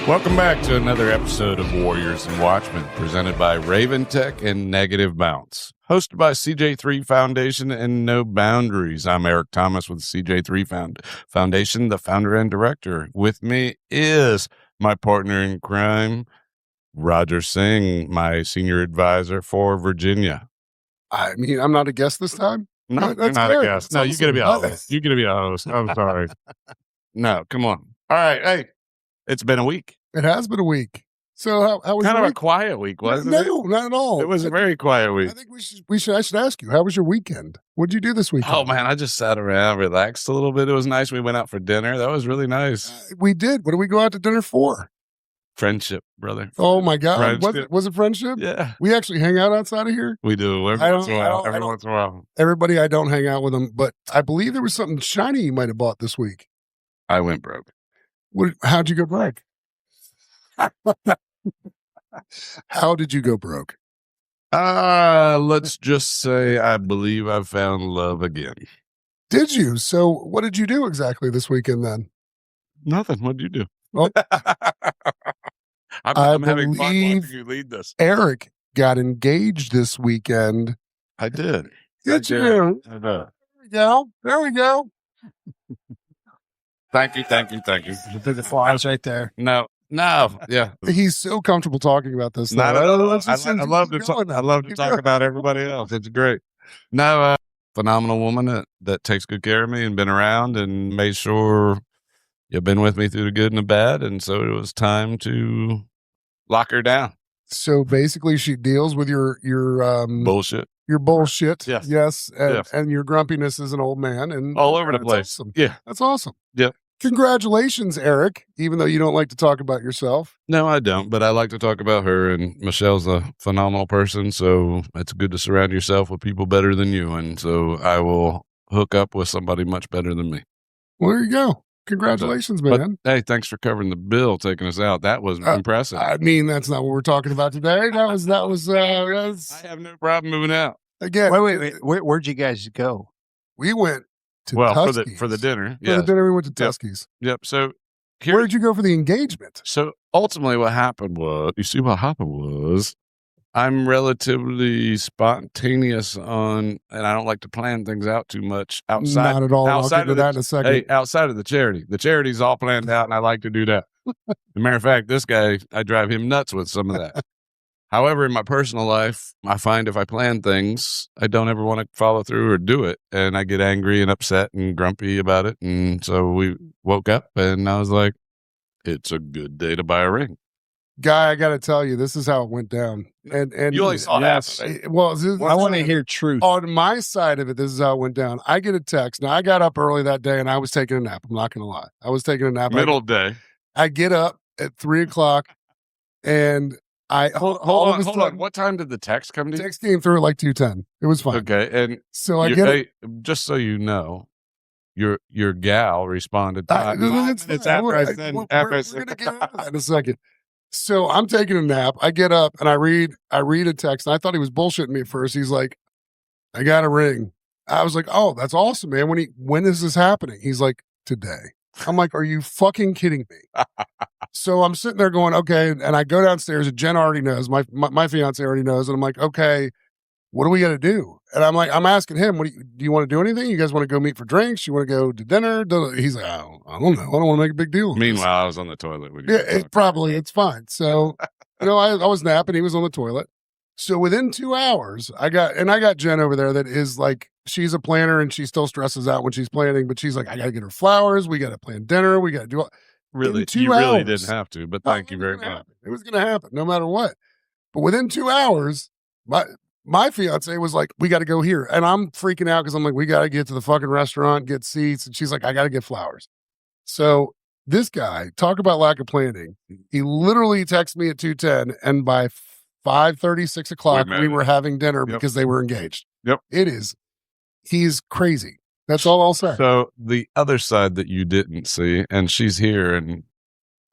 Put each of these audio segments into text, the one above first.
Welcome back to another episode of Warriors and Watchmen, presented by Raven Tech and Negative Bounce. Hosted by CJ3 Foundation and No Boundaries. I'm Eric Thomas with CJ3 Foundation, the founder and director. With me is my partner in crime, Roger Singh, my senior advisor for Virginia. I mean, I'm not a guest this time? No, you're not a guest. No, you're going to be a host. You're going to be a host. I'm sorry. No, come on. All right. Hey, it's been a week. It has been a week. So how was kind your of week? A quiet week, wasn't it? No, not at all. It was a very quiet week. I think I should ask you, how was your weekend? What did you do this weekend? Oh man, I just sat around, relaxed a little bit. It was nice. We went out for dinner. That was really nice. We did. What did we go out to dinner for? Friendship, brother. Oh my God. Was it friendship? Yeah. We actually hang out outside of here? We do. Every once in a while. Everybody, I don't hang out with them, but I believe there was something shiny you might have bought this week. I went broke. How'd you go broke? How did you go broke? Let's just say I believe I found love again. Did you? So what did you do exactly this weekend then? Nothing. What did you do? Oh. I'm having fun watching you lead this. Eric got engaged this weekend. I did. Did you? I know. There we go. Thank you. The flies right there. No, yeah. He's so comfortable talking about this. I love to talk about everybody else. It's great. No, phenomenal woman that takes good care of me and been around and made sure you've been with me through the good and the bad. And so it was time to lock her down. So basically she deals with your bullshit. Your bullshit. Yes. And your grumpiness as an old man and all over the place. Awesome. Yeah. That's awesome. Yep. Congratulations, Eric, even though you don't like to talk about yourself. No, I don't, but I like to talk about her, and Michelle's a phenomenal person, so it's good to surround yourself with people better than you, and so I will hook up with somebody much better than me. Well, there you go. Congratulations, man. But, hey, thanks for covering the bill, taking us out. That was impressive. I mean, that's not what we're talking about today. That was I have no problem moving out. Again. Wait. Where'd you guys go? We went to Tuskie's. For the dinner. For the dinner, we went to Tuskie's. Yep. So where did you go for the engagement? So ultimately what happened was, I'm relatively spontaneous and I don't like to plan things out too much outside. Not at all. I'll get to that in a second. Hey, outside of the charity. The charity's all planned out and I like to do that. As a matter of fact, this guy, I drive him nuts with some of that. However, in my personal life, I find if I plan things, I don't ever want to follow through or do it. And I get angry and upset and grumpy about it. And so we woke up and I was like, it's a good day to buy a ring. Guy, I got to tell you, this is how it went down. And you only saw that. Well, I want to hear truth. On my side of it, this is how it went down. I get a text. Now, I got up early that day and I was taking a nap. I'm not going to lie. I was taking a nap. Middle day. I get up at 3:00 and hold on. What time did the text come to you? Text came through at like 2:10. It was fine. Okay, and so I get it. Just so you know, your gal responded. It's after I said. We're gonna get into that in a second. So I'm taking a nap. I get up and I read a text. And I thought he was bullshitting me at first. He's like, "I got a ring." I was like, "Oh, that's awesome, man. When is this happening?" He's like, "Today." I'm like, "Are you fucking kidding me?" So I'm sitting there going, okay. And I go downstairs and Jen already knows. My fiance already knows. And I'm like, okay, what do we got to do? And I'm asking him, do you want to do anything? You guys want to go meet for drinks? You want to go to dinner? He's like, I don't know. I don't want to make a big deal. Meanwhile, I was on the toilet. It's fine. So, I was napping. He was on the toilet. So within 2 hours, I got Jen over there that is like, she's a planner and she still stresses out when she's planning, but she's like, I got to get her flowers. We got to plan dinner. We got to do all. Really, you really didn't have to, but thank you very much. It was going to happen no matter what. But within 2 hours, my fiance was like, we got to go here. And I'm freaking out because I'm like, we got to get to the fucking restaurant, get seats. And she's like, I got to get flowers. So this guy, talk about lack of planning. He literally texted me at 2:10 and by 5:30, 6 o'clock, we were having dinner because they were engaged. Yep. He's crazy. That's all I'll say. So the other side that you didn't see, and she's here, and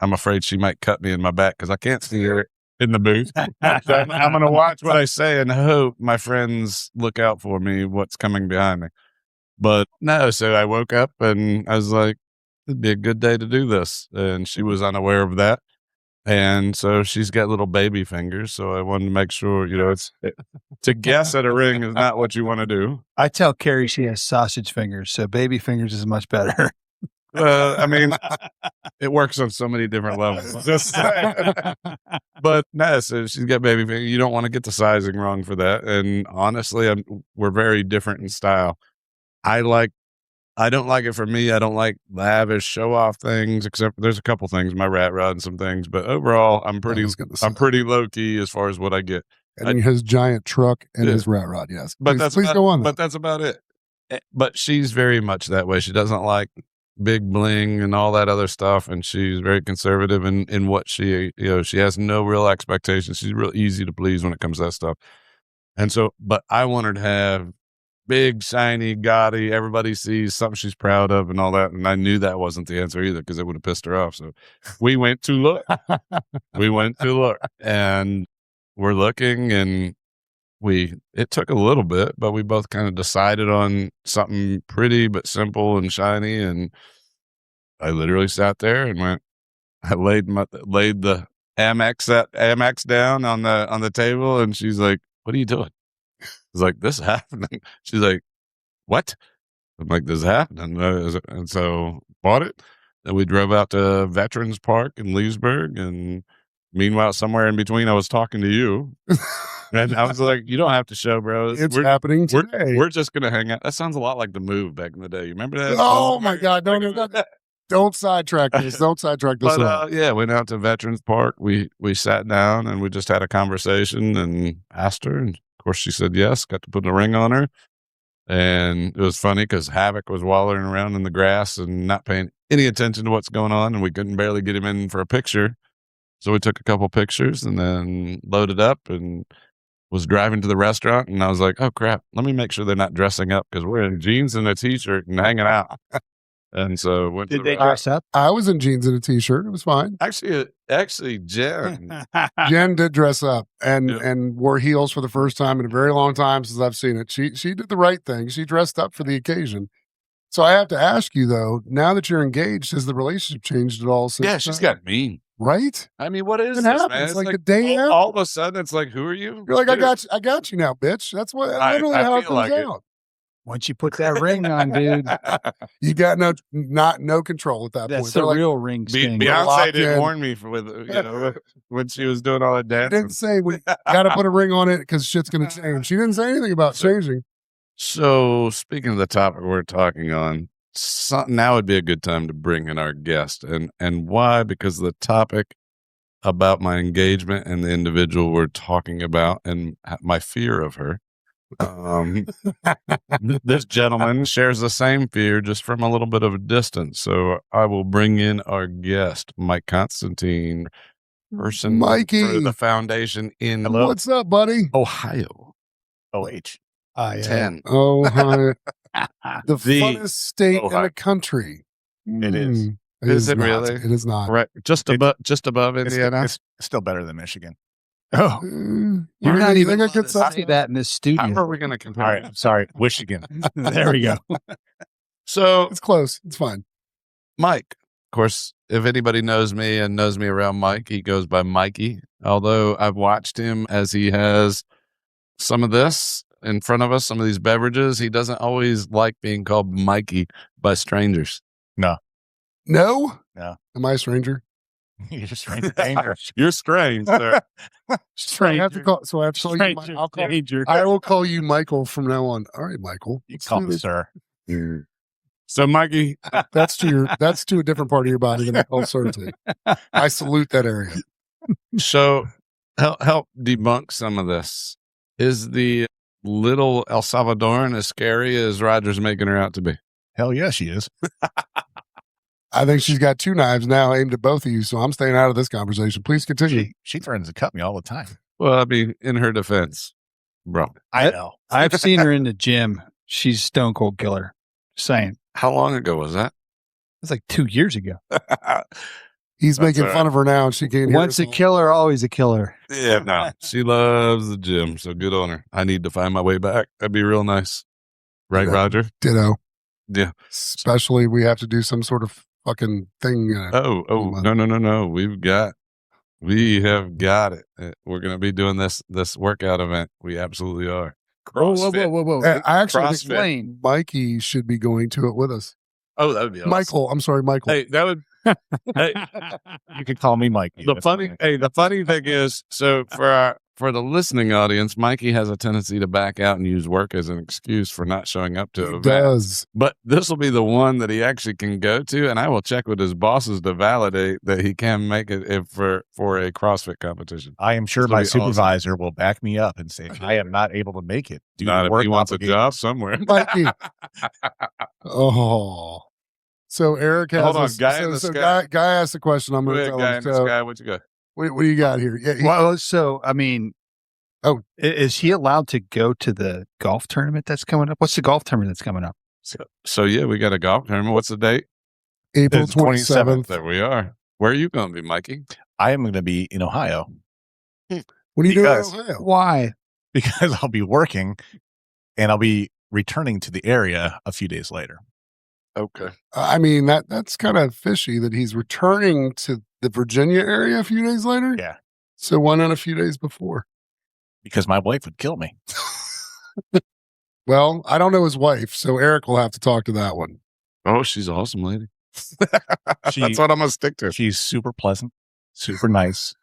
I'm afraid she might cut me in my back because I can't see her in the booth. So I'm going to watch what I say and hope my friends look out for me, what's coming behind me. But no, so I woke up and I was like, it'd be a good day to do this. And she was unaware of that. And so she's got little baby fingers. So I wanted to make sure, to guess at a ring is not what you want to do. I tell Carrie she has sausage fingers, so baby fingers is much better. I mean, it works on so many different levels. But no, so she's got baby fingers. You don't want to get the sizing wrong for that. And honestly, we're very different in style. I don't like it for me. I don't like lavish show off things, except there's a couple things, my rat rod and some things. But overall, I'm pretty low key as far as what I get. And his giant truck and his rat rod. Yes, but please go on. But that's about it. But she's very much that way. She doesn't like big bling and all that other stuff, and she's very conservative in what she has no real expectations. She's real easy to please when it comes to that stuff. And so, but I want her to have big, shiny, gaudy, everybody sees something she's proud of and all that. And I knew that wasn't the answer either, because it would have pissed her off. So we went to look. And we're looking, and it took a little bit, but we both kind of decided on something pretty but simple and shiny. And I literally sat there and I laid the Amex down on the table, and she's like, "What are you doing?" I was like, "This is happening." She's like, "What?" I'm like, "This is happening." And so bought it. Then we drove out to Veterans Park in Leesburg, and meanwhile, somewhere in between, I was talking to you. And I was like, "You don't have to show, bro. It's happening today. We're just going to hang out." That sounds a lot like The Move back in the day. You remember that? Oh, my God. Don't sidetrack this. Don't sidetrack this. But, went out to Veterans Park. We sat down, and we just had a conversation and asked her. And, of course, she said yes. Got to put a ring on her. And it was funny because Havoc was wallowing around in the grass and not paying any attention to what's going on. And we couldn't barely get him in for a picture. So we took a couple pictures and then loaded up and was driving to the restaurant. And I was like, "Oh, crap. Let me make sure they're not dressing up, because we're in jeans and a T-shirt and hanging out." And so did they dress up? I was in jeans and a T-shirt. It was fine. Actually, Jen did dress up and wore heels for the first time in a very long time since I've seen it. She did the right thing. She dressed up for the occasion. So I have to ask you, though, now that you're engaged, has the relationship changed at all since? Yeah, she's got mean. Right? I mean, what is it this, happens. man? It's like the day after. All of a sudden, it's like, "Who are you?" You're like, I got you now, bitch. That's what literally how it comes out. Once you put that ring on, dude, you got no control at that point. That's the real ring sting. Beyonce didn't warn me when she was doing all that dancing. She didn't say we got to put a ring on it because shit's going to change. She didn't say anything about changing. So, speaking of the topic we're talking on, now would be a good time to bring in our guest. And why? Because the topic about my engagement and the individual we're talking about and my fear of her. This gentleman shares the same fear, just from a little bit of a distance. So I will bring in our guest, Mike Constantine, Mikey, for the foundation in What's up, buddy? Ohio. OH. 10. Ohio. the funnest state in the country. It is. Is it really? It is not. Right. Just above Indiana. It's still better than Michigan. Oh, you're not even going to say that in this studio. How are we going to compare? All right, I'm sorry, Michigan. There we go. So it's close. It's fine. Mike, of course, if anybody knows me and knows me around Mike, he goes by Mikey. Although I've watched him as he has some of this in front of us, some of these beverages, he doesn't always like being called Mikey by strangers. No. Am I a stranger? You're a stranger. You're strange, sir. Stranger. I have to call you. I will call you Michael from now on. All right, Michael. You call me sir. So, Mikey, that's to a different part of your body than I call sir to. I salute that area. So, help debunk some of this. Is the little El Salvadoran as scary as Roger's making her out to be? Hell yeah, she is. I think she's got two knives now aimed at both of you, so I'm staying out of this conversation. Please continue. She threatens to cut me all the time. Well, I mean, in her defense, bro. I know. I've seen her in the gym. She's stone cold killer. Saying. How long ago was that? It's like 2 years ago. He's making fun of her now, and she can't hear. Once a killer, always a killer. Yeah, no. She loves the gym, so good on her. I need to find my way back. That'd be real nice. Right, Roger? Ditto. Yeah. Especially we have to do some sort of fucking thing. No. We've got We have got it. We're going to be doing this workout event. We absolutely are. CrossFit. Whoa. I actually CrossFit. think Mikey should be going to it with us. Oh, that would be awesome. Michael. I'm sorry, Michael. Hey, that would. Hey, You could call me Mikey. the funny thing is, so for the listening audience, Mikey has a tendency to back out and use work as an excuse for not showing up to He events. does. But this will be the one that he actually can go to, and I will check with his bosses to validate that he can make it for a CrossFit competition. I am sure This will my be awesome. supervisor will back me up and say I am not able to make it. Due Not to if work he wants a obligations. job somewhere. Mikey. Oh. So Eric has Hold on, guy in the sky. Guy asked a question. I'm Go going to ahead, tell guy him. in the So sky. What you got? what do you got here? Yeah, Well, so I mean, Oh. is he allowed to go to the golf tournament that's coming up? What's the golf tournament that's coming up? So yeah, we got a golf tournament. What's the date? April It's 27th. 27th. There we are. Where are you going to be, Mikey? I am going to be in Ohio What are you doing in Because- Ohio? Why? because I'll be working and I'll be returning to the area a few days later. Okay. I mean, that's kind of fishy that he's returning to the Virginia area a few days later. Yeah. So why not a few days before? Because my wife would kill me. Well, I don't know his wife, so Eric will have to talk to that one. Oh, she's an awesome lady. She- That's what I'm gonna stick to. She's super pleasant, super nice.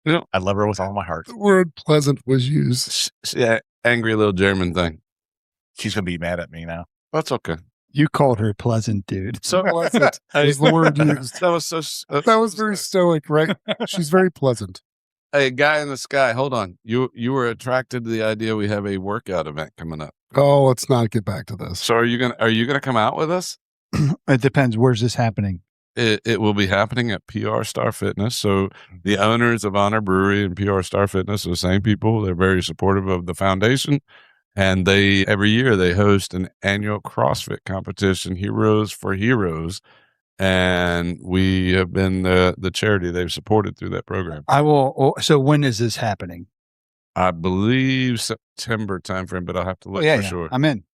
Yeah. I love her with all my heart. The word pleasant was used. Yeah, angry little German thing. She's going to be mad at me now. That's okay. You called her pleasant, dude. So Pleasant is the word used. that was so. That was very stoic, right? She's very pleasant. Hey, guy in the sky. Hold on. You were attracted to the idea we have a workout event coming up. Oh, let's not get back to this. So are you gonna come out with us? It depends. Where's this happening? It will be happening at PR Star Fitness. So the owners of Honor Brewery and PR Star Fitness are the same people. They're very supportive of the foundation. And every year they host an annual CrossFit competition, Heroes for Heroes. And we have been the charity they've supported through that program. I will. So when is this happening? I believe September timeframe, but I'll have to look for sure. I'm in.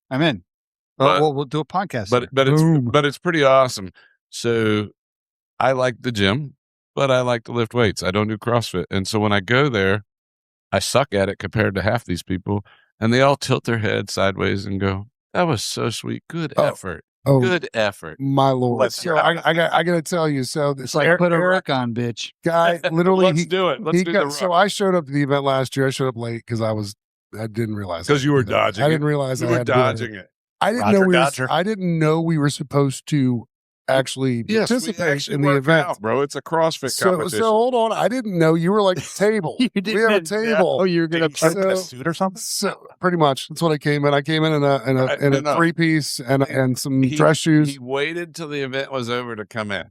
But- We'll do a podcast. But it's pretty awesome. So I like the gym, but I like to lift weights. I don't do CrossFit. And so when I go there, I suck at it compared to half these people. And they all tilt their head sideways and go, "That was so sweet. Good effort. Oh, Good effort." my Lord. Let's So I got to tell you. So this it's like put a wreck on, bitch. guy literally Let's do it. Let's do the so rock. I showed up to the event last year. I showed up late because I didn't realize. 'Cause I you had were to do that. dodging I it. didn't realize You I were had to do it. dodging it. I didn't Roger, know Dodger. I didn't know we were supposed to actually Yes, we participate actually in the work event. out, bro. It's a CrossFit So competition. hold on. I didn't know you were like the table. You We have a table. Oh, you're gonna. Did you put a So- suit or something? So pretty much that's what I came in. I came in a No. 3-piece and some dress shoes. He waited till the event was over to come in.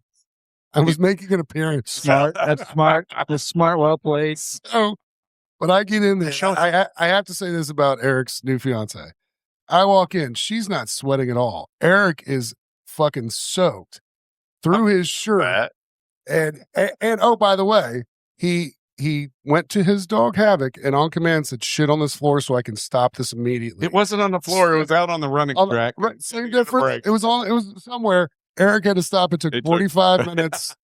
I was making an appearance. Smart. That's smart. That's smart. Well played. So, but I get in there. I have to say this about Eric's new fiance. I walk in. She's not sweating at all. Eric is fucking soaked through his shirt. And oh, by the way, he went to his dog Havoc and on command said, "Shit on this floor so I can stop this immediately." It wasn't on the floor. It was out on the running On the- track. right, same Taking a difference. break. It was somewhere. Eric had to stop. It took It took- 45 minutes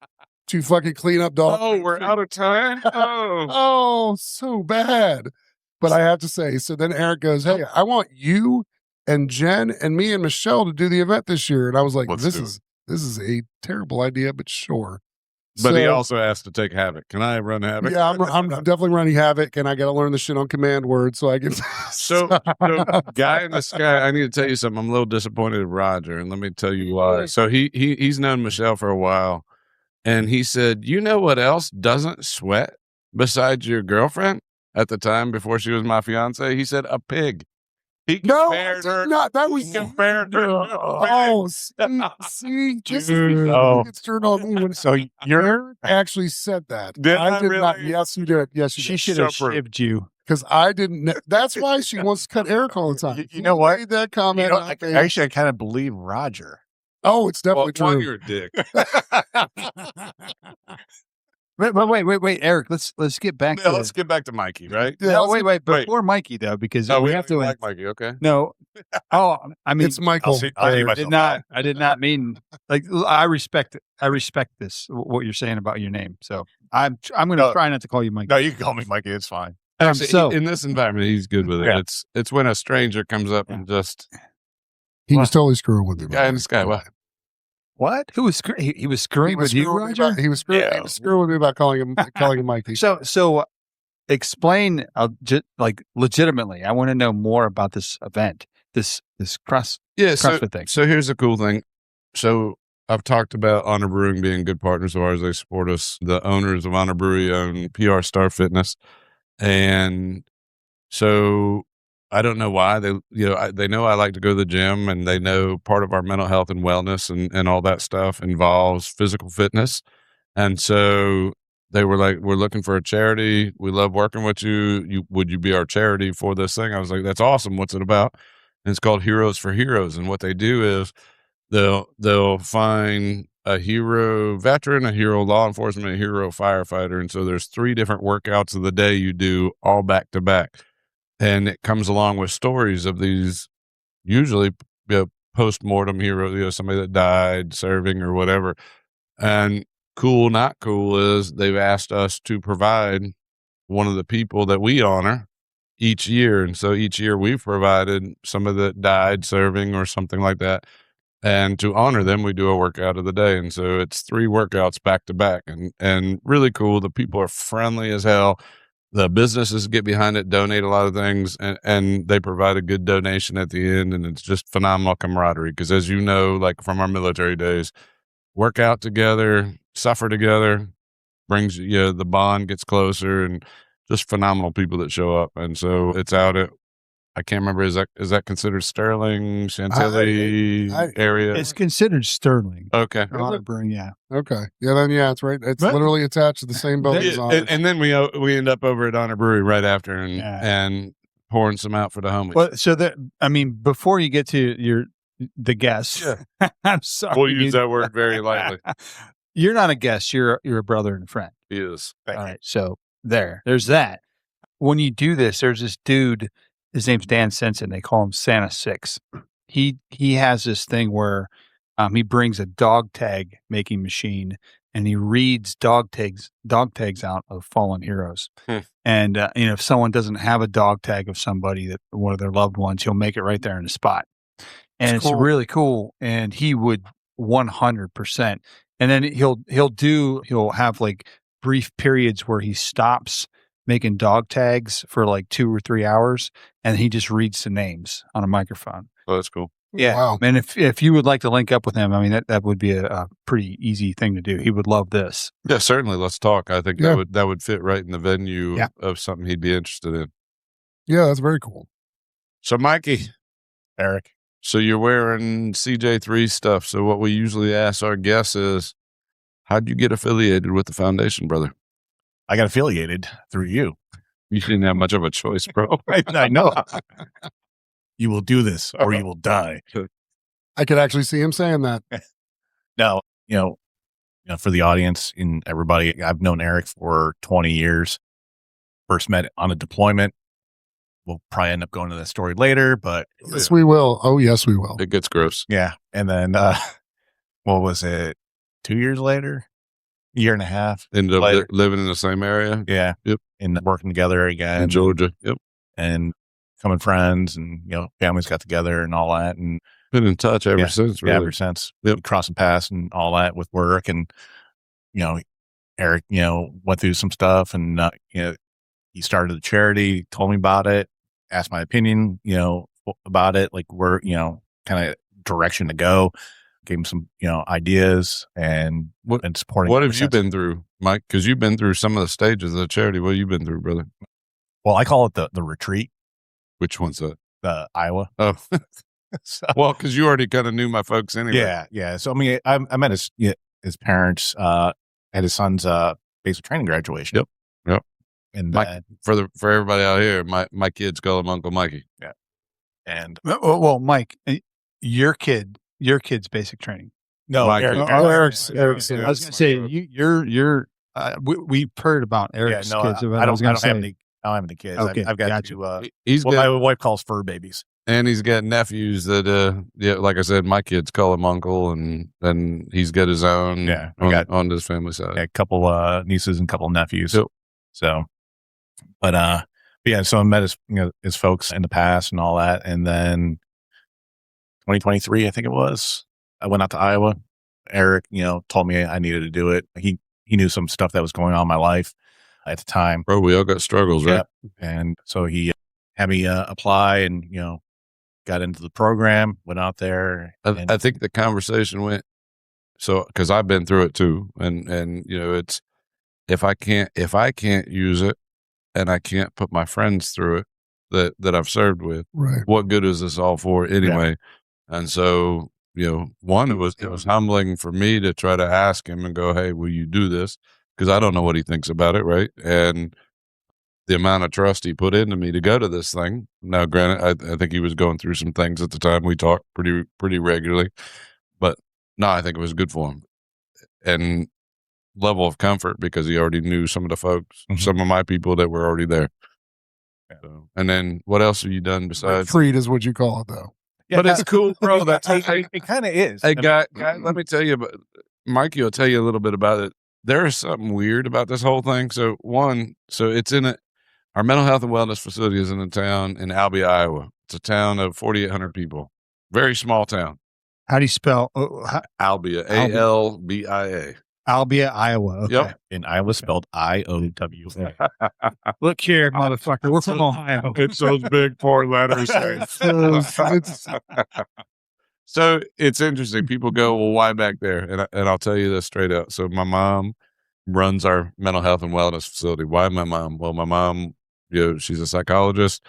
to fucking clean up dog. Oh, we're out of time. Oh, Oh, so bad. But I have to say, so then Eric goes, "Hey, I want you and Jen and me and Michelle to do the event this year." And I was like, Let's this do is a terrible idea, but sure. but he So, also asked to take Havoc. Can I run Havoc? yeah, I'm definitely running Havoc, and I got to learn the shit on command word so I can. So, guy in the sky, I need to tell you something. I'm a little disappointed in Roger, and let me tell you why. So he's known Michelle for a while, and he said, "You know what else doesn't sweat besides your girlfriend at the time before she was my fiance?" He said, "A pig." He No, compared her. not that was He compared her. to a Oh, pig. see, just Dude, oh. gets turned on me when So you're Eric actually said that. Did I did not. really? Yes, you did. Yes, you She did. should have Suffer. shivved you. Because I didn't know. That's why she wants to cut Eric all the time. You He know what? made that comment. You know, on page. actually, I kind of believe Roger. Oh, it's Well, definitely one, true. you're a dick. Wait, Eric. Let's get back to. Let's get back to Mikey, right? Yeah, No, wait. Before Mikey though, because we have to like Mikey. Okay. No. Oh, I mean, it's Michael. I'll see I myself did not mean like I respect it. I respect this what you're saying about your name. So I'm going to try not to call you Mikey. No, you can call me Mikey. It's fine. Actually, so in this environment, he's good with it. Yeah. It's when a stranger comes up and just He was totally screwing with me. guy in the sky. What? Who was he was screwing with you, Roger? He was screwing with me about calling him Mikey. So explain legitimately. I want to know more about this event, this CrossFit thing. So here's the cool thing. So I've talked about Honor Brewing being good partners of ours. They support us. The owners of Honor Brewery own PR Star Fitness, and so I don't know why they know I like to go to the gym, and they know part of our mental health and wellness and all that stuff involves physical fitness, and so they were like, "We're looking for a charity. We love working with you. Would you be our charity for this thing?" I was like, "That's awesome. What's it about?" And it's called Heroes for Heroes, and what they do is they'll find a hero veteran, a hero law enforcement, a hero firefighter, and so there's 3 different workouts of the day you do all back to back. And it comes along with stories of these usually post-mortem heroes, somebody that died serving or whatever. And cool, not cool is they've asked us to provide one of the people that we honor each year. And so each year we've provided somebody that died serving or something like that. And to honor them, we do a workout of the day. And so it's 3 workouts back to back and really cool. The people are friendly as hell. The businesses get behind it, donate a lot of things, and they provide a good donation at the end. And it's just phenomenal camaraderie. Because as you know, like from our military days, work out together, suffer together, brings the bond gets closer, and just phenomenal people that show up. And so it's out at, I can't remember, is that considered Sterling, Chantilly area? It's considered Sterling. Okay. Yeah. Okay. Yeah, it's right. It's literally attached to the same building as Honor. And then we end up over at Honor Brewery right after and pouring some out for the homies. Well, so before you get to the guest, I'm sorry. We'll use that word very lightly. You're not a guest. You're a brother and a friend. He is. All right. So there's that. When you do this, there's this dude. His name's Dan Sensen. They call him Santa 6. He has this thing where he brings a dog tag making machine and he reads dog tags out of fallen heroes. And if someone doesn't have a dog tag of somebody, that one of their loved ones, he'll make it right there in the spot. And it's really cool. And he would 100%. And then he'll have like brief periods where he stops making dog tags for like 2 or 3 hours, and he just reads the names on a microphone. Oh, that's cool. Yeah. Wow. And if you would like to link up with him, I mean, that would be a pretty easy thing to do. He would love this. Yeah, certainly. Let's talk. I think that would fit right in the venue of something he'd be interested in. Yeah, that's very cool. So, Mikey. Eric. So you're wearing CJ3 stuff. So what we usually ask our guests is, how'd you get affiliated with the foundation, brother? I got affiliated through you. You didn't have much of a choice, bro. I know. You will do this or you will die. I could actually see him saying that. No, for the audience and everybody, I've known Eric for 20 years. First met on a deployment. We'll probably end up going to that story later, but yes, we will. Oh, yes, we will. It gets gross. Yeah. And then, what was it? 2 years later? A year and a half. Ended up living in the same area. Yeah. Yep. And working together again. In Georgia. Yep. And becoming friends and, families got together and all that. And been in touch ever since, really. Yeah, ever since. Yep. Crossing paths and all that with work. And, Eric, went through some stuff and, he started a charity, told me about it, asked my opinion, about it, like where, kind of direction to go. Gave him some, ideas and supporting. What have you been through, Mike? Because you've been through some of the stages of the charity. What have you been through, brother? Well, I call it the retreat. Which one's that? The Iowa. Oh, well, because you already kind of knew my folks anyway. Yeah. So I mean, I met his parents at his son's basic training graduation. Yep. And for everybody out here, my kids call him Uncle Mikey. Yeah. And well, Mike, your kid's basic training. No, Mike, Eric's. I was going to say your we heard about Eric's kids. I don't have any kids. Okay, I've got gotcha. He's what got, my wife calls fur babies. and he's got nephews that, like I said, my kids call him uncle, and then he's got his own. Yeah, on his family side. A couple nieces and a couple nephews. Yep. So, but yeah. So I met his folks in the past and all that, and then 2023, I think it was, I went out to Iowa. Eric, told me I needed to do it. He knew some stuff that was going on in my life at the time. Bro, we all got struggles, right? Yep. And so he had me apply and, got into the program, went out there. I think the conversation went, so, cause I've been through it too. And, it's, if I can't use it and I can't put my friends through it that I've served with, right, what good is this all for anyway? Yeah. And so, one, it was humbling for me to try to ask him and go, hey, will you do this? Cause I don't know what he thinks about it. Right. And the amount of trust he put into me to go to this thing. Now, granted, I think he was going through some things at the time. We talked pretty regularly, but no, I think it was good for him. And level of comfort because he already knew some of the folks, some of my people that were already there. Yeah. So, and then what else have you done besides? Freed is what you call it, though. Yeah, but it's cool, bro. That's it kind of is. Hey, guy, let me tell you about Mikey. Will tell you a little bit about it. There is something weird about this whole thing. So it's in our mental health and wellness facility is in a town in Albia, Iowa. It's a town of 4,800 people. Very small town. How do you spell Albia? Albia. Albia, Iowa. Okay. Yep. In Iowa, spelled IOWA. Look here, motherfucker. We're from Ohio. It's those big 4 letters. So it's interesting. People go, well, why back there? And I'll tell you this straight out. So my mom runs our mental health and wellness facility. Why my mom? Well, my mom, she's a psychologist,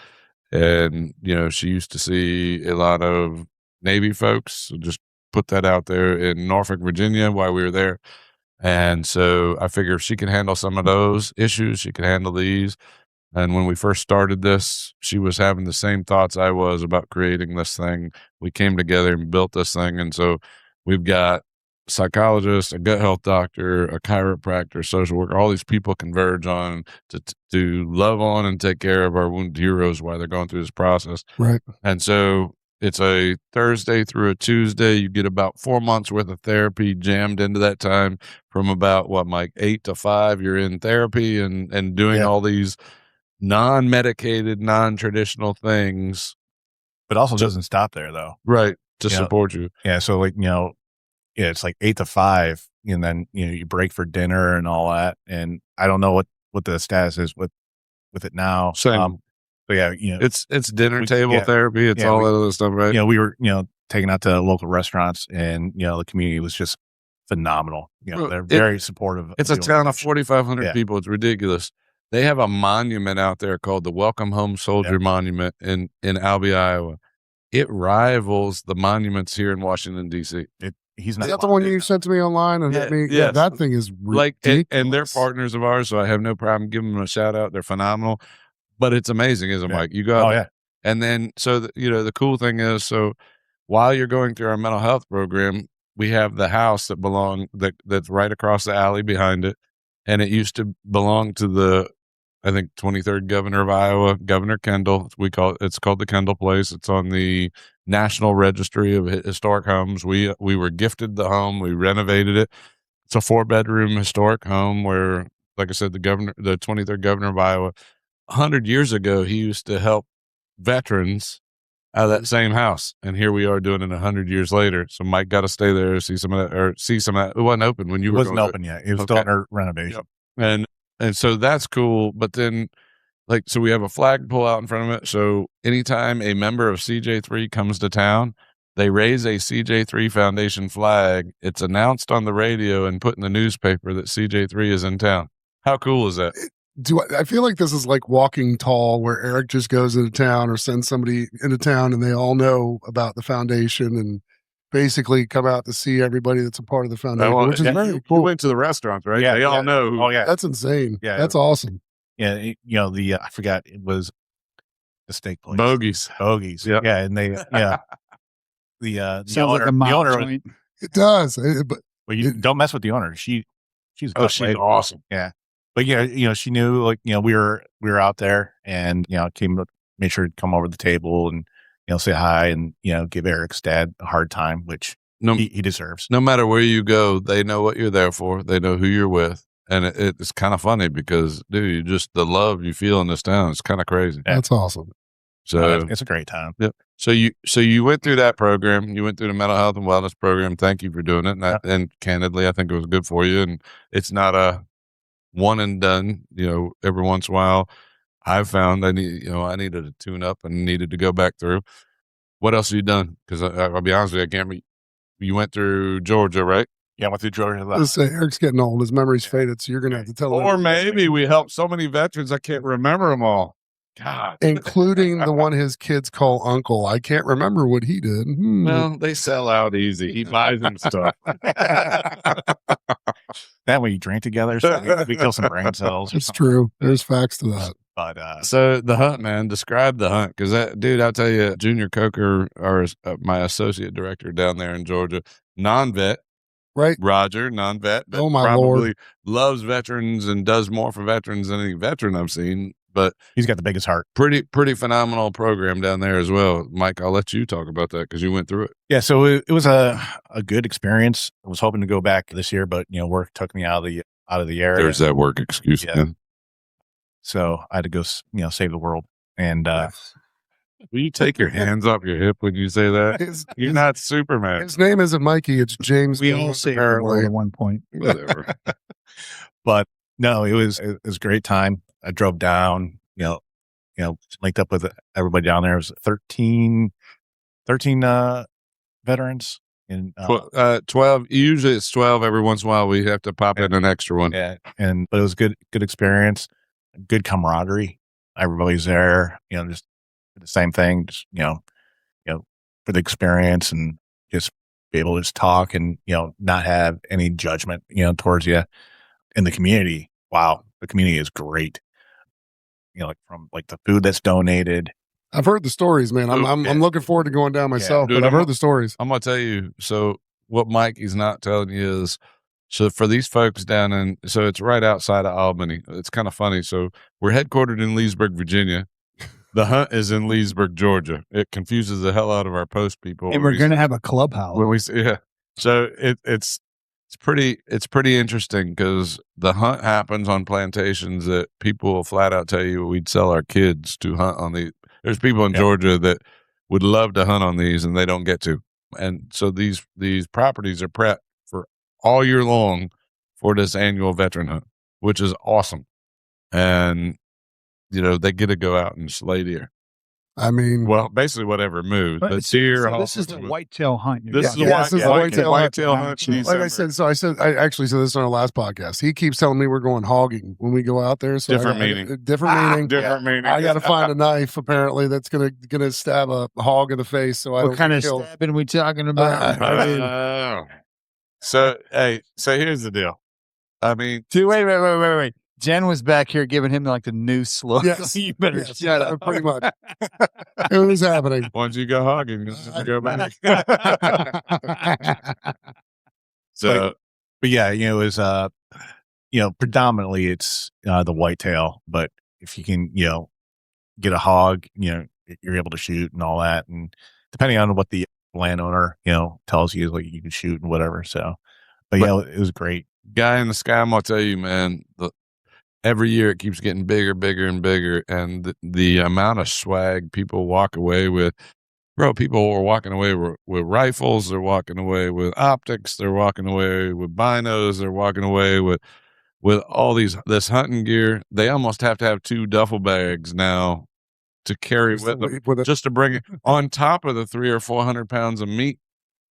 and she used to see a lot of Navy folks. So just put that out there in Norfolk, Virginia, while we were there. And so I figure if she can handle some of those issues, she can handle these. And when we first started this, she was having the same thoughts I was about creating this thing. We came together and built this thing. And so we've got a psychologist, a gut health doctor, a chiropractor, social worker. All these people converge on to love on and take care of our wounded heroes while they're going through this process. Right. And so it's a Thursday through a Tuesday. You get about 4 months worth of therapy jammed into that time. From about 8 to 5, you're in therapy and doing all these non-medicated, non-traditional things. But also doesn't stop there though. Right. To support you. Yeah. So it's 8 to 5, and then, you break for dinner and all that. And I don't know what the status is with it now. Same. But yeah, it's dinner table therapy. It's all that other stuff, right? We were, taking out to local restaurants, and, the community was just phenomenal. They're very supportive. It's a town of 4,500 people. It's ridiculous. They have a monument out there called the Welcome Home Soldier Monument in Albia, Iowa. It rivals the monuments here in Washington, D.C. Is that the one you sent to me online? And that thing is ridiculous. And they're partners of ours, so I have no problem giving them a shout out. They're phenomenal. But it's amazing, isn't it, Mike? You got And then, so, the cool thing is, so while you're going through our mental health program, we have the house that's right across the alley behind it. And it used to belong to the, I think, 23rd governor of Iowa, Governor Kendall. It's called the Kendall Place. It's on the National Registry of Historic Homes. We were gifted the home. We renovated it. It's a 4-bedroom historic home where, like I said, the 23rd governor of Iowa, 100 years ago, he used to help veterans out of that same house. And here we are doing it 100 years later. So Mike got to stay there, see some of that. It wasn't open when you were It wasn't open yet. It was still under renovation. Yep. And so that's cool. But then, so we have a flagpole out in front of it. So anytime a member of CJ3 comes to town, they raise a CJ3 Foundation flag. It's announced on the radio and put in the newspaper that CJ3 is in town. How cool is that? I feel like this is like Walking Tall, where Eric just goes into town or sends somebody into town and they all know about the foundation and basically come out to see everybody that's a part of the foundation, which is very cool. You went to the restaurants, right? Yeah, they all know. Oh yeah, that's insane. Yeah, that's awesome. Yeah, I forgot, it was the steak place. Bogies. Yep. Yeah, and they the Sounds owner, like a the owner joint. It does, but you don't mess with the owner. She she's Oh, she's awesome. Yeah. But yeah, she knew, like, we were out there, and, made sure to come over the table and, say hi and, give Eric's dad a hard time, which he deserves. No matter where you go, they know what you're there for. They know who you're with. And it's kind of funny because, dude, the love you feel in this town is kind of crazy. That's awesome. So it's a great time. Yep. So you went through that program. You went through the mental health and wellness program. Thank you for doing it. And candidly, I think it was good for you. And it's not a one and done. Every once in a while, I've found I needed to tune up and needed to go back through. What else have you done? Because I'll be honest with you, you went through Georgia, right? Yeah, I went through Georgia. Let's say Eric's getting old. His memory's faded, so you're going to have to tell him. Or maybe we helped so many veterans, I can't remember them all. God. Including the one his kids call Uncle. I can't remember what he did. Well, they sell out easy. He buys them stuff. That way you drink together, so we kill some brain cells. It's true. There's facts to that. But so the hunt, man, describe the hunt. Because I'll tell you, Junior Coker, my associate director down there in Georgia, non-vet. Right. Roger, non-vet. Oh, my probably Lord. Loves veterans and does more for veterans than any veteran I've seen. But he's got the biggest heart. Pretty phenomenal program down there as well. Mike, I'll let you talk about that because you went through it. Yeah, so it was a good experience. I was hoping to go back this year, but work took me out of the area. There's that work excuse again. So I had to go, save the world. And will you take your hands off your hip when you say that? You're not Superman. His name isn't Mikey. It's James. We all say the world at one point. Whatever. But no, it was a great time. I drove down, linked up with everybody down there. It was 13 veterans. And 12. Usually it's 12. Every once in a while we have to pop in an extra one. Yeah, but it was good experience, good camaraderie. Everybody's there, just the same thing, just for the experience and just be able to just talk and not have any judgment towards you. In the community, wow, the community is great. From the food that's donated. I've heard the stories, man. I'm looking forward to going down myself, dude, but I've heard the stories. I'm gonna tell you. So what Mikey's not telling you is, so for these folks down so it's right outside of Albany. It's kind of funny. So we're headquartered in Leesburg, Virginia. The hunt is in Leesburg, Georgia. It confuses the hell out of our post people. And we're gonna have a clubhouse. So it's pretty interesting because the hunt happens on plantations that people will flat out tell you we'd sell our kids to hunt on these. There's people in Georgia that would love to hunt on these and they don't get to. And so these properties are prepped for all year long for this annual veteran hunt, which is awesome. And, they get to go out and slay deer. I mean, well, basically whatever moves. But deer. So this is the whitetail hunt. This is the whitetail hunt. Like I said, I actually said this on our last podcast. He keeps telling me we're going hogging when we go out there. So different meaning. Different meaning. I got to find a knife apparently that's gonna stab a hog in the face. So what kind of stabbing are we talking about? So here's the deal. I mean, wait. Jen was back here giving him the noose look. Yes. You better shut up. Pretty much. It was happening. Once you go hogging, you go back. So, but yeah, it was, predominantly it's the whitetail, but if you can, get a hog, you're able to shoot and all that. And depending on what the landowner, tells you, you can shoot and whatever. So, but it was great. Guy in the sky, I'm going to tell you, man, every year it keeps getting bigger, bigger, and bigger. And the amount of swag people walk away with, people are walking away with rifles. They're walking away with optics. They're walking away with binos. They're walking away with all this hunting gear. They almost have to have 2 duffel bags now to carry with them just to bring it on top of the 300 or 400 pounds of meat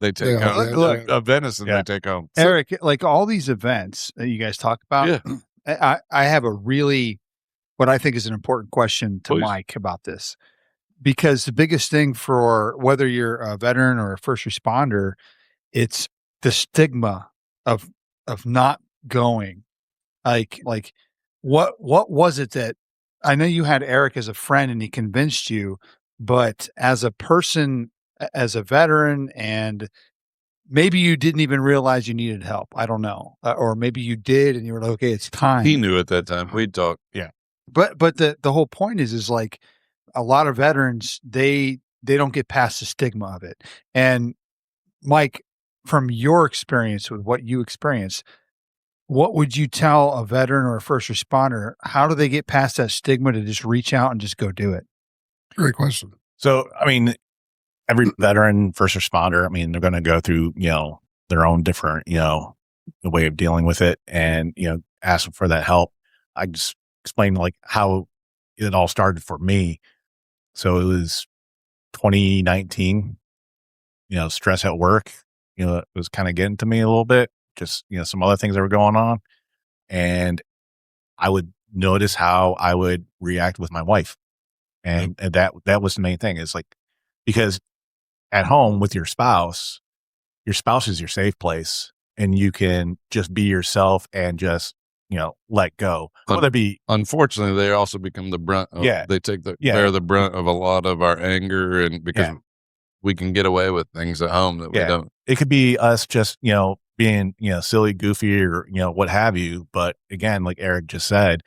they take home, of venison they take home. Eric, all these events that you guys talk about, I have a really, what I think is an important question to Mike about this, because the biggest thing for whether you're a veteran or a first responder, it's the stigma of not going. What was it that, I know you had Eric as a friend and he convinced you, but as a person, as a veteran and maybe you didn't even realize you needed help. I don't know. Or maybe you did and you were like, okay, it's time. He knew at that time. We'd talk. Yeah. But the whole point is like a lot of veterans, they don't get past the stigma of it. And Mike, from your experience with what you experienced, what would you tell a veteran or a first responder? How do they get past that stigma to just reach out and just go do it? Great question. So, I mean, every veteran, first responder, I mean, they're going to go through, their own different, the way of dealing with it and, asking for that help. I just explained like how it all started for me. So it was 2019, stress at work, it was kind of getting to me a little bit, just, some other things that were going on. And I would notice how I would react with my wife. And that was the main thing is like, because at home with your spouse is your safe place and you can just be yourself and just, let go. Whether it be, unfortunately, they also become the brunt of, they take bear the brunt of a lot of our anger and because we can get away with things at home that we don't. It could be us just, being, silly, goofy or, what have you. But again, like Eric just said,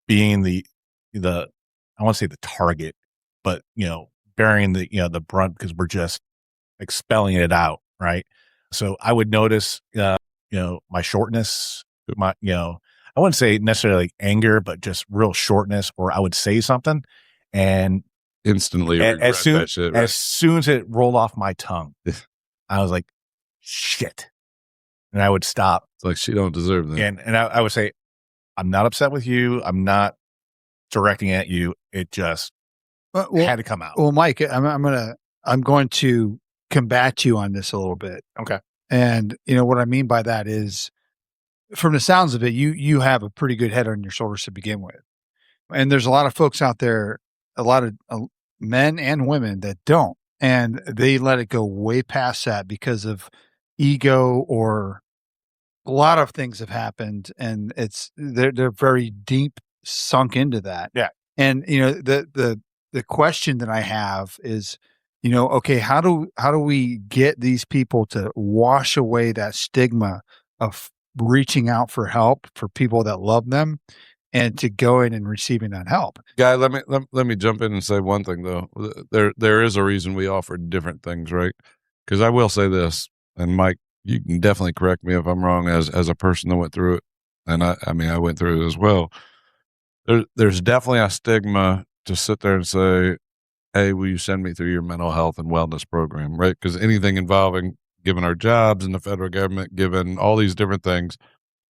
being the I want to say the target, but, bearing the, the brunt because we're just expelling it out. Right. So I would notice, my shortness, I wouldn't say necessarily anger, but just real shortness, or I would say something and instantly as soon as it rolled off my tongue, I was like, shit. And I would stop. It's like, she don't deserve that. And I would say, I'm not upset with you. I'm not directing at you. It just had to come out. Well, Mike, I'm going to combat you on this a little bit. Okay. And what I mean by that is, from the sounds of it, you have a pretty good head on your shoulders to begin with. And there's a lot of folks out there, a lot of men and women that don't, and they let it go way past that because of ego, or a lot of things have happened, and they're very deep sunk into that. Yeah. And the question that I have is, okay, how do we get these people to wash away that stigma of reaching out for help for people that love them and to go in and receiving that help? Guy, let me jump in and say one thing though. There is a reason we offer different things, right? Because I will say this, and Mike, you can definitely correct me if I'm wrong as a person that went through it. And I went through it as well. There's definitely a stigma to sit there and say, hey, will you send me through your mental health and wellness program, right? Because anything involving, given our jobs in the federal government, given all these different things,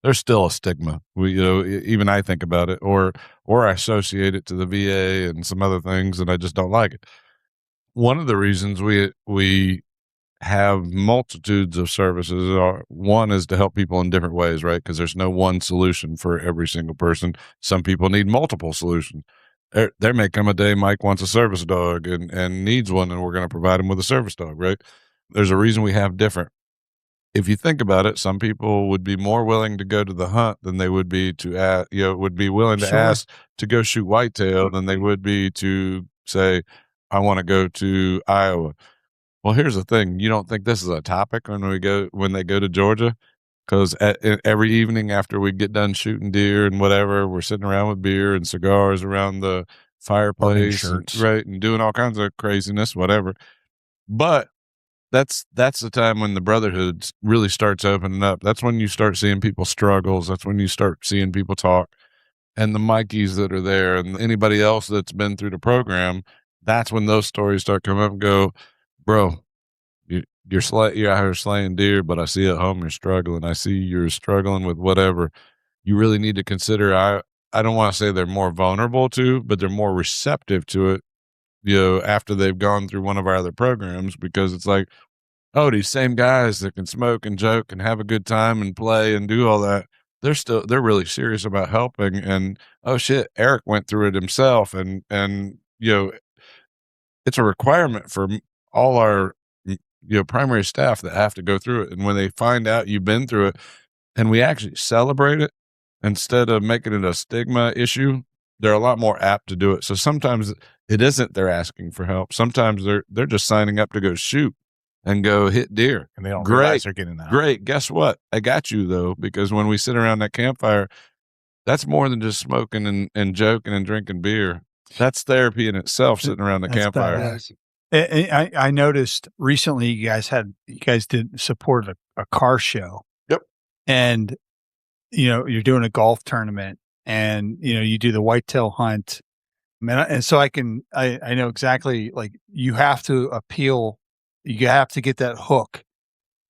there's still a stigma. Even I think about it, or I associate it to the VA and some other things, and I just don't like it. One of the reasons we have multitudes of services one is to help people in different ways, right? Because there's no one solution for every single person. Some people need multiple solutions. There may come a day Mike wants a service dog and needs one, and we're going to provide him with a service dog, right? There's a reason we have different. If you think about it, some people would be more willing to go to the hunt than they would be to ask to go shoot whitetail than they would be to say, I want to go to Iowa. Well, here's the thing. You don't think this is a topic when they go to Georgia? Because every evening after we get done shooting deer and whatever, we're sitting around with beer and cigars around the fireplace, right, and doing all kinds of craziness, whatever. But that's the time when the Brotherhood really starts opening up. That's when you start seeing people's struggles. That's when you start seeing people talk. And the Mikeys that are there and anybody else that's been through the program, that's when those stories start coming up and go, bro, you're out here slaying deer, but I see at home you're struggling. I see you're struggling with whatever. You really need to consider, I don't want to say they're more vulnerable to, but they're more receptive to it, after they've gone through one of our other programs, because it's like, oh, these same guys that can smoke and joke and have a good time and play and do all that, they're really serious about helping. And oh shit, Eric went through it himself, and it's a requirement for all our primary staff that have to go through it. And when they find out you've been through it, and we actually celebrate it instead of making it a stigma issue, they're a lot more apt to do it. So sometimes it isn't they're asking for help. Sometimes they're just signing up to go shoot. and go hit deer. And they don't Great. realize they're getting out. Great. Guess what? I got you though, because when we sit around that campfire, that's more than just smoking and joking and drinking beer. That's therapy in itself, sitting around the campfire. Badass. I noticed recently you guys did support a car show. Yep. And you're doing a golf tournament, and you do the whitetail hunt. And so I know exactly, like, you have to appeal. You have to get that hook,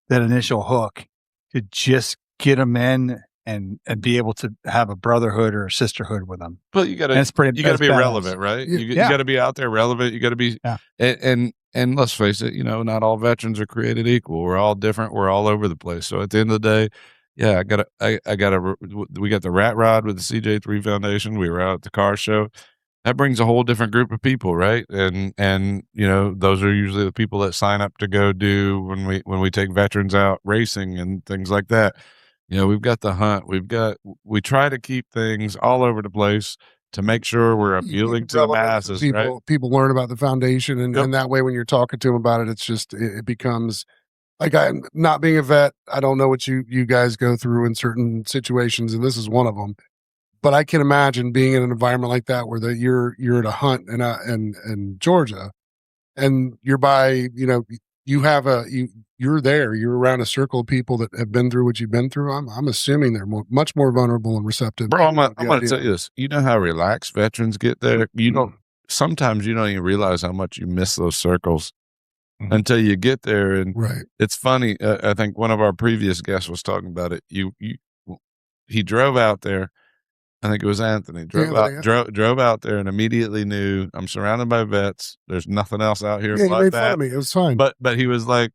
that initial hook, to just get them in and be able to have a brotherhood or a sisterhood with them. But you got to be relevant, right? You got to be out there relevant. You got to be, and let's face it, not all veterans are created equal. We're all different. We're all over the place. So at the end of the day, yeah, we got the rat rod with the CJ3 Foundation. We were out at the car show. That brings a whole different group of people, right? And those are usually the people that sign up to go do when we take veterans out racing and things like that. We've got the hunt. We try to keep things all over the place to make sure we're appealing to the masses, right? People learn about the foundation, and that way when you're talking to them about it, it's just, it becomes like, I'm not being a vet. I don't know what you guys go through in certain situations, and this is one of them. But I can imagine being in an environment like that where you're at a hunt in Georgia, and you're by, you're there, you're around a circle of people that have been through what you've been through. I'm assuming they're much more vulnerable and receptive. Bro, I'm going to tell you this. You know how relaxed veterans get there? Sometimes you don't even realize how much you miss those circles until you get there. And It's funny. I think one of our previous guests was talking about it. He drove out there. I think it was Anthony. Drove out there and immediately knew, I'm surrounded by vets. There's nothing else out here like that. He made fun of me. It was fine. But he was like,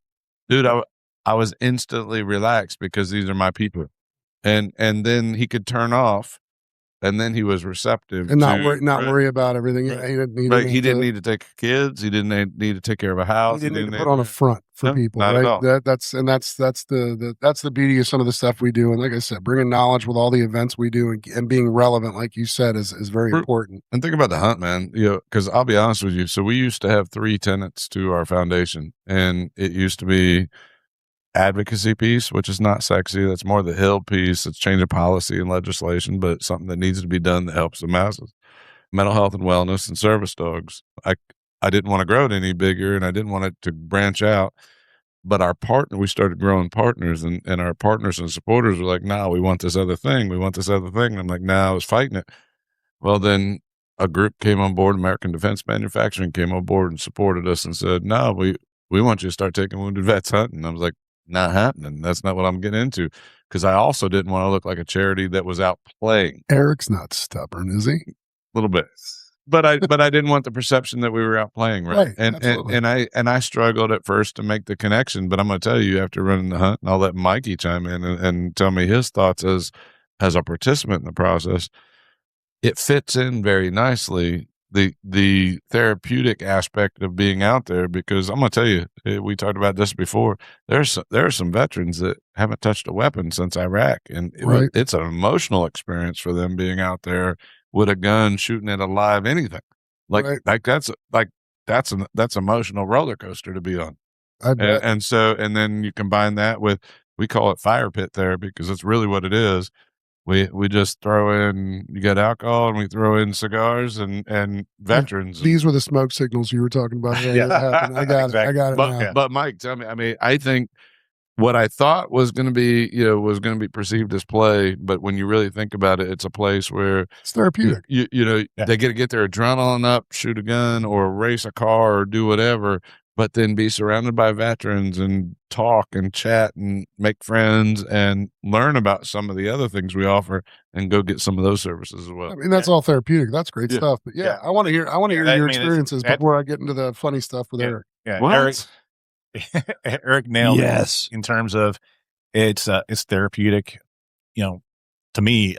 dude, I was instantly relaxed because these are my people. And then he could turn off, and then he was receptive and not worry about everything. Right. He didn't need to take kids. He didn't need to take care of a house. He didn't need to put on a front for people, not right? at all. That's the beauty of some of the stuff we do. And like I said, bringing knowledge with all the events we do and being relevant, like you said, is very important. And think about the hunt, man. Because I'll be honest with you. So we used to have 3 tenets to our foundation, and it used to be advocacy piece, which is not sexy. That's more the Hill piece. It's change of policy and legislation, but it's something that needs to be done that helps the masses. Mental health and wellness, and service dogs. I didn't want to grow it any bigger, and I didn't want it to branch out. But we started growing partners, and our partners and supporters were like, "No, we want this other thing. We want this other thing." And I'm like, "No, I was fighting it." Well, then a group came on board, American Defense Manufacturing came on board and supported us and said, "No, we want you to start taking wounded vets hunting." I was like, not happening. That's not what I'm getting into, because I also didn't want to look like a charity that was out playing. Eric's not stubborn, is he? A little bit, but I didn't want the perception that we were out playing, right? And I struggled at first to make the connection. But I'm going to tell you, after running the hunt, and I'll let Mikey chime in and tell me his thoughts as a participant in the process. It fits in very nicely, the therapeutic aspect of being out there, because I'm going to tell you, we talked about this before. There are some veterans that haven't touched a weapon since Iraq, and it's an emotional experience for them being out there with a gun, shooting at a live anything. That's emotional roller coaster to be on. And then you combine that with, we call it fire pit therapy, because it's really what it is. We just throw in, you got alcohol, and we throw in cigars and veterans. These were the smoke signals you were talking about. I got it. I got it now. But Mike, tell me, I mean, I think what I thought was going to be perceived as play, but when you really think about it, it's a place where it's therapeutic. They get their adrenaline up, shoot a gun or race a car or do whatever, but then be surrounded by veterans and talk and chat and make friends and learn about some of the other things we offer and go get some of those services as well. I mean, that's all therapeutic. That's great stuff. But I want to hear your experiences before I get into the funny stuff with Eric. Yeah, Eric nailed it in terms of it's therapeutic. To me,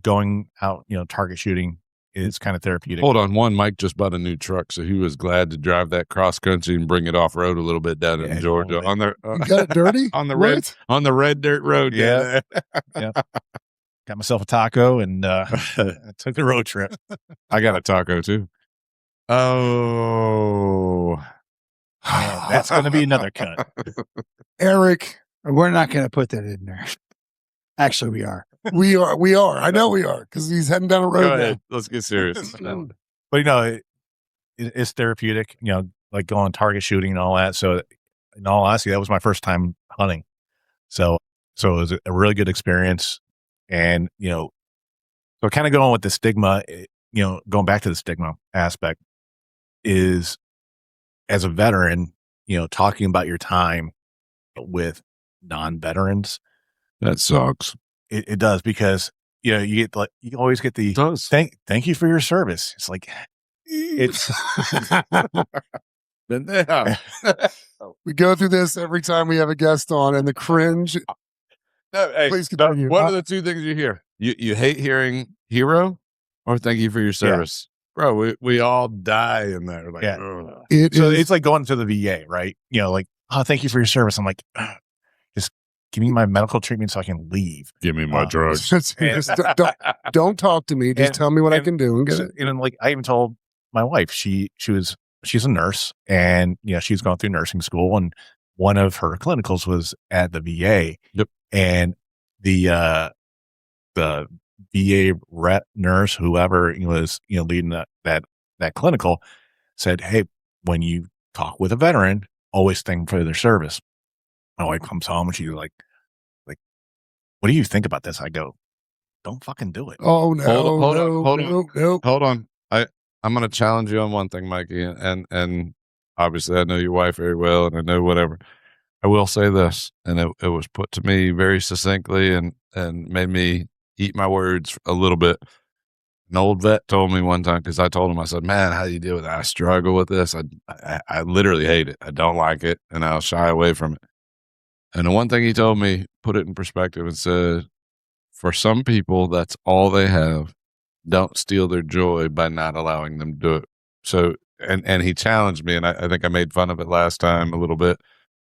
going out, target shooting is kind of therapeutic. Hold on, Mike just bought a new truck, so he was glad to drive that cross country and bring it off road a little bit down in Georgia. You got it dirty on the red dirt road. Yeah. Got myself a taco and took the road trip. I got a taco too. Oh, Man, that's going to be another cut. Eric, We're not going to put that in there. Actually, we are. we are. I know we are because he's heading down a road. Go now. ahead. Let's get serious. But it's therapeutic, like going target shooting and all that. So in all honesty, that was my first time hunting. So it was a really good experience. And, so kind of going with the stigma, going back to the stigma aspect is as a veteran, talking about your time with non-veterans. That sucks. It does because, you always get the thank you for your service. It's like, it's been there. We go through this every time we have a guest on, and the cringe. No, hey, Please continue. What are the two things you hear? You hate hearing hero or thank you for your service? Bro, we all die in there. Like, yeah. It's It's like going to the VA, right? Like, oh, thank you for your service. I'm like, just give me my medical treatment so I can leave. Give me my drugs. don't talk to me. Just tell me what I can do and get it. And like I even told my wife, she's a nurse, and she's going through nursing school, and one of her clinicals was at the VA. Yep. And the VA rep nurse, whoever was leading that clinical, said, hey, when you talk with a veteran, always thank them for their service. My wife comes home and she's like, what do you think about this? I go, don't fucking do it. Oh no! Hold on. I'm going to challenge you on one thing, Mikey, and obviously I know your wife very well, and I know whatever. I will say this, and it was put to me very succinctly and made me eat my words a little bit. An old vet told me one time, because I told him, I said, man, how do you deal with it? I struggle with this. I literally hate it. I don't like it, and I'll shy away from it. And the one thing he told me, put it in perspective and said, for some people, that's all they have. Don't steal their joy by not allowing them to do it. So, and he challenged me, and I think I made fun of it last time a little bit.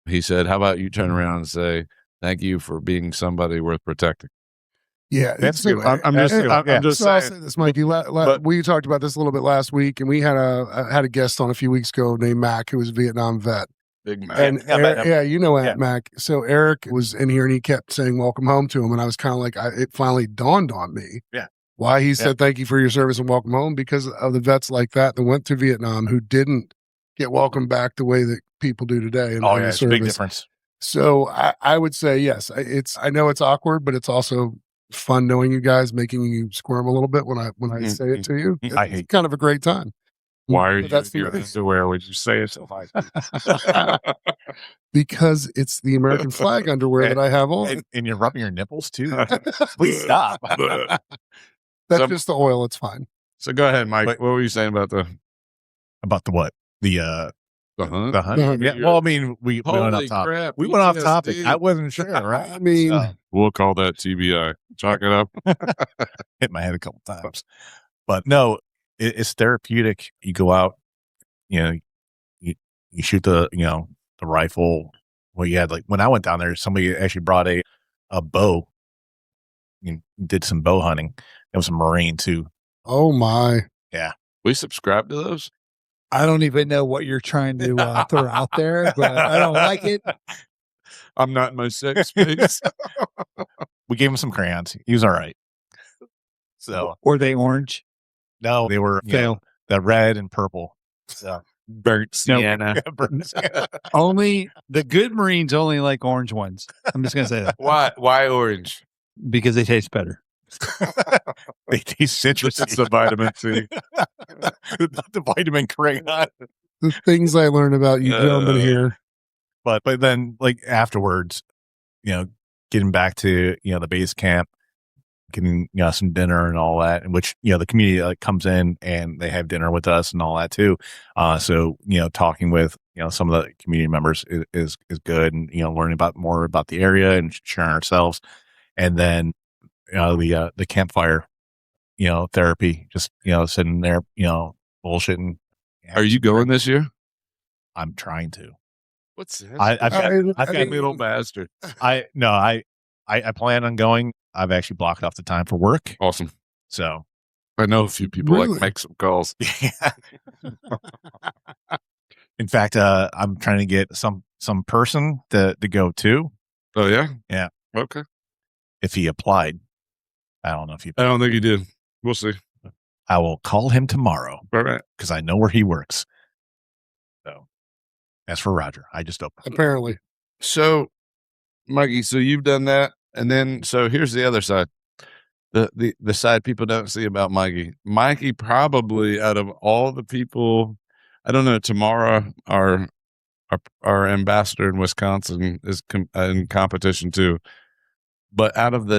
He said, how about you turn around and say, thank you for being somebody worth protecting? Yeah, that's good. I'm just so saying. I'll say this, Mikey. We talked about this a little bit last week, and we had a guest on a few weeks ago named Mac, who was a Vietnam vet. Big Mac. And Mac. So Eric was in here, and he kept saying "welcome home" to him, and I was kind of like, it finally dawned on me. Yeah. Why he said thank you for your service and welcome home, because of the vets like that went to Vietnam who didn't get welcomed back the way that people do today. It's a big difference. So I would say yes. I know it's awkward, but it's also fun knowing you guys, making you squirm a little bit when I say it to you. It's kind of a great time. Why are But you your underwear when you say it so high? Because it's the American flag underwear that I have on. And you're rubbing your nipples too. Please stop. That's just the oil. It's fine. So go ahead, Mike. What were you saying about the what? The hunt? The hunt? Yeah. Well, I mean, we went off topic. Crap, we went off topic. I wasn't sure, right? I mean, we'll call that TBI. Chalk it up. Hit my head a couple times. But no, it's therapeutic. You go out, you shoot the rifle. Well, you had, like, when I went down there, somebody actually brought a bow. You did some bow hunting. It was a Marine too. Oh my. Yeah. We subscribe to those. I don't even know what you're trying to throw out there, but I don't like it. I'm not in my safe space. We gave him some crayons. He was all right. So, were they orange? No, they were the red and purple. So burnt sienna. Only the good Marines only like orange ones. I'm just gonna say that. Why orange? Because they taste better. They taste citrusy. It's the vitamin C. The vitamin crayon. The things I learned about you gentlemen here. But then, like, afterwards, getting back to the base camp, getting some dinner and all that, in which the community comes in and they have dinner with us and all that too. So talking with some of the community members is good, and learning more about the area and sharing ourselves, and then the campfire therapy, just sitting there bullshitting. Are you going this year? I'm trying to. What's this? I've got little bastard. I plan on going. I've actually blocked off the time for work. Awesome. So I know a few people Really? make some calls. Yeah. In fact, I'm trying to get some person to go too. Oh yeah, yeah. Okay. If he applied, I don't know if he. I don't think he did. We'll see. I will call him tomorrow. All right, because I know where he works. So, as for Roger, I just opened. Apparently. So, Mikey, so you've done that, and then so here's the other side. The side people don't see about Mikey. Mikey probably out of all the people, I don't know. Tamara, our ambassador in Wisconsin, is in competition too. But out of the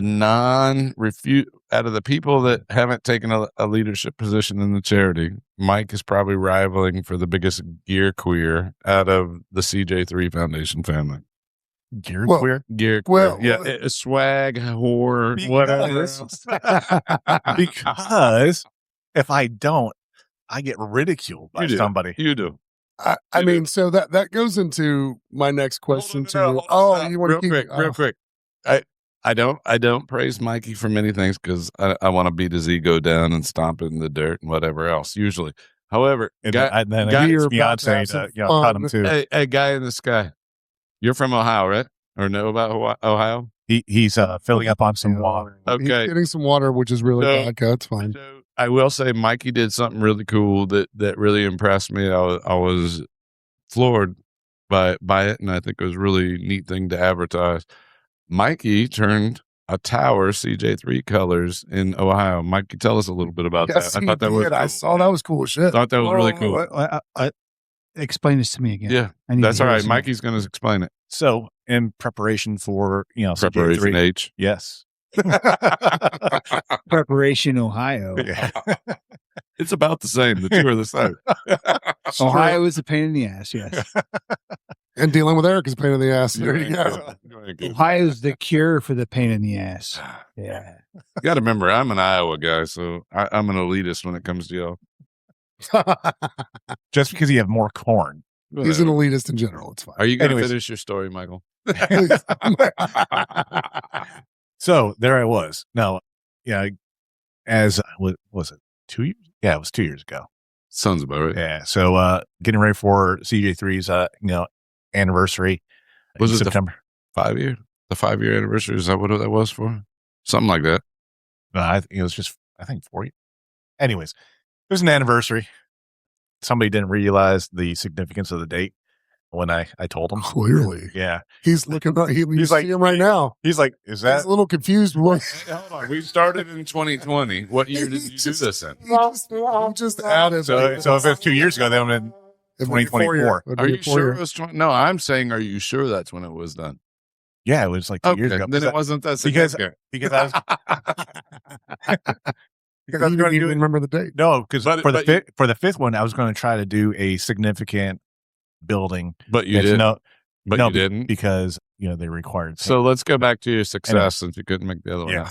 out of the people that haven't taken a leadership position in the charity, Mike is probably rivaling for the biggest gear queer out of the CJ3 Foundation family. Gear queer? Gear queer. Yeah, swag, whore, whatever. Because if I don't, I get ridiculed by somebody. You do. I mean, so that goes into my next question to you. Oh, you want to keep real quick. I don't praise Mikey for many things because I want to beat his ego down and stomp it in the dirt and whatever else. Usually, however, then Beyonce to cut him too. Hey, guy in the sky, you're from Ohio, right? Or know about Ohio? He's filling up on some water. Okay, he's getting some water, which is really vodka. It's fine. So I will say, Mikey did something really cool that really impressed me. I was floored by it, and I think it was a really neat thing to advertise. Mikey turned a tower CJ3 colors in Ohio. Mikey, tell us a little bit about that. I thought that was cool. I saw that was cool shit. Thought that was really cool. Explain this to me again. Yeah, that's all right. Mikey's going to explain it. So, in preparation for Preparation CJ3, H. yes, Preparation Ohio. Yeah. It's about the same. The two are the same. Ohio is a pain in the ass. Yes. And dealing with Eric is a pain in the ass. There you go. Ohio is the cure for the pain in the ass. Yeah. You got to remember, I'm an Iowa guy, so I'm an elitist when it comes to y'all. Just because you have more corn. He's an elitist in general. It's fine. Are you going to finish your story, Michael? So there I was. Now, as what was it? 2 years? Yeah, it was 2 years ago. Sounds about right. Yeah. So getting ready for CJ3's anniversary. Was it September? 5 year? The 5 year anniversary? Is that what that was for? Something like that. I think it was just 4 years. Anyways, it was an anniversary. Somebody didn't realize the significance of the date when I told him. Clearly. Yeah. He's looking, he's like, see him right now. He's like, is that? He's a little confused. Hold on. We started in 2020. What year did you do this in? He just added. So if it was 2 years ago, then it would have been 2024. Are you sure it was 20? No, I'm saying, are you sure that's when it was done? Yeah, it was like 2 years ago. Then it wasn't that significant. Because I was because I don't even remember the date. No, because for the fifth one, I was going to try to do a significant building. But you didn't. You didn't because they required. So let's go back to your success since you couldn't make the other one. Yeah.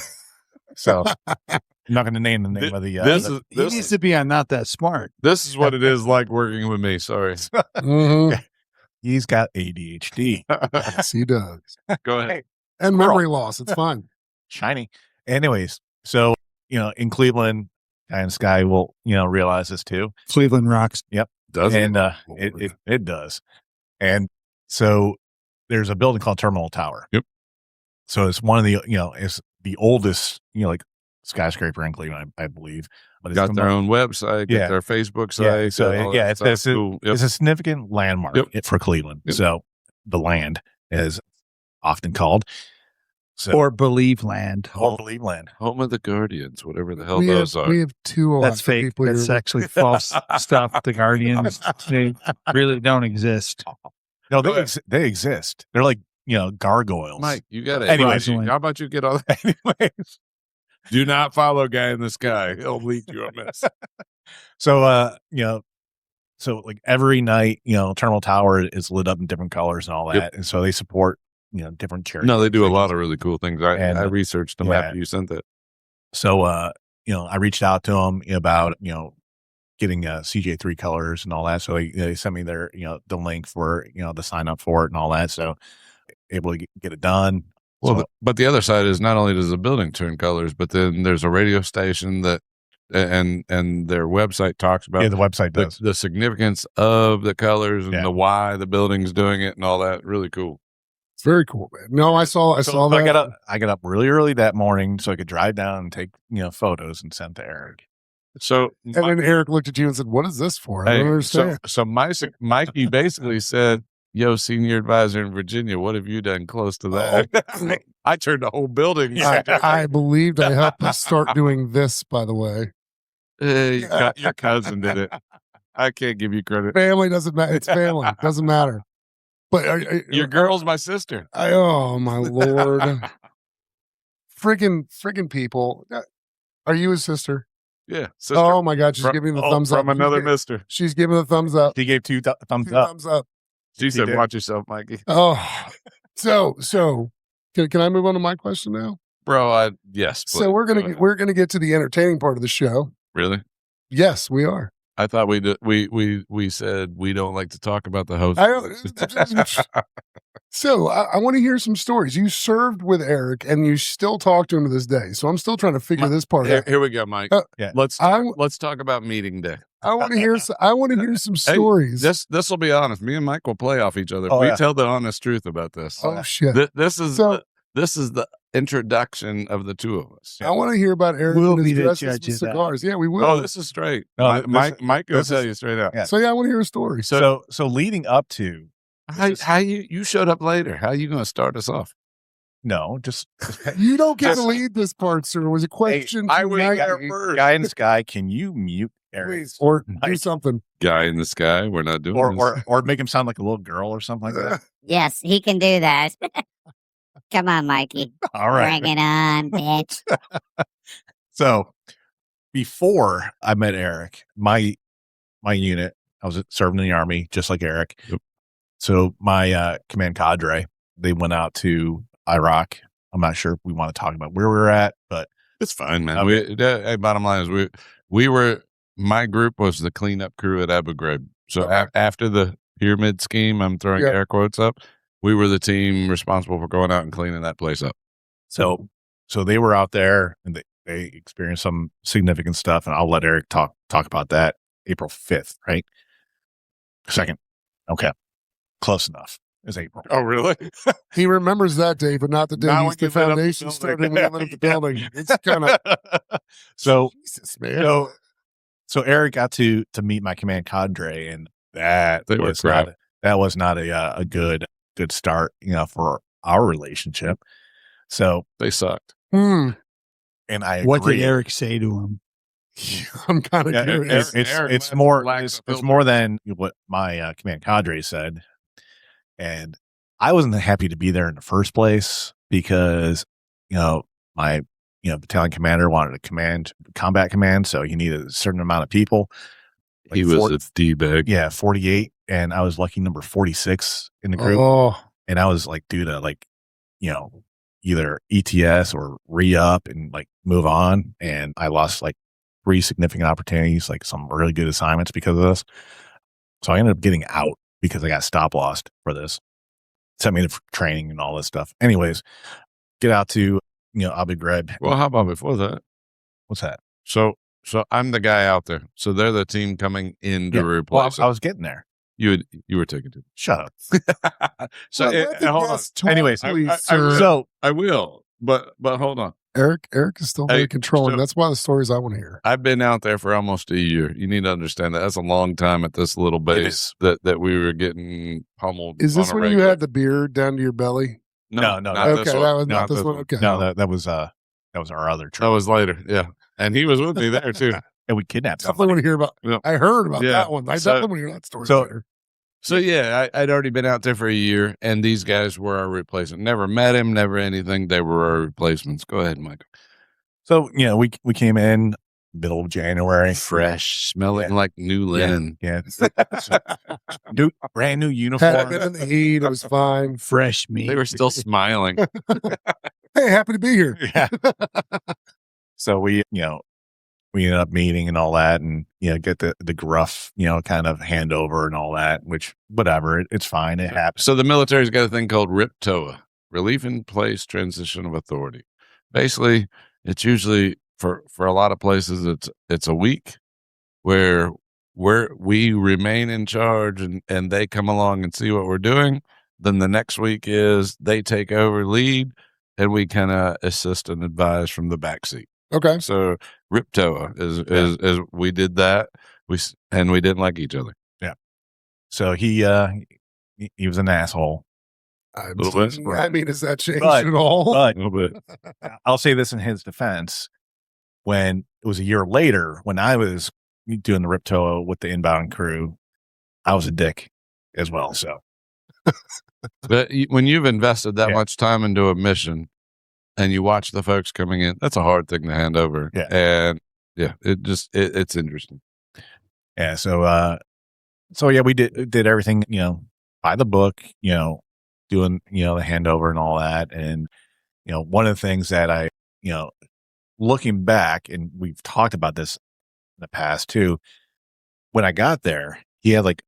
So I'm not going to name the name of the. He needs to be on Not That Smart. This is what it is like working with me. Sorry. Mm-hmm. He's got ADHD. Yes, he does. Go ahead. And memory loss. It's fine. Shiny. Anyways, so in Cleveland, Guy in the Sky will realize this too. Cleveland rocks. Yep, does and it does. And so there's a building called Terminal Tower. Yep. So it's one of the it's the oldest skyscraper in Cleveland, I believe. But it's got their own website, got their Facebook site. Yeah, so it's cool. It's a significant landmark for Cleveland. Yep. So the land is often called. So, or Believe Land. Or Believe Land. Home of the Guardians, whatever the hell those are. We have two. That's fake. That's actually false stuff. The Guardians, they really don't exist. No, they exist. They're like, gargoyles. Mike, you got it. Anyways, how about you get all that? Anyways. Do not follow Guy in the Sky. He'll lead you a mess. So, so like every night, Terminal Tower is lit up in different colors and all that. Yep. And so they support, different charities. No, they do a lot of really cool things. I researched them after you sent it. So, I reached out to them about, getting CJ3 colors and all that. So they sent me their, the link for, the sign up for it and all that. So able to get it done. Well, but the other side is not only does the building turn colors, but then there's a radio station that and their website talks about Yeah, the website does. the significance of the colors and Yeah. the why the building's doing it and all that. Really cool. It's very cool, man. No, I saw that. I got up really early that morning so I could drive down and take photos and send to Eric. So And then Eric looked at you and said, "What is this for? I don't understand." So Mikey basically said, "Yo, senior advisor in Virginia, what have you done close to that?" I turned the whole building. I believed I helped us start doing this, by the way. Your cousin did it. I can't give you credit. Family doesn't matter. It's family. Doesn't matter. But Your girl's my sister. Oh my Lord. Friggin' people. Are you his sister? Yeah. Sister. Oh my God. She's giving the thumbs up. From another mister. She's giving the thumbs up. He gave two thumbs Two up. thumbs up. She said, "Watch yourself, Mikey." Oh, so can I move on to my question now? Bro, yes. So we're gonna get to the entertaining part of the show. Really? Yes, we are. I thought we said we don't like to talk about the host. So I want to hear some stories. You served with Eric, and you still talk to him to this day. So I'm still trying to figure this part out. Here we go, Mike. Yeah. Let's talk about meeting day. I want to hear. I want to hear some stories. Hey, this will be honest. Me and Mike will play off each other. Oh, we yeah. tell the honest truth about this. Oh shit! This is the introduction of the two of us. I want to hear about Eric We'll and be his the dresses judges with of cigars. Yeah, we will. Oh, this is straight. No, Mike will this tell is- you straight out. Yeah. So yeah, I want to hear a story. So leading up to How you showed up later? How you going to start us off? no, just You don't get to lead this part, sir. It was a question. I to was Maggie. there first. guy in the sky. Can you mute Eric? Please, or do Nice. something. Guy in the sky. We're not doing this. Or make him sound like a little girl or something like that. Yes, he can do that. Come on, Mikey. All right. Bring it on, bitch. So before I met Eric, my unit, I was serving in the Army, just like Eric. Yep. So my command cadre, they went out to Iraq. I'm not sure if we want to talk about where we were at, but It's fine, man. Okay. Bottom line is we were, my group was the cleanup crew at Abu Ghraib. So after the pyramid scheme, I'm throwing air quotes up, we were the team responsible for going out and cleaning that place up. so they were out there and they experienced some significant stuff, and I'll let Eric talk about that. April 5th, right? 2nd. Okay. Close enough. It's April. Oh, really? He remembers that day, but not the day Not when the you lit up the foundation building. started and we lit up the building. It's kind of So Jesus, man. So Eric got to meet my command cadre, and that They were was crap. not a good start, for our relationship. So, They sucked. Hmm. and I What did agree. Eric say to him? I'm kind of Yeah, curious. Eric it's left more lack it's, of it's filter. more than what my command cadre said, and I wasn't happy to be there in the first place because my battalion commander wanted a combat command, so he needed a certain amount of people. He was a D-bag. 48, and I was lucky number 46 in the group. Oh, And I was like due to either ETS or re-up and move on. And I lost 3 significant opportunities, some really good assignments because of this. So I ended up getting out because I got stop lost for this. Sent me to training and all this stuff. Anyways, get out to, Abu Ghraib. Well, how about before that? What's that? So I'm the guy out there. So they're the team coming in to Well, replace I us. was getting there. You were taking it. Shut up. So Well, let the hold on. guest talk, Anyways, please, I- sir. So I will, but hold on. Eric is still very Hey, controlling. so- That's why the stories I want to hear. I've been out there for almost a year. You need to understand that. That's a long time at this little base that we were getting pummeled. Is this on a when you regular. had the beard down to your belly? No, not Okay, this one. that was Not not this one. Okay. no, that was our other trip. That was later. Yeah, and he was with me there too. And we kidnapped Definitely somebody. want to hear about. Yeah. I heard about Yeah. that one. I So- definitely want to hear that story. so- later. So yeah, I'd already been out there for a year, and these guys were our replacement. Never met him, never anything. They were our replacements. Go ahead, Michael. So, we came in middle of January. Fresh, smelling Yeah. like new linen. Yeah. Brand new Had uniform. been in the heat. It was fine. Fresh meat. They were still smiling. Hey, happy to be here. Yeah. So we ended up meeting and all that, and get the gruff, kind of handover and all that, which whatever, it's fine. It happens. So the military's got a thing called RIPTOA, Relief in Place Transition of Authority. Basically, it's usually for a lot of places, it's a week where we remain in charge and they come along and see what we're doing. Then the next week is they take over lead and we kind of assist and advise from the back seat. Okay. So Riptoa is we did that. We didn't like each other. Yeah. So he was an asshole. I mean, has that changed at all? But A little bit. I'll say this in his defense. When it was a year later, when I was doing the Riptoa with the inbound crew, I was a dick as well. So, But when you've invested that much time into a mission and you watch the folks coming in, that's a hard thing to hand over. Yeah. And it's interesting. Yeah. So yeah, we did everything, by the book, doing, the handover and all that. And, one of the things that I, looking back, and we've talked about this in the past too, when I got there, he had like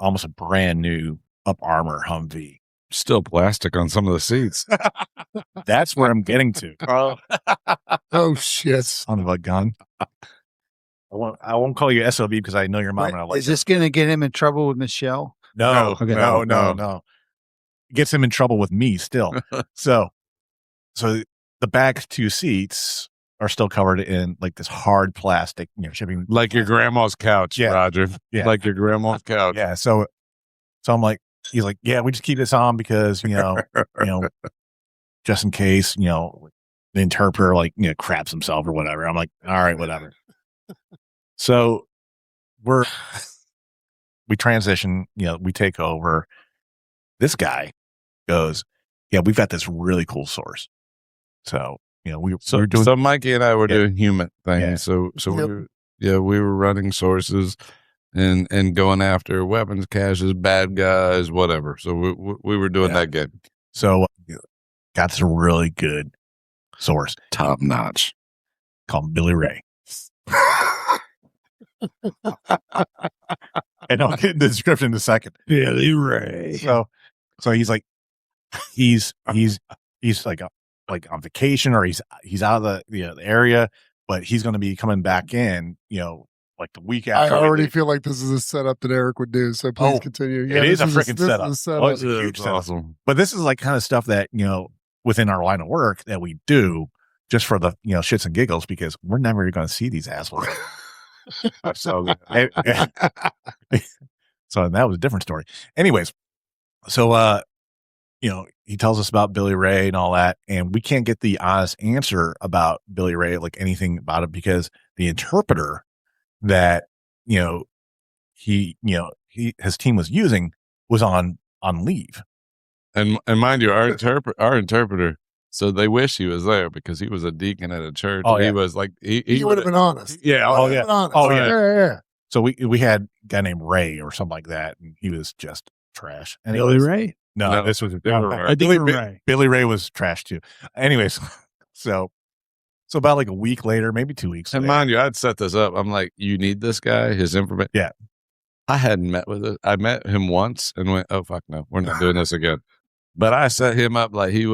almost a brand new up armor Humvee. Still plastic on some of the seats. That's where I'm getting to. Oh shit! Son of a gun. I won't call you SOB because I know your mom and I like. Is this going to get him in trouble with Michelle? No, Okay. no. Gets him in trouble with me still. So the back two seats are still covered in like this hard plastic, shipping, Like your grandma's couch, Yeah. Roger. Yeah. Like your grandma's couch. Yeah. So I'm like, he's like, yeah, we just keep this on because just in case the interpreter craps himself or whatever. I'm like, all right, whatever. So we transition, we take over. This guy goes, yeah, we've got this really cool source. So, we're doing. So Mikey and I were doing human things. Yeah. So we were running sources and going after weapons caches, bad guys, whatever. So we were doing that good. So got this really good source, Top notch. called Billy Ray. And I'll get the description in a second. Billy Ray. So he's like, he's like on vacation, or he's out of the area, but he's going to be coming back in, like the week I after. already feel like this is a setup that Eric would do. So please continue. Yeah, it is a this freaking this setup. is a setup. Oh, it's a huge setup. Awesome. But this is like kind of stuff that, within our line of work that we do just for the, shits and giggles, because we're never going to see these assholes. So that was a different story. Anyways, so, he tells us about Billy Ray and all that, and we can't get the honest answer about Billy Ray, like anything about it, because the interpreter that, his team was using was on leave. And mind you, our interpreter, so they wish he was there because he was a deacon at a church. Oh, and yeah. He was like, He would have been honest. Yeah. Oh, yeah. Oh, yeah. So we had a guy named Ray or something like that, and he was just trash. And Billy Ray? No, this was different Ray. Billy Ray was trash too. Anyways, so about like a week later, maybe 2 weeks. And later, mind you, I'd set this up. I'm like, you need this guy, his information. Yeah. I hadn't met with it. I met him once and went, oh, fuck no, we're not doing this again. But I set him up like he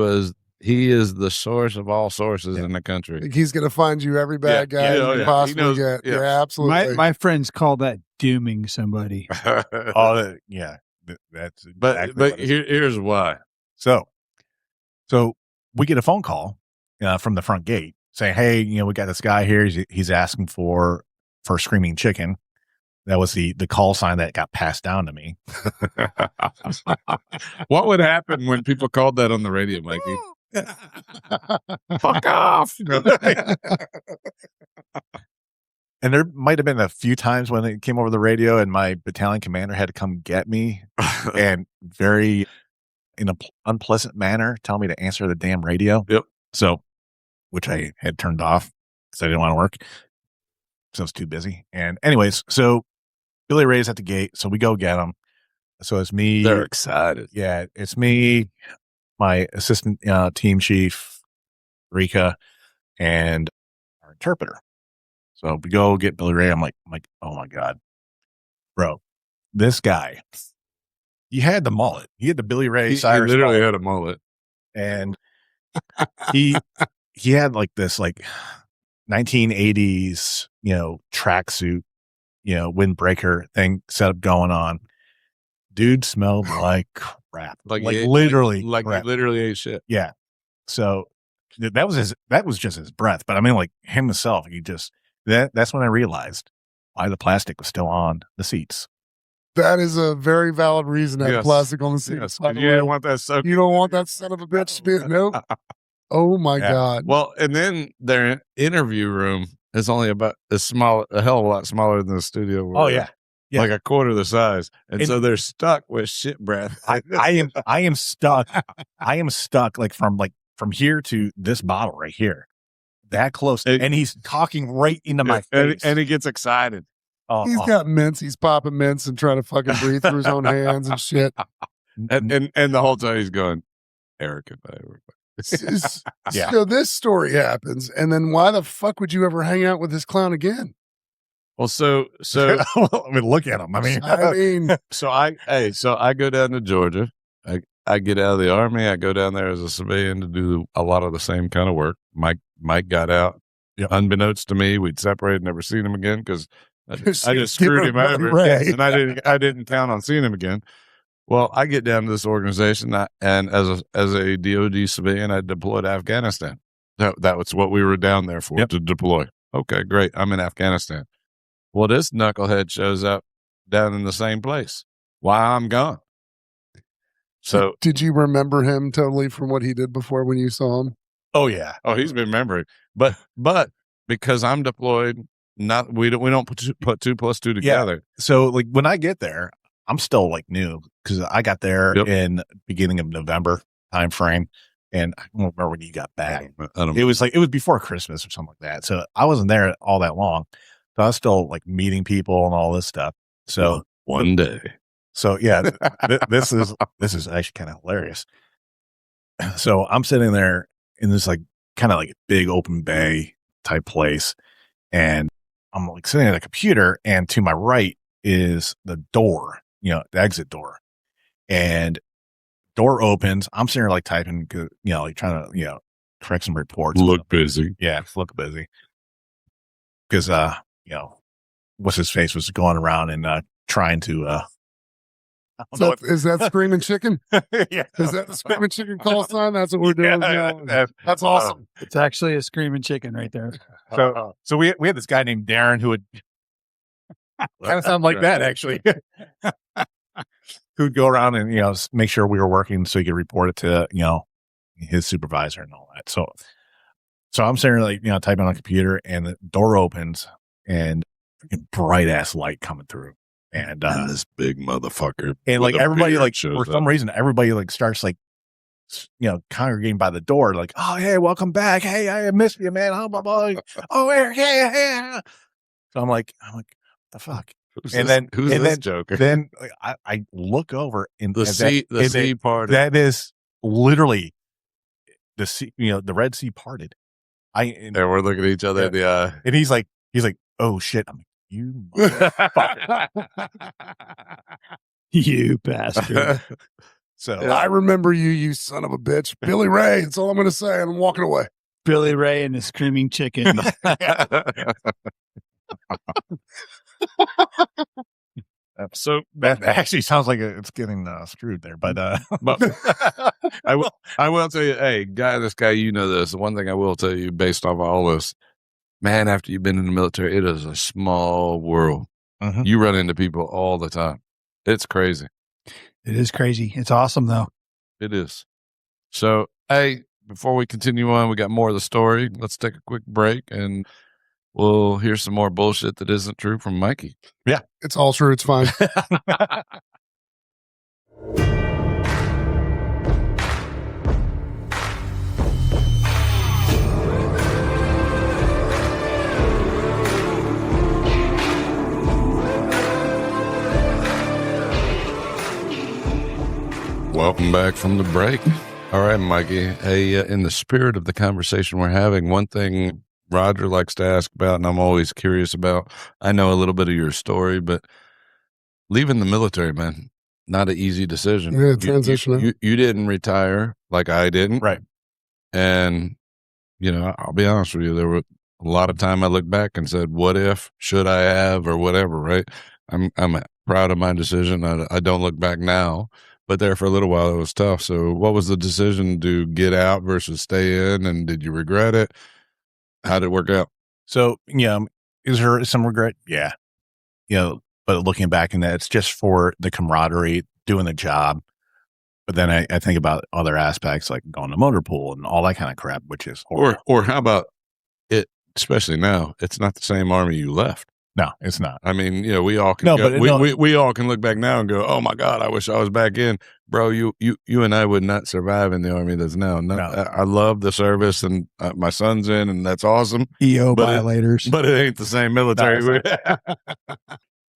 is the source of all sources in the country. Like he's going to find you every bad guy you can possibly get. Yeah, absolutely. My friends call that dooming somebody. oh yeah, that's exactly but here's why. So we get a phone call from the front gate saying, hey, we got this guy here. He's asking for screaming chicken. That was the call sign that got passed down to me. What would happen when people called that on the radio, Mikey? Fuck off. And there might have been a few times when it came over the radio and my battalion commander had to come get me and very in an unpleasant manner tell me to answer the damn radio. Yep. So, which I had turned off because I didn't want to work. So I was too busy. And anyways, so Billy Ray's at the gate. So we go get him. So it's me. They're excited. Yeah. It's me, my assistant team chief, Rika, and our interpreter. So we go get Billy Ray. I'm like, oh my God, bro, this guy, he had the mullet. He had the Billy Ray. He literally mullet. had a mullet. And he had like this, like 1980s, tracksuit, windbreaker thing setup going on. Dude smelled like crap. Like literally like crap. he literally ate shit. Yeah. So that was just his breath. But I mean, like himself, that's when I realized why the plastic was still on the seats. That is a very valid reason to have Yes. plastic on the seat. Yes, 'cause you didn't want that soaking. You don't want that son of a bitch to be. Nope. Oh my Yeah. God. Well, and then their interview room is only about a hell of a lot smaller than the studio. Oh yeah. Yeah. Like a quarter the size. And And- so they're stuck with shit breath. I am stuck. I am stuck like from here to this bottle right here. That close. And he's talking right into my face. And he gets excited. Oh, He's got mints. He's popping mints and trying to fucking breathe through his own hands and shit. And the whole time he's going, Eric and I were. Yeah. So this story happens, and then why the fuck would you ever hang out with this clown again? Well, so I mean, look at him. I mean, so I go down to Georgia. I get out of the Army. I go down there as a civilian to do a lot of the same kind of work. Mike got out. Yeah. Unbeknownst to me, we'd separated, never seen him again because I just Give screwed him him over, Ray. and I didn't count on seeing him again. Well, I get down to this organization, and as a DoD civilian, I deployed to Afghanistan. That was what we were down there for, to deploy. Okay, great. I'm in Afghanistan. Well, this knucklehead shows up down in the same place while I'm gone. So, did you remember him totally from what he did before when you saw him? oh yeah. oh, he's been remembering, but because I'm deployed, we don't put 2 plus 2 together. So like when I get there, I'm still like new because I got there in beginning of November time frame, and I don't remember when you got back. It was before Christmas or something like that. So I wasn't there all that long. So I was still like meeting people and all this stuff. So one day. So yeah, this is actually kind of hilarious. So I'm sitting there in this like kind of like big open bay type place, and I'm like sitting at a computer, and to my right is the door, the exit door, and door opens. I'm sitting there like typing, like trying to, correct some reports. Look busy. Yeah, look busy. Because, what's his face was going around and trying to. Is that Screaming Chicken? Yeah. Is that the Screaming Chicken call sign? That's what we're doing now. That's awesome. It's actually a screaming chicken right there. So we had this guy named Darren who would kind of sound like that actually. Who'd go around and make sure we were working so he could report it to his supervisor and all that. So I'm sitting there like typing on a computer, and the door opens and bright ass light coming through, and this big motherfucker, and like everybody like for some up. reason everybody like starts like congregating by the door like, oh hey, welcome back, hey I missed you man, oh blah blah, oh Eric, hey. So I'm like the fuck. Who's Who's this joker? Then I look over and The sea parted. That is literally the sea, the Red Sea parted. And we're looking at each other in the eye. And he's like, oh shit. I'm like, you motherfucker. You bastard. So I remember you son of a bitch. Billy Ray. That's all I'm going to say. And I'm walking away. Billy Ray and the screaming chicken. So that actually sounds like it's getting screwed there, but I will tell you, hey, this guy, this. The one thing I will tell you based off all this, man, after you've been in the military, it is a small world. Mhm. You run into people all the time. It's crazy. It is crazy. It's awesome though. It is. So, hey, before we continue on, we got more of the story. Let's take a quick break and we'll hear some more bullshit that isn't true from Mikey. It's all true. It's fine. Welcome back from the break. All right, Mikey. Hey, in the spirit of the conversation we're having, one thing Roger likes to ask about, and I'm always curious about, I know a little bit of your story, but leaving the military, man, not an easy decision. Yeah, transition. You didn't retire like I didn't. right. And, I'll be honest with you, there were a lot of time I look back and said, what if, should I have, or whatever, right? I'm proud of my decision. I don't look back now, but there for a little while, it was tough. So what was the decision to get out versus stay in? And did you regret it? How did it work out? So, is there some regret? Yeah. But looking back in that, it's just for the camaraderie, doing the job. But then I think about other aspects like going to motor pool and all that kind of crap, which is horrible. Or how about it, especially now, it's not the same Army you left. No, it's not. I mean, we all can we all can look back now and go, oh my God, I wish I was back in. Bro, you and I would not survive in the Army that's now. No. I love the service, and my son's in, and that's awesome. EO violators. But it ain't the same military. No,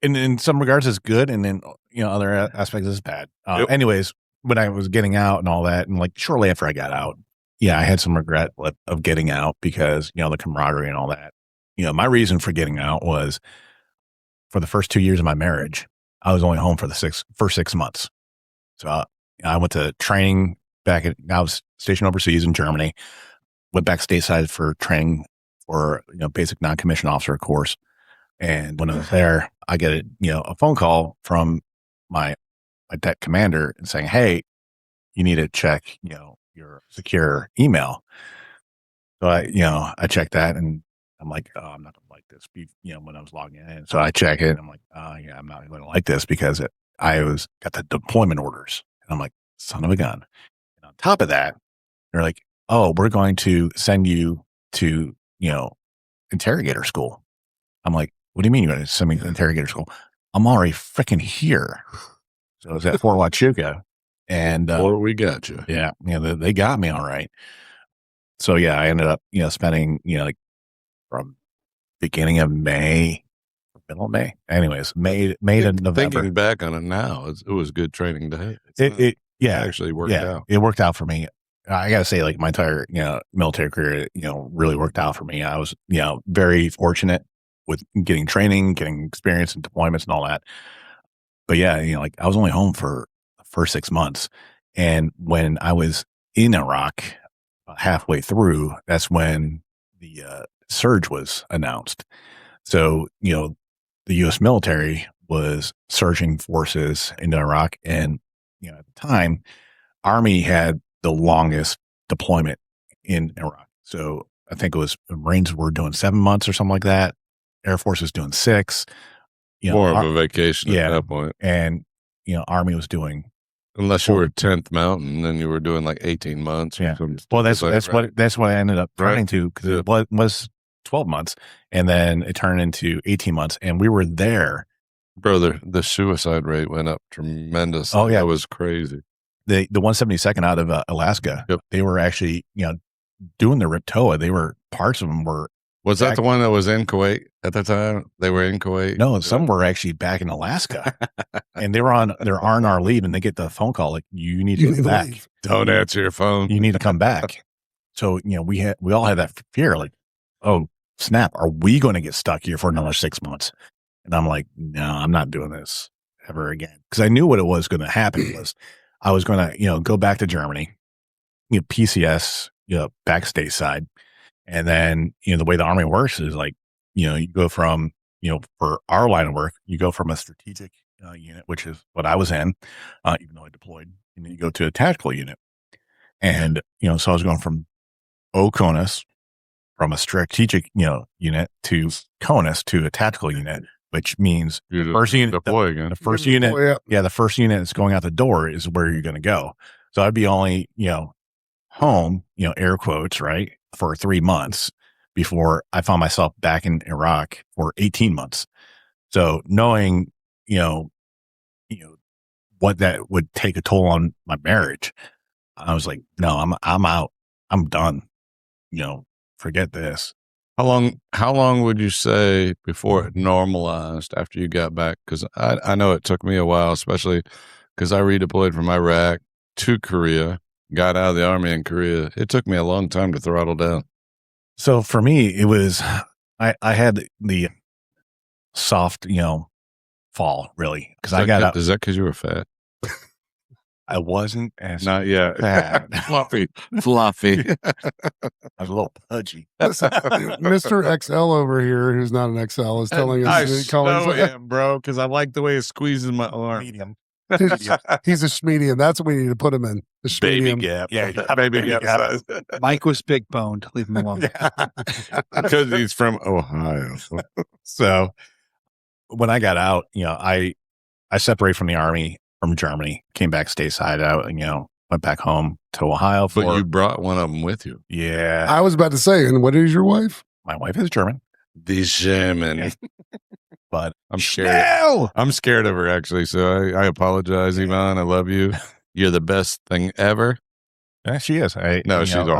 and in some regards, it's good, and then other aspects is bad. Yep. Anyways, when I was getting out and all that, and like shortly after I got out, I had some regret of getting out because the camaraderie and all that. My reason for getting out was for the first 2 years of my marriage, I was only home for the first 6 months. So I went to training I was stationed overseas in Germany, went back stateside for training for basic non-commissioned officer course. And when I was there, I get a phone call from my deck commander saying, "Hey, you need to check your secure email." So I checked that, and I'm like, "Oh, I'm not gonna like this." When I was logging in, so I check it, and I'm like, "Oh yeah, I'm not going to like this," because I got the deployment orders, and I'm like, "Son of a gun!" And on top of that, they're like, "Oh, we're going to send you to interrogator school." I'm like, "What do you mean you're going to send me to interrogator school? I'm already freaking here." So I was at Fort Huachuca, and or we got you. Yeah, they got me all right. So I ended up spending like from beginning of May, middle of May. Anyways, May to November. Thinking back on it now, it was good training to have. It actually worked out. It worked out for me. I got to say, like my entire military career, really worked out for me. I was very fortunate with getting training, getting experience and deployments and all that. But like I was only home for the first 6 months, and when I was in Iraq, halfway through, that's when the surge was announced. So the U.S. military was surging forces into Iraq, and at the time, Army had the longest deployment in Iraq. So I think it was Marines were doing 7 months or something like that. Air Force was doing 6. More of a vacation at that point. And Army was doing, unless you were 10th Mountain, then you were doing like 18 months. Yeah. Well, that's what I ended up trying to, because it was 12 months, and then it turned into 18 months, and we were there. Brother, the suicide rate went up tremendously. Oh yeah, that was crazy. The 172nd out of Alaska, they were actually doing the RIPTOA. They were, parts of them were. Was that the one that was in Kuwait at the time? They were in Kuwait? No, some were actually back in Alaska. And they were on their R&R leave, and they get the phone call like, you need to come back. Don't answer your phone. You need to come back. So, we all had that fear, like, oh, snap, are we going to get stuck here for another 6 months? And I'm like, no, I'm not doing this ever again. Because I knew what it was going to happen was I was going to, go back to Germany, PCS, back stateside. And then, the way the Army works is like, you go from, for our line of work, you go from a strategic unit, which is what I was in, even though I deployed, and then you go to a tactical unit. And, so I was going from OCONUS, from a strategic, unit to CONUS to a tactical unit, which means the first unit, deploy again. The first unit, the first unit that's going out the door is where you're going to go. So I'd be only, home, air quotes, right, for 3 months before I found myself back in Iraq for 18 months. So knowing, what that would take a toll on my marriage, I was like, no, I'm out. I'm done. Forget this. How long would you say before it normalized after you got back? Because I know it took me a while, especially because I redeployed from Iraq to Korea, got out of the Army in Korea. It took me a long time to throttle down. So for me, it was, I had the soft, fall really. Because I got out. Is that because you were fat? I wasn't as Not yet. bad. Fluffy. I was a little pudgy. Listen, Mr. XL over here, who's not an XL, is telling I us calling so am, bro, because I like the way it squeezes my arm. Medium. he's a schmedium. That's what we need to put him in. The Baby schmedium. gap. Yeah, Baby gap. size. Mike was big boned. Leave him alone. Because he's from Ohio. So when I got out, I separated from the army from Germany, came back stateside out, and went back home to Ohio. But you brought one of them with you. Yeah, I was about to say, and what is your wife? my wife is German, The German. but I'm scared. I'm scared of her, actually. So I apologize, Ivan. I love you. You're the best thing ever. yeah, she is. She's awesome.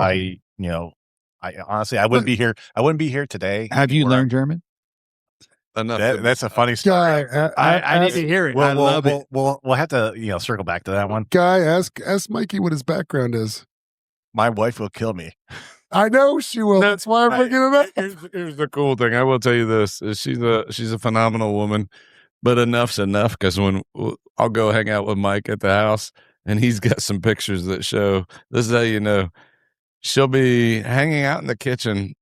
I honestly, I wouldn't be here. I wouldn't be here today. Have you learned German? Enough. That's a funny story. Guy, I need to hear it. I love it. We'll have to circle back to that one. Guy, ask Mikey what his background is. My wife will kill me. I know she will. That's why I'm bringing it up. Here's the cool thing. I will tell you this: is she's a phenomenal woman, but enough's enough. Because when I'll go hang out with Mike at the house, and he's got some pictures that show. This is how you know she'll be hanging out in the kitchen.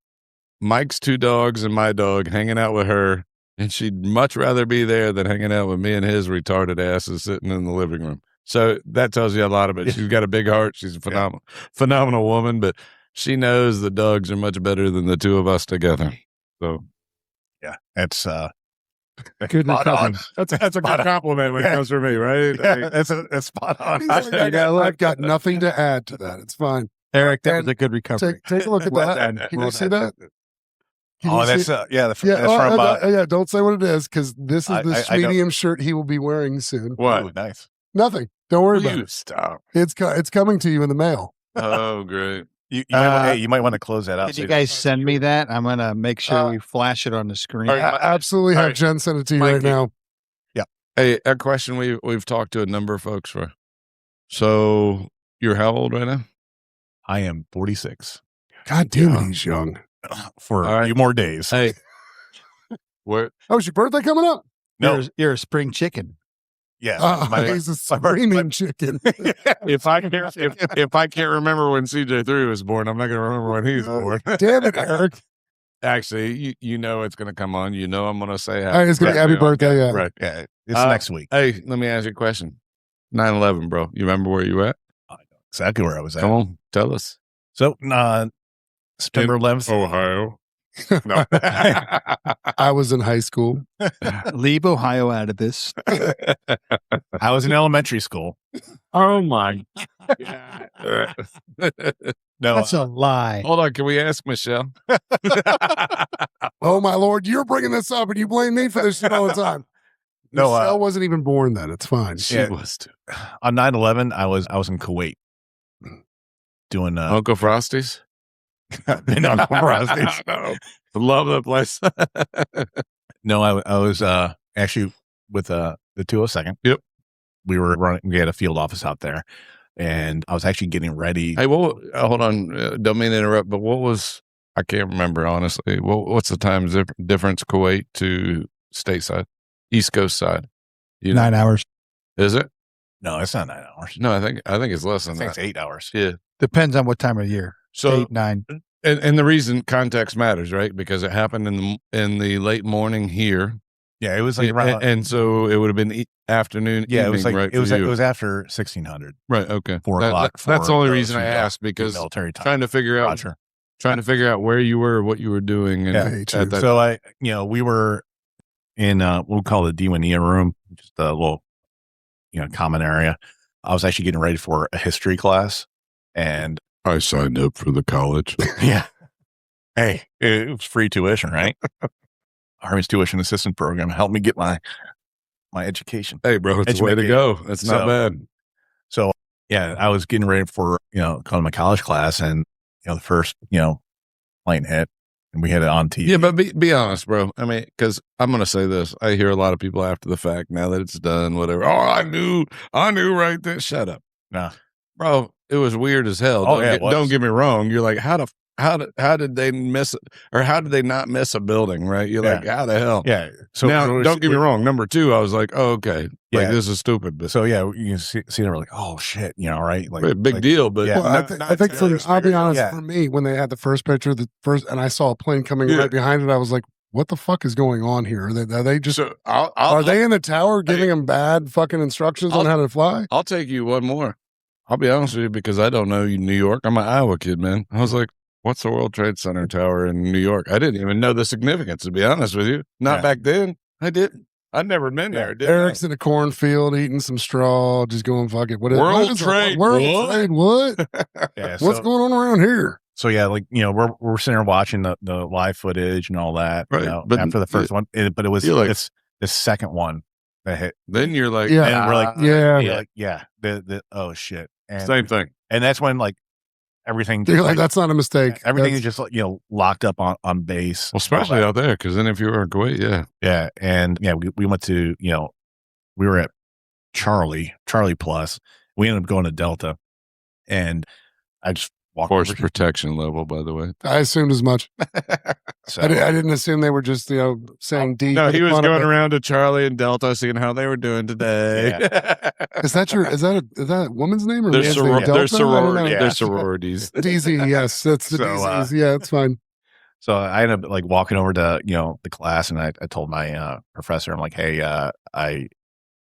Mike's 2 dogs and my dog hanging out with her, and she'd much rather be there than hanging out with me and his retarded asses sitting in the living room. So that tells you a lot of it. She's got a big heart. She's a phenomenal woman, but she knows the dogs are much better than the 2 of us together. So, yeah, it's Good spot on. That's a good compliment when it comes from me, right? Yeah, it's spot on. I've got nothing to add to that. It's fine. Eric, that was a good recovery. Take a look at that. Can you see that? Oh, that's that's from. Yeah, don't say what it is, because this is the medium shirt he will be wearing soon. What? Ooh, nice. Nothing. Don't worry about it. Stop. It's coming to you in the mail. Oh, great. You might want to close that out. Can you guys send me that? I'm going to make sure we flash it on the screen. Absolutely have Jen send it to you right now. Yeah. Hey, a question we've talked to a number of folks for. So you're how old right now? I am 46. God damn it, he's young. For a few more days. Hey, where? Oh, is your birthday coming up? No. You're a spring chicken. Yeah. He's a screaming chicken. If I can't remember when CJ3 was born, I'm not going to remember when he's born. Damn it, Eric. Actually, you know it's going to come on. You know I'm going to say It's going to be happy birthday. Yeah. Right. Yeah. It's next week. Hey, let me ask you a question. 9/11, bro. You remember where you were at? I know exactly where I was at. Come on, tell us. So, September 11th. Ohio. No. I was in high school. Leave Ohio out of this. I was in elementary school. Oh, my God. No. That's a lie. Hold on. Can we ask Michelle? Oh, my Lord. You're bringing this up, and you blame me for this shit all the time. No, Michelle wasn't even born then. It's fine. She was too. On 9/11, I was in Kuwait doing Uncle Frosty's? been on Frosty's. No. Love that place. No, I was actually with the 202nd. Yep. We had a field office out there, and I was actually getting ready. Hey, hold on. Don't mean to interrupt, but I can't remember, honestly. What's the time difference, Kuwait to stateside, East Coast side? 9 hours. Is it? No, it's not 9 hours. No, I think it's less than I think that. it's 8 hours. Yeah. Depends on what time of year. So 8, 9. And the reason context matters, right? Because it happened in the late morning here. Yeah, it was like around. And so it would have been afternoon. Yeah, it was evening, like right, it was for you. It was after 1600. Right. Okay. 4 o'clock. That's the only for reason I those who asked, don't do because military time. trying to figure out where you were, what you were doing. And Yeah. So we were in what we call the Diwania room, just a little, common area. I was actually getting ready for a history class, and I signed up for the college. yeah. Hey, it was free tuition, right? Army's tuition assistant program helped me get my education. Hey, bro, it's the way to go. That's not bad. So, yeah, I was getting ready for, going to my college class, and, the first, plane hit, and we had it on TV. Yeah, but be honest, bro. I mean, because I'm going to say this. I hear a lot of people after the fact, now that it's done, whatever. Oh, I knew right there. Shut up. Nah. Bro, it was weird as hell. Oh, yeah, it was. Don't get me wrong. You're like, how the how did they miss it, or how did they not miss a building? Right? You're like, how the hell? Yeah. So now, don't get me wrong. Number two, I was like, oh, okay, like this is stupid. But so yeah, you see they were like, oh shit, right? Like big deal. But well, I think I'll be honest. For me, when they had the first picture, and I saw a plane coming right behind it, I was like, what the fuck is going on here? Are they just are they in the tower giving them bad fucking instructions on how to fly? I'll take you one more. I'll be honest with you, because I don't know New York. I'm an Iowa kid, man. I was like, what's the World Trade Center tower in New York? I didn't even know the significance, to be honest with you. Not back then. I didn't. I'd never been there. Eric's in a cornfield eating some straw, just going, fuck it. World Trade. World Trade, what? What's going on around here? So yeah, like, we're sitting there watching the live footage and all that, right? But after the first one, but it was like, the second one that hit. Then you're like, and we're like, the oh shit, and same thing. And that's when like everything. You're like, that's not a mistake. Everything is just locked up on base. Well, especially out there, because then if you were in Kuwait, and we went to we were at Charlie Plus. We ended up going to Delta, and I just walked force protection level, by the way. I assumed as much. So, I didn't assume they were just saying D. No, he was going around to Charlie and Delta, seeing how they were doing today. Yeah. Is that a woman's name or there's man's name? There's sororities. There's sororities. DZ, yes, that's the DZs. Yeah, it's fine. So I ended up like walking over to the class, and I told my professor, I'm like, hey,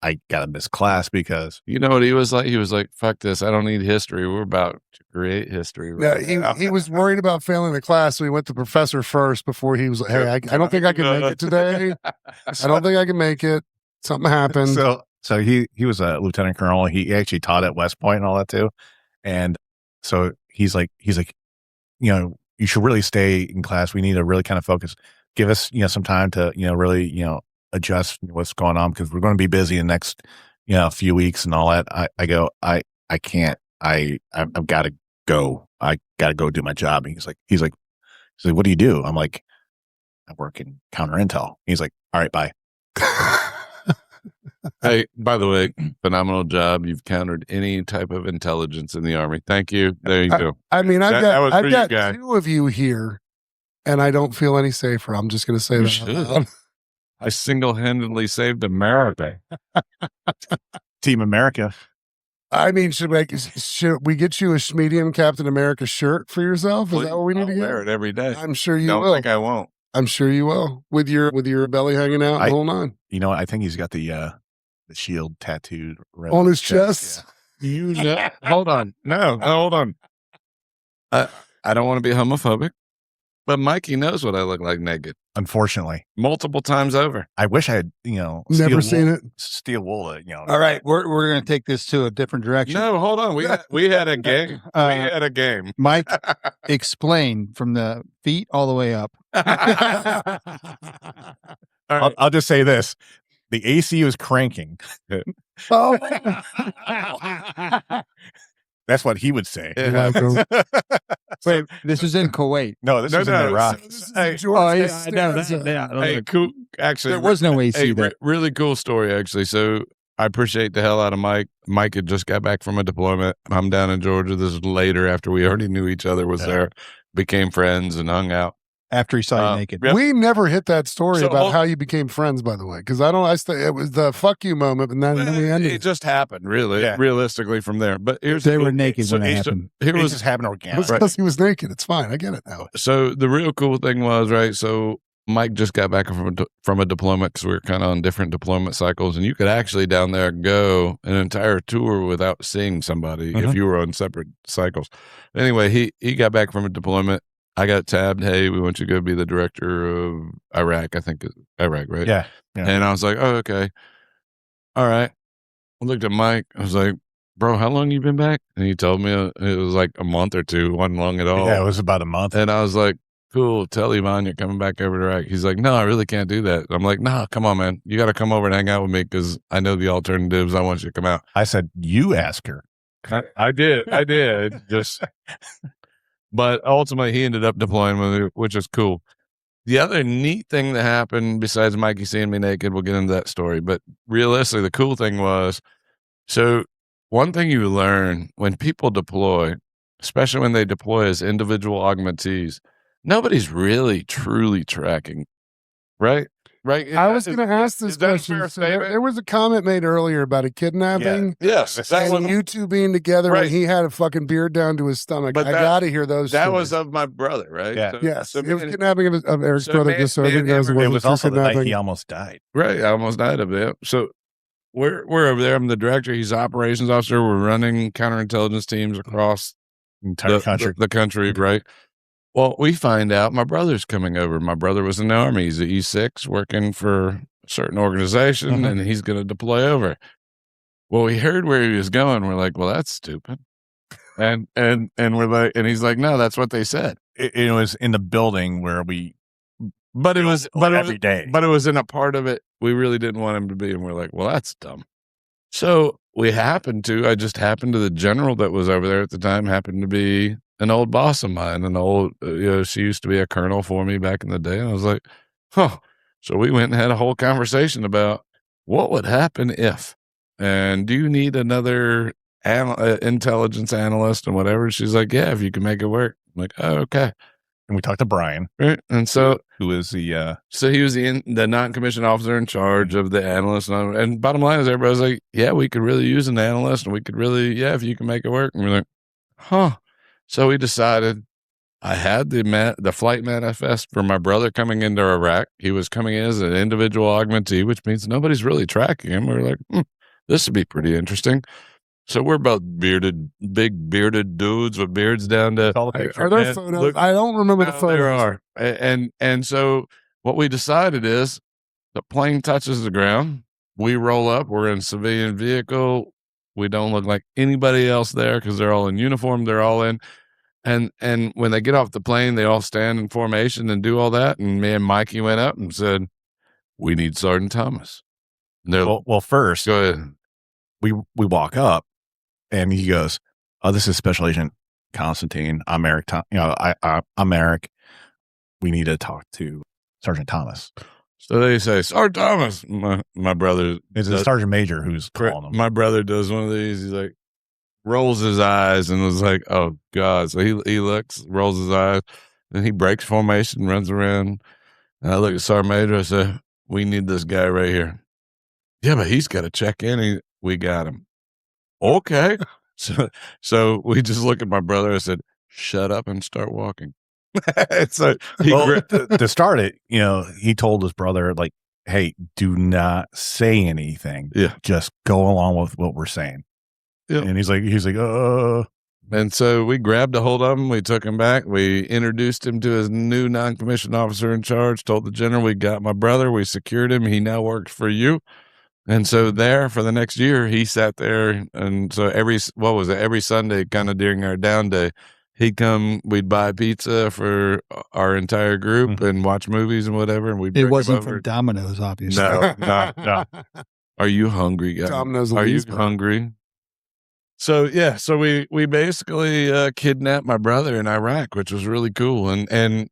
I gotta miss class because you know what he was like? He was like, fuck this, I don't need history. We're about to create history. Yeah, he was worried about failing the class, so he went to the professor first before he was like, hey, I don't think I can make it today. I don't think I can make it. Something happened. So he was a lieutenant colonel. He actually taught at West Point and all that too. And so he's like, you should really stay in class. We need to really kind of focus. Give us, some time to, really, adjust what's going on, because we're going to be busy in the next few weeks and all that. I go, I can't, I've got to go. I got to go do my job. And he's like, what do you do? I'm like, I work in counter intel. He's like, all right, bye. Hey, by the way, phenomenal job. You've countered any type of intelligence in the Army. Thank you. There you go. I mean, I've got two of you here, and I don't feel any safer. I'm just going to say that. I single-handedly saved America. Team America. I mean, should we get you a Schmedium Captain America shirt for yourself? Is that what we need to get? Wear it every day. I'm sure you will. Don't think I won't. I'm sure you will. With your belly hanging out, the whole nine. You know what? I think he's got the shield tattooed on his chest. Yeah. Hold on. No, hold on. I don't want to be homophobic, but Mikey knows what I look like naked. Unfortunately, multiple times over. I wish I had, never seen it. Steel wool. All right, we're going to take this to a different direction. No, hold on. We had a game. We had a game. Mike, explain from the feet all the way up. All right. I'll just say this: the AC was cranking. Oh. That's what he would say. Wait, this is in Kuwait. No, this is in Iraq. Hey, cool. Actually, there was no AC there. Really cool story, actually. So I appreciate the hell out of Mike. Mike had just got back from a deployment. I'm down in Georgia. This is later after we already knew each other was there. Became friends and hung out. After he saw you naked. Yep. We never hit that story about how you became friends, by the way, because it was the fuck you moment, and then we ended. It just happened, really, realistically from there. But they were naked when it happened. It just happened organically. Because he was naked. It's fine. I get it now. So the real cool thing was, right, so Mike just got back from a deployment, because we were kind of on different deployment cycles, and you could actually down there go an entire tour without seeing somebody if you were on separate cycles. Anyway, he got back from a deployment. I got tabbed, hey, we want you to go be the director of Iraq. I think Iraq, right? Yeah. And I was like, oh, okay. All right. I looked at Mike. I was like, bro, how long you been back? And he told me it was like a month or two. It wasn't long at all. Yeah, it was about a month. And I was like, cool, tell Ivan you're coming back over to Iraq. He's like, no, I really can't do that. I'm like, nah, come on, man. You got to come over and hang out with me, because I know the alternatives. I want you to come out. I said, you ask her. I did. Just... But ultimately, he ended up deploying with me, which is cool. The other neat thing that happened, besides Mikey seeing me naked, we'll get into that story. But realistically, the cool thing was, so one thing you learn when people deploy, especially when they deploy as individual augmentees, nobody's really truly tracking, right? Right. I was going to ask this question. So there was a comment made earlier about a kidnapping. Yeah. Yes. That and you two being together right. when he had a fucking beard down to his stomach. But I got to hear those That stories. was of my brother, right? Yeah. So, yes. so it was kidnapping of Eric's brother. Just so everybody knows it was also the night he almost died. Right. I almost died of it. So we're over there. I'm the director. He's operations officer. We're running counterintelligence teams across Entire country. The country, right? Well, we find out my brother's coming over. My brother was in the Army. He's an E6 working for a certain organization, and he's going to deploy over. Well, we heard where he was going. We're like, well, that's stupid. And we're like, and he's like, no, that's what they said. It was in the building where we, but it was every day. But it was in a part of it we really didn't want him to be. And we're like, well, that's dumb. So I just happened to the general that was over there at the time, happened to be an old boss of mine, she used to be a colonel for me back in the day. And I was like, huh. So we went and had a whole conversation about what would happen if, and do you need another intelligence analyst and whatever? She's like, yeah, if you can make it work. I'm like, oh, okay. And we talked to Brian, right? And so who is the so he was the non-commissioned officer in charge of the analyst, and bottom line is everybody was like, yeah, we could really use an analyst, and we could really, if you can make it work. And we're like, huh. So we decided. I had the flight manifest for my brother coming into Iraq. He was coming in as an individual augmentee, which means nobody's really tracking him. We're like, this would be pretty interesting. So we're both big bearded dudes with beards down to. Are there photos? I don't remember the photos. There are. And so what we decided is the plane touches the ground. We roll up. We're in a civilian vehicle. We don't look like anybody else there because they're all in uniform. They're all in. And when they get off the plane, they all stand in formation and do all that. And me and Mikey went up and said, we need Sergeant Thomas. Well, first, go ahead. We walk up and he goes, oh, this is Special Agent Constantine. I'm Eric. I'm Eric. We need to talk to Sergeant Thomas. So they say, Sergeant Thomas. My brother. It's a Sergeant Major who's calling him. My brother does one of these. He's like, rolls his eyes and was like, oh God. So he looks, rolls his eyes, then he breaks formation, runs around. And I look at Sergeant Major, I say, we need this guy right here. Yeah, but he's got to check in. We got him. Okay. So we just look at my brother. I said, shut up and start walking. So to start it, he told his brother, like, hey, do not say anything. Yeah. Just go along with what we're saying. Yep. And he's like, And so we grabbed a hold of him. We took him back. We introduced him to his new non-commissioned officer in charge, told the general, we got my brother. We secured him. He now works for you. And so there for the next year, he sat there. And so every Sunday, kind of during our down day, he'd come, we'd buy pizza for our entire group and watch movies and whatever. And it wasn't from Domino's, obviously. No. Are you hungry, guys? Domino's. Are you hungry? So we basically kidnapped my brother in Iraq, which was really cool, and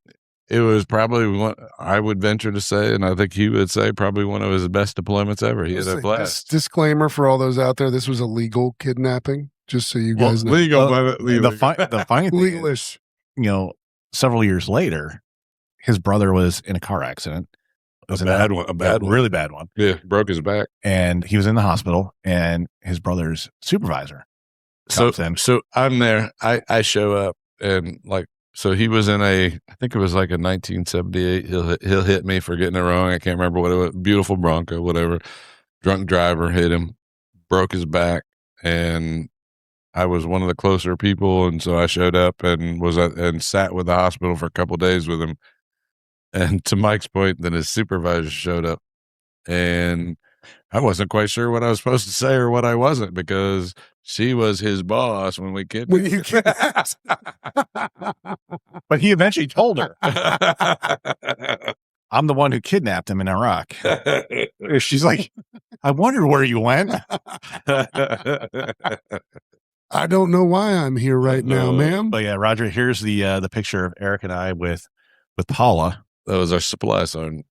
it was probably one I would venture to say, and I think he would say probably one of his best deployments ever. He had a blast. Disclaimer for all those out there: this was a legal kidnapping, just so you guys know. Legal, the funny thing legalish. Is, several years later, his brother was in a car accident. It was a really bad one. Yeah, broke his back, and he was in the hospital. And his brother's supervisor. So I'm there. I show up and so he was in I think it was like a 1978. He'll hit me for getting it wrong. I can't remember what it was. Beautiful Bronco, whatever. Drunk driver hit him, broke his back, and I was one of the closer people. And so I showed up and sat with the hospital for a couple of days with him. And to Mike's point, then his supervisor showed up, and I wasn't quite sure what I was supposed to say or what I wasn't, because she was his boss when we kidnapped. But he eventually told her, I'm the one who kidnapped him in Iraq. She's like, I wonder where you went. I don't know why I'm here right now, ma'am. But yeah, Roger, here's the picture of Eric and I with Paula. That was our supply sergeant.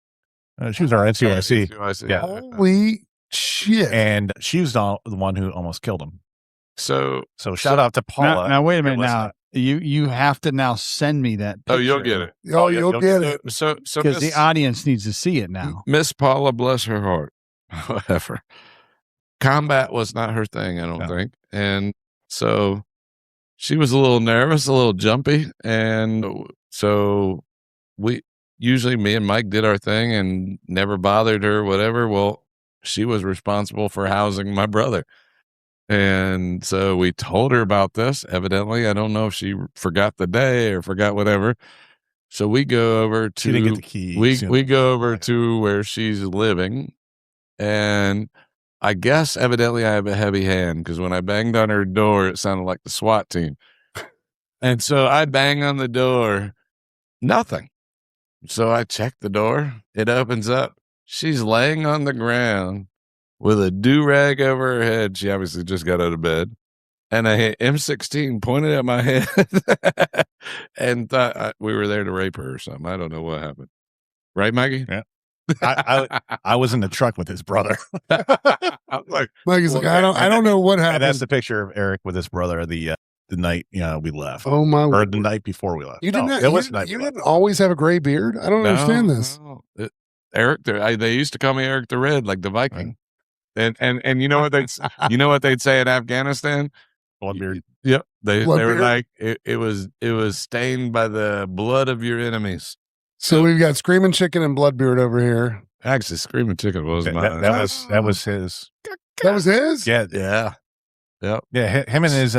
She was our NCOIC. Yeah. Holy shit. And she was the one who almost killed him. So shout out to Paula. Now wait a minute. Now, You have to now send me that picture. Oh, you'll get it. Oh, you'll get it. So Because the audience needs to see it now. Miss Paula, bless her heart, whatever. Combat was not her thing, I don't think. And so she was a little nervous, a little jumpy. And so me and Mike did our thing and never bothered her, whatever. Well, she was responsible for housing my brother. And so we told her about this. Evidently, I don't know if she forgot the day or forgot whatever. So we go over to, She didn't get the key. we go over to where she's living. And I guess evidently I have a heavy hand because when I banged on her door, it sounded like the SWAT team. And so I bang on the door, nothing. So I check the door. It opens up. She's laying on the ground with a do-rag over her head. She obviously just got out of bed. And a M16 pointed at my head and thought we were there to rape her or something. I don't know what happened. Right, Maggie? Yeah. I was in the truck with his brother. I was like, Mikey's like, I don't know what And happened. that's the picture of Eric with his brother the night we left. Oh my! Or the night before we left. You didn't. It was the night You we left. didn't always have a gray beard. I don't understand this. No. Eric, they used to call me Eric the Red, like the Viking. And you know what they'd say in Afghanistan? Bloodbeard. Yep. They were Bloodbeard? like it was stained by the blood of your enemies. So we've got Screaming Chicken and Bloodbeard over here. Actually, Screaming Chicken was mine. That was his. That was his. Yeah, Yeah. Yep. yeah. Him and his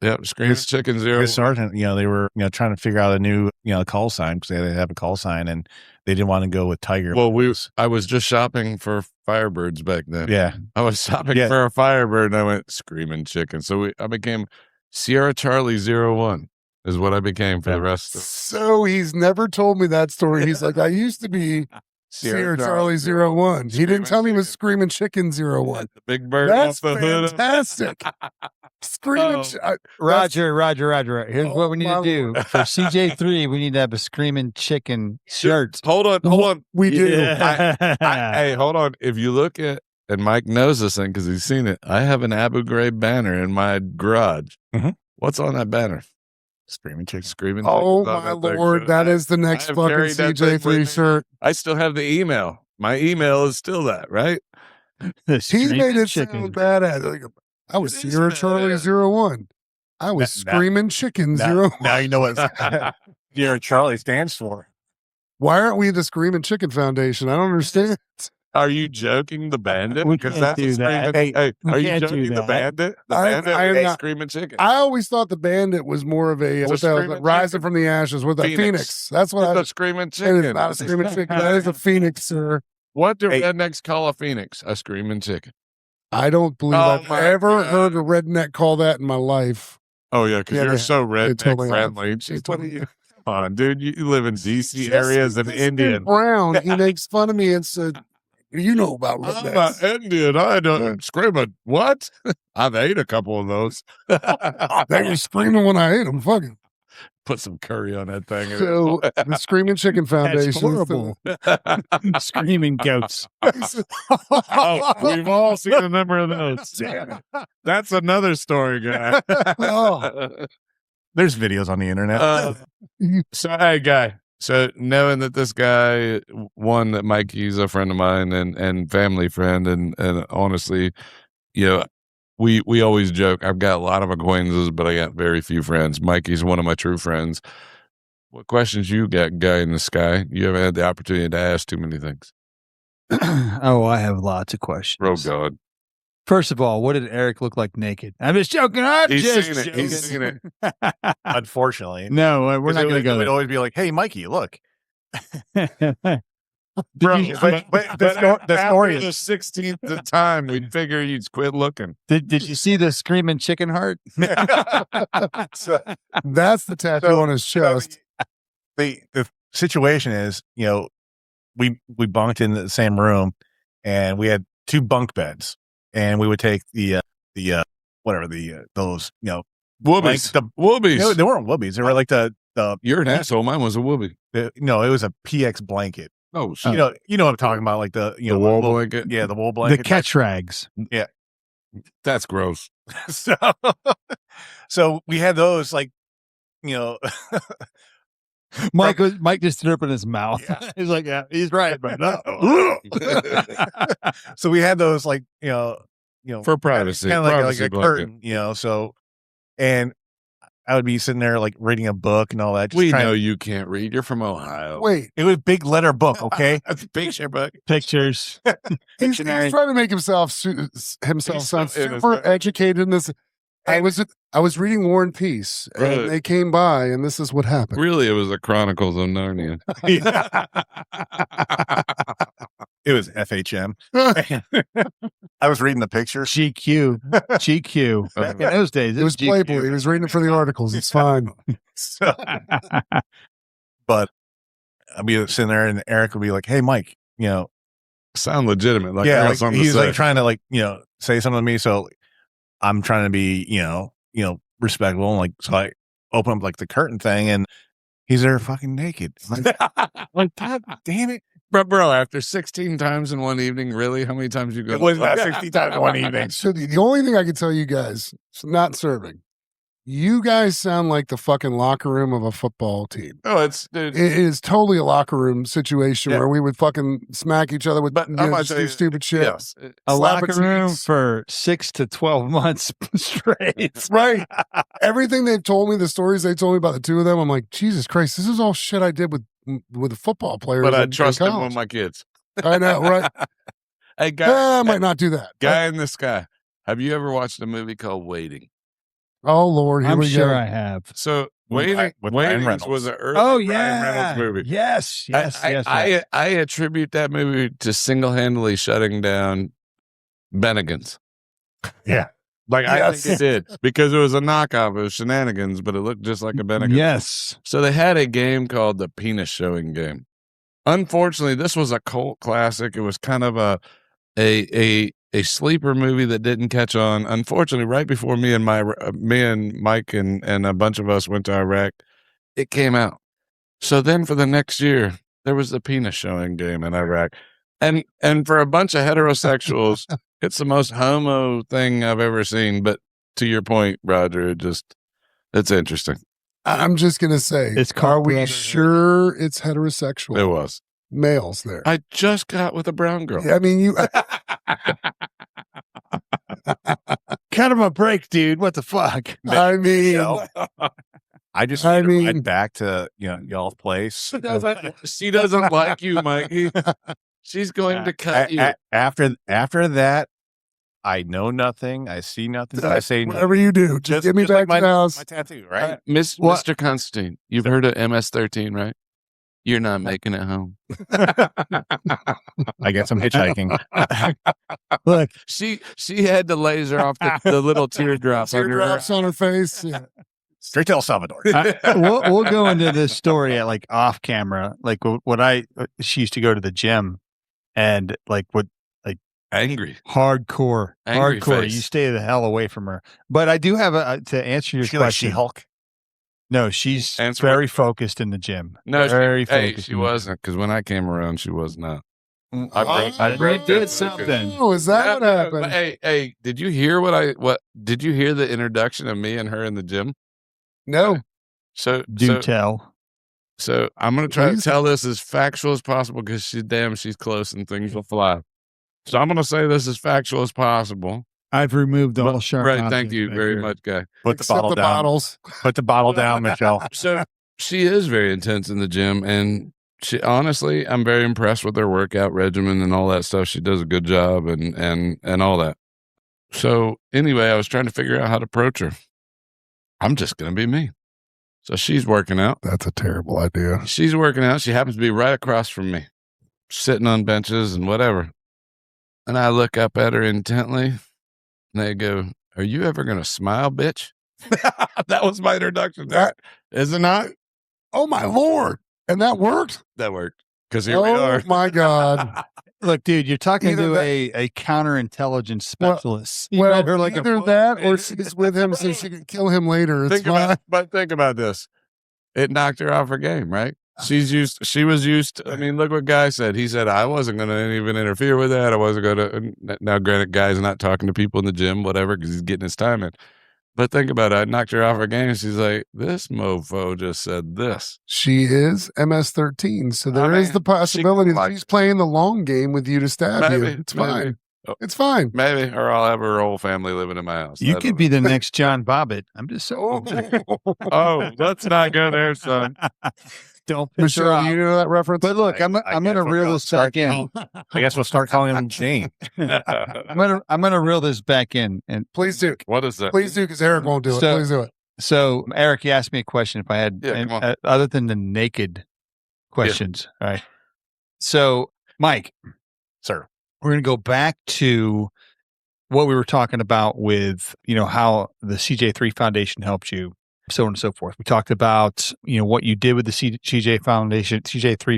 Yep. Screaming Chicken 0. his sergeant. They were trying to figure out a new call sign because they had to have a call sign and they didn't want to go with Tiger. Well, I was just shopping for Firebirds back then. Yeah. I was shopping for a Firebird and I went Screaming Chicken. So I became Sierra Charlie 01 is what I became for the rest of So he's never told me that story. He's like, I used to be Sierra Charlie 01. He didn't tell me it was Screaming Chicken 01. The big bird That's off the hood. fantastic. Screaming. Roger. Here's what we need my to do. For CJ3, we need to have a Screaming Chicken shirt. Hold on. We do. Hey, hold on. If you look at, and Mike knows this thing because he's seen it, I have an Abu Ghraib banner in my garage. Mhm. What's on that banner? Screaming Chicken. Screaming Oh Chicken's on my that thing. Lord, that is the next have fucking carried that thing with me. CJ3 shirt. I still have the email. My email is still that, right? He made it sound badass. Like, I was It is Sierra badass. Charlie 01. I was Screaming Chicken 01. Now you know what Sierra Charlie stands for. Why aren't we the Screaming Chicken Foundation? I don't understand. Are you joking, the bandit? We Because can't that's do a that. screaming. Hey, We are you can't do joking, the that. bandit? The I bandit am is not- Screaming Chicken. I always thought the Bandit was more of a It's a what the hell is Screaming it? Rising Chicken. from the ashes with a Phoenix. phoenix. That's what It's I. a Screaming It Chicken. is not a Screaming Chicken. That is a phoenix, sir. What do Hey. rednecks call a phoenix? A Screaming Chicken. I don't believe Oh I've my ever God. heard a redneck call that in my life. Oh yeah, because Yeah, you're they- so redneck totally have. friendly. They Jeez, totally what are you? Come on, dude. You live in DC area as an This Indian. Brown, he makes fun of me and said, "You know about I'm rednecks." an Indian. I don't scream at what? I've ate a couple of those. They were screaming when I ate them. Fucking. Put some curry on that thing. So the Screaming Chicken Foundation. That's horrible. Screaming goats. Oh, we've all seen a number of those. Damn it. That's another story, guy. Oh. There's videos on the internet. So, hey, guy. So, knowing that this guy, one, that Mikey's a friend of mine and family friend, and honestly, we always joke. I've got a lot of acquaintances, but I got very few friends. Mikey's one of my true friends. What questions you got, guy in the sky? You haven't had the opportunity to ask too many things. Oh, I have lots of questions. Oh, God. First of all, what did Eric look like naked? I'm just joking. I'm He's just seen it. joking. He's seen it. Unfortunately. No, we're not going to It go would there. always be like, hey, Mikey, look. Bro, you- but the story after is- the 16th time, we'd figure you'd quit looking. Did you see the screaming chicken heart? So- That's the tattoo on his chest. the situation is, we bunked in the same room and we had 2 bunk beds and we would take those, Whoobies. the Whoobies. they weren't whoobies. They were like the You're an asshole. Mine was a whoobie. no, it was a PX blanket. Oh, shit. You know what I'm talking about, like the the wool little- blanket. Yeah, the wool The blanket. catch rags. That's gross. so, So we had those like, you know, Mike just threw up in his mouth. Yeah. He's like, yeah, he's right, but no. So we had those like, you know, For privacy. kind of like Privacy a blanket. curtain, you know. So, and I would be sitting there like reading a book and all that. We know you can't read. You're from Ohio. Wait, It was a big letter book, okay? That's a picture book. Pictures. he's trying to make himself He's sound so super educated in this. I was reading War and Peace, and Right. they came by, and this is what happened. Really, it was the Chronicles of Narnia. It was FHM. I was reading the pictures. GQ. Back in those days, It was GQ. Playboy. He was reading it for the articles. It's fine. So, but I'd be sitting there, and Eric would be like, "Hey, Mike, you know, Sound legitimate. Like, yeah, I got like, something he's to say. like trying to like say something to me." So I'm trying to be respectful, and like so I open up like the curtain thing, and he's there fucking naked. Like, God damn it! Bro, after 16 times in one evening, really? How many times you go? It was not 60 times in one evening. So the only thing I can tell you guys, it's not serving. You guys sound like the fucking locker room of a football team. Oh, it's dude. It is totally a locker room situation Yeah. where we would fucking smack each other with But I'm gonna just tell do you, stupid shit. Yes. A Slap locker at room cheeks. for 6 to 12 months straight. Right. Everything they've told me, the stories they told me about the two of them, I'm like, Jesus Christ, this is all shit I did with the football players. But I in trust them college. with my kids. I know, right? Hey, guy, I might not do that. guy in the sky. Have you ever watched a movie called Waiting? Oh Lord, here I'm we sure go. I have. So With Waiting Ryan Waiting Reynolds. was an early Oh, Ryan yeah. Reynolds movie. Yes. I attribute that movie to single-handedly shutting down Bennigan's. Yeah. Like, I Yes. think it did, because it was a knockoff of Shenanigans, but it looked just like a Bennigan's. Yes. So they had a game called the Penis Showing Game. Unfortunately, this was a cult classic. It was kind of a sleeper movie that didn't catch on. Unfortunately, right before me and Mike and a bunch of us went to Iraq, it came out. So then for the next year, there was the Penis Showing Game in Iraq. And for a bunch of heterosexuals, it's the most homo thing I've ever seen. But to your point, Roger, it's interesting. I'm just gonna say, It's are called we Brotherhood. sure it's heterosexual? It was. Males there. I just got with a brown girl. I mean, you. Cut him a break, dude. What the fuck? I mean, I just I need to mean- ride back to y'all's place. She doesn't like you, Mikey. She's going to cut you. After that, I know nothing. I see nothing. I say nothing. whatever you do, just get me just back like to the house. my tattoo, right? What? Mr. Constantine, you've heard of MS-13, right? You're not making it home. I guess I'm hitchhiking. Look, She had to laser off the little teardrops under her. Teardrops on her face. Yeah. Straight to El Salvador. we'll go into this story at like off camera. Like she used to go to the gym and like Angry. hardcore. Angry face. You stay the hell away from her. But I do have to answer your She like question. She-Hulk. No, she's Answer very what- focused in the gym. No, very hey, focused. she in the- wasn't, because when I came around, she was not. I broke did that something. Oh, is that what No, happened? but hey, did you hear did you hear the introduction of me and her in the gym? No. So Tell. So I'm going to try to Please. tell this as factual as possible, because she's close and things will fly. So I'm going to say this as factual as possible. I've removed all sharp. Right. Thank objects you back very here. much, guy. Put the Except bottle the down. bottles. Put the bottle down, Michelle. So she is very intense in the gym, and she honestly, I'm very impressed with her workout regimen and all that stuff. She does a good job and all that. So anyway, I was trying to figure out how to approach her. I'm just going to be me. So she's working out. That's a terrible idea. She's working out. She happens to be right across from me, sitting on benches and whatever. And I look up at her intently, and they go, "Are you ever going to smile, bitch?" That was my introduction. Is it not? Oh my Lord. And that worked? That worked. Because here we Oh are. my God. Look, dude, you're talking Either to that- a counterintelligence specialist. You Well, read her like a either book. that or she's with him so she can kill him later. It's fine. Think about this. It knocked her off her game, right? She was used. I mean, look what Guy said. He said, I wasn't going to even interfere with that. I wasn't going to. Now, granted, Guy's not talking to people in the gym, whatever, because he's getting his time in. But think about it. I knocked her off her game. She's like, this mofo just said this. She is MS-13, so there is the possibility that she's playing the long game with you to stab you. It's fine. It's fine. Maybe, or I'll have her whole family living in my house. You could be the next John Bobbitt. I'm just saying. Oh, let's not go there, son. Don't piss Michelle, her off. you know that reference? But look, I'm going to reel this back in. I guess we'll start calling him Jane. I'm going to reel this back in. And please do. What is that? Please do, because Eric won't do it. Please do it. So, Eric, you asked me a question. If I had, other than the naked questions, all right. So, Mike, sir, we're going to go back to what we were talking about with, how the CJ3 Foundation helped you, so on and so forth. We talked about, what you did with the CJ3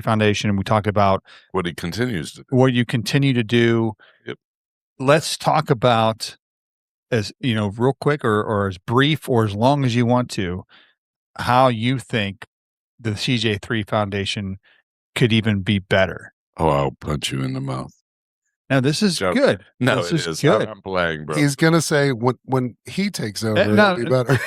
Foundation, and we talked about what he continues to do. What you continue to do. Yep. Let's talk about, as real quick or as brief or as long as you want to, how you think the CJ3 Foundation could even be better. Oh, I'll punch you in the mouth. Now, this is good. No, this is good. I'm playing, bro. He's going to say when he takes over, it'll be better.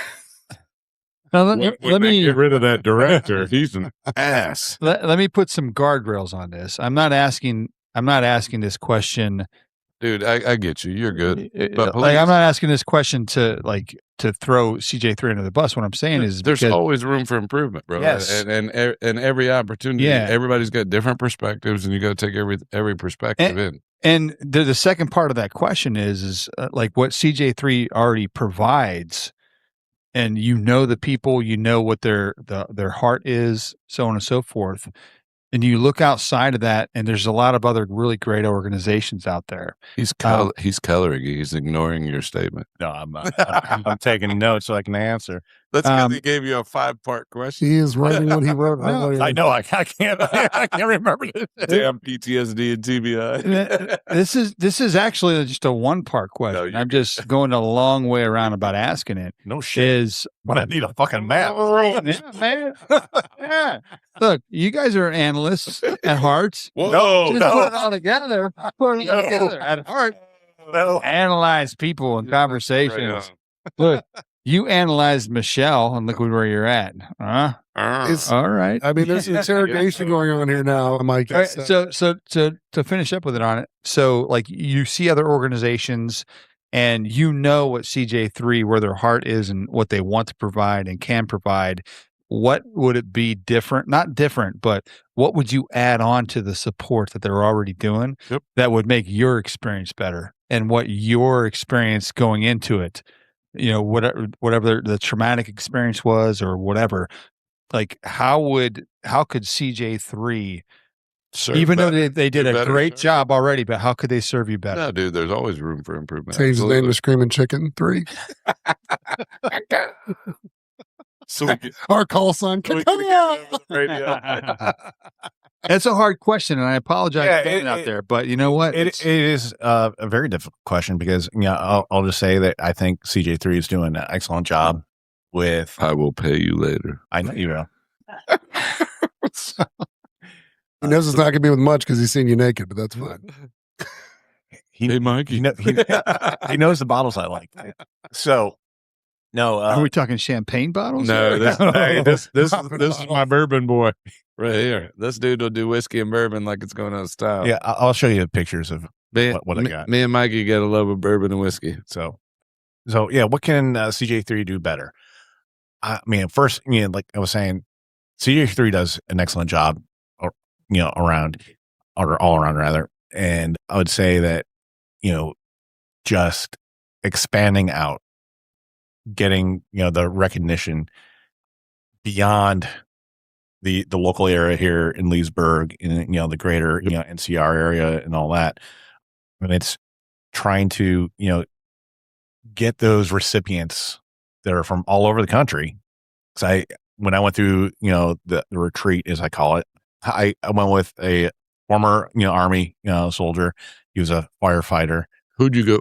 Now, let me get rid of that director. He's an ass. Let me put some guardrails on this. I'm not asking this question. Dude, I get you. You're good. But I'm not asking this question to throw CJ3 under the bus. What I'm saying is there's always room for improvement, bro. Yes. And every opportunity, everybody's got different perspectives, and you got to take every perspective in. And the second part of that question is like what CJ3 already provides, and the people, what their heart is, so on and so forth. And you look outside of that, and there's a lot of other really great organizations out there. He's coloring. He's ignoring your statement. No, I'm not. I'm taking notes so I can answer. That's because he gave you a 5-part question. He is writing what he wrote. I know. I can't. I can't remember it. Damn PTSD and TBI. This is actually just a 1-part question. No, I'm just going a long way around about asking it. No shit. But I need a fucking map. Yeah, man. Yeah. Look, you guys are analysts at heart. Whoa, just put it all together. Put it all together at heart. No. Analyze people and conversations. Look, you analyzed Michelle, and look where you're at. All right. I mean, there's an interrogation going on here now, Mike. All right, so to finish up with it on it, so like you see other organizations, and what CJ3, where their heart is and what they want to provide and can provide. What would it be different? Not different, but what would you add on to the support that they're already doing that would make your experience better, and what your experience going into it, whatever the traumatic experience was or whatever, like how could CJ3 serve even better, though they did a great job already, but how could they serve you better? No, dude, there's always room for improvement. Change the name to Screaming Chicken 3. So our call sign. That's a hard question, and I apologize for being out there. But you know what? It is a very difficult question because I'll just say that I think CJ3 is doing an excellent job with. I will pay you later. I know you will. He knows it's not going to be with much because he's seen you naked, but that's fine. Hey, Mike, he knows the bottles I like. So. No, are we talking champagne bottles? No, this is my bourbon boy right here. This dude will do whiskey and bourbon like it's going out of style. Yeah, I'll show you pictures of what I got. Me and Mikey got a love of bourbon and whiskey. So yeah, what can CJ3 do better? I mean, first, like I was saying, CJ3 does an excellent job, around or all around rather, and I would say that just expanding out. Getting the recognition beyond the local area here in Leesburg, in the greater NCR area and all that, and it's trying to get those recipients that are from all over the country. Because when I went through the retreat, as I call it, I went with a former Army soldier. He was a firefighter. Who'd you go?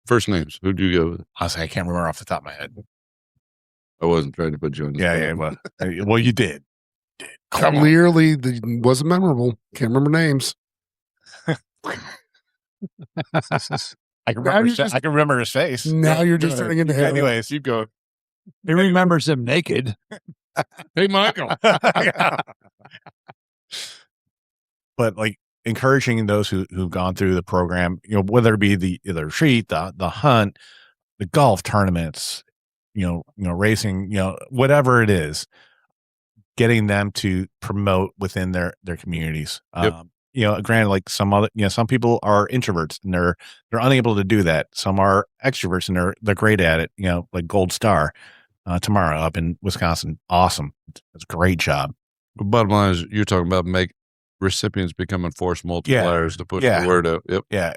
First names. Who'd you go with? Honestly, I can't remember off the top of my head. I wasn't trying to put you on the spot. Well, you did. Clearly, wasn't memorable. Can't remember names. I can remember. I can remember his face. Now you're just turning into him. Anyways, keep going. He remembers him naked. Hey, Michael. But like encouraging those who've gone through the program, whether it be the retreat, the hunt, the golf tournaments, racing, whatever it is, getting them to promote within their communities. Yep. Granted, like some people are introverts and they're unable to do that. Some are extroverts and they're great at it. Like Gold Star tomorrow up in Wisconsin. Awesome. It's a great job. The bottom line is you're talking about recipients becoming force multipliers to push the word out. Yep. Yeah.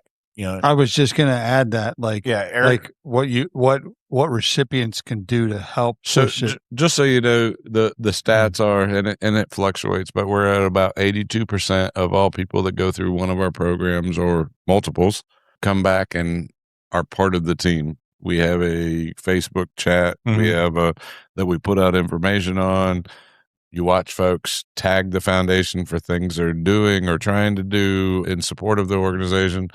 I was just going to add that, Eric, like what recipients can do to help push it. Just so you know, the stats are, and it fluctuates, but we're at about 82% of all people that go through one of our programs or multiples come back and are part of the team. We have a Facebook chat. We have that we put out information on. You watch folks tag the foundation for things they're doing or trying to do in support of the organization.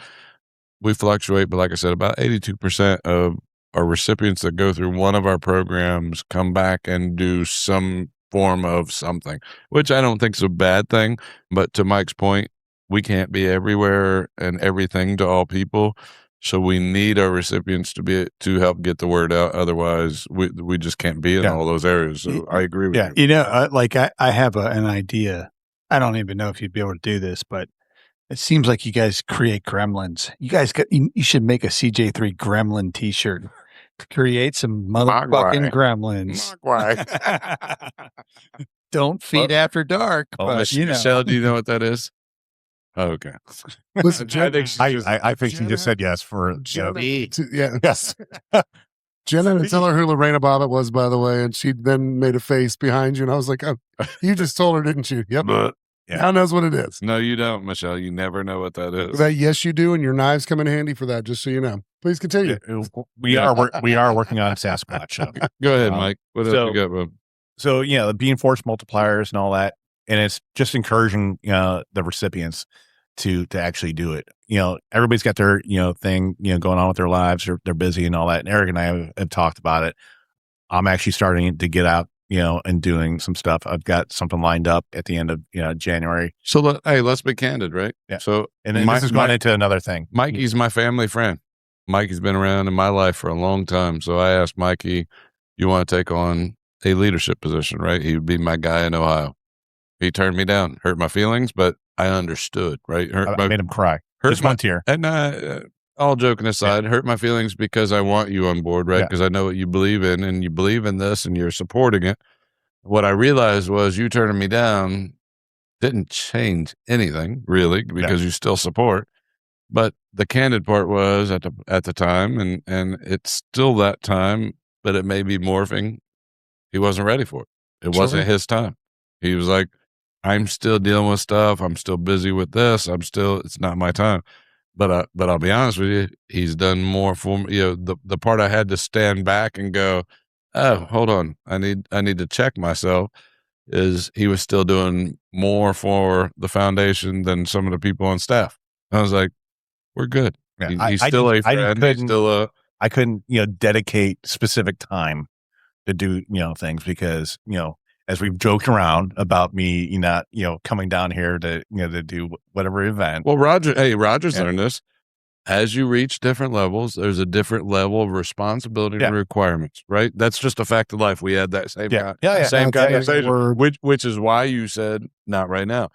We fluctuate, but like I said, about 82% of our recipients that go through one of our programs come back and do some form of something, which I don't think is a bad thing. But to Mike's point, we can't be everywhere and everything to all people. So we need our recipients to help get the word out. Otherwise, we just can't be in all those areas. So I agree with you. I have an idea. I don't even know if you'd be able to do this, but it seems like you guys create gremlins. You should make a CJ3 gremlin T-shirt. Create some motherfucking gremlins. Don't feed after dark. Michelle, do you know what that is? Oh, okay. Listen, I think she just said yes for yes. Jen had to tell her who Lorena Bobbitt was, by the way, and she then made a face behind you, and I was like, "Oh, you just told her, didn't you?" Yep. Now knows what it is. No, you don't, Michelle. You never know what that is. Yes, you do, and your knives come in handy for that. Just so you know. Please continue. We are working on Sasquatch. Go ahead, Mike. What else you got, Bob? So being force multipliers and all that, and it's just encouraging the recipients to actually do it. Everybody's got their thing going on with their lives. They're busy and all that. And Eric and I have talked about it. I'm actually starting to get out and doing some stuff. I've got something lined up at the end of January. So let's be candid, right? Yeah. So and then this is going into another thing. Mikey's my family friend. Mikey's been around in my life for a long time. So I asked Mikey, "You want to take on a leadership position?" Right? He would be my guy in Ohio. He turned me down, hurt my feelings, but I understood. Right? I made him cry. Just one tear. And all joking aside, hurt my feelings because I want you on board, right? Because I know what you believe in, and you believe in this, and you're supporting it. What I realized was you turning me down didn't change anything, really, because you still support. But the candid part was at the time, and it's still that time, but it may be morphing. He wasn't ready for it. It wasn't his time. He was like, "I'm still dealing with stuff. I'm still busy with this. It's not my time." But I'll be honest with you, he's done more for me. The part I had to stand back and go, "Oh, hold on, I need to check myself," is he was still doing more for the foundation than some of the people on staff. I was like, "We're good." Yeah, he's still a friend. I couldn't dedicate specific time to do things because as we've joked around about me not coming down here to to do whatever event. Well, Roger's learned this. As you reach different levels, there's a different level of responsibility and requirements, right? That's just a fact of life. We had that same same conversation, which is why you said not right now.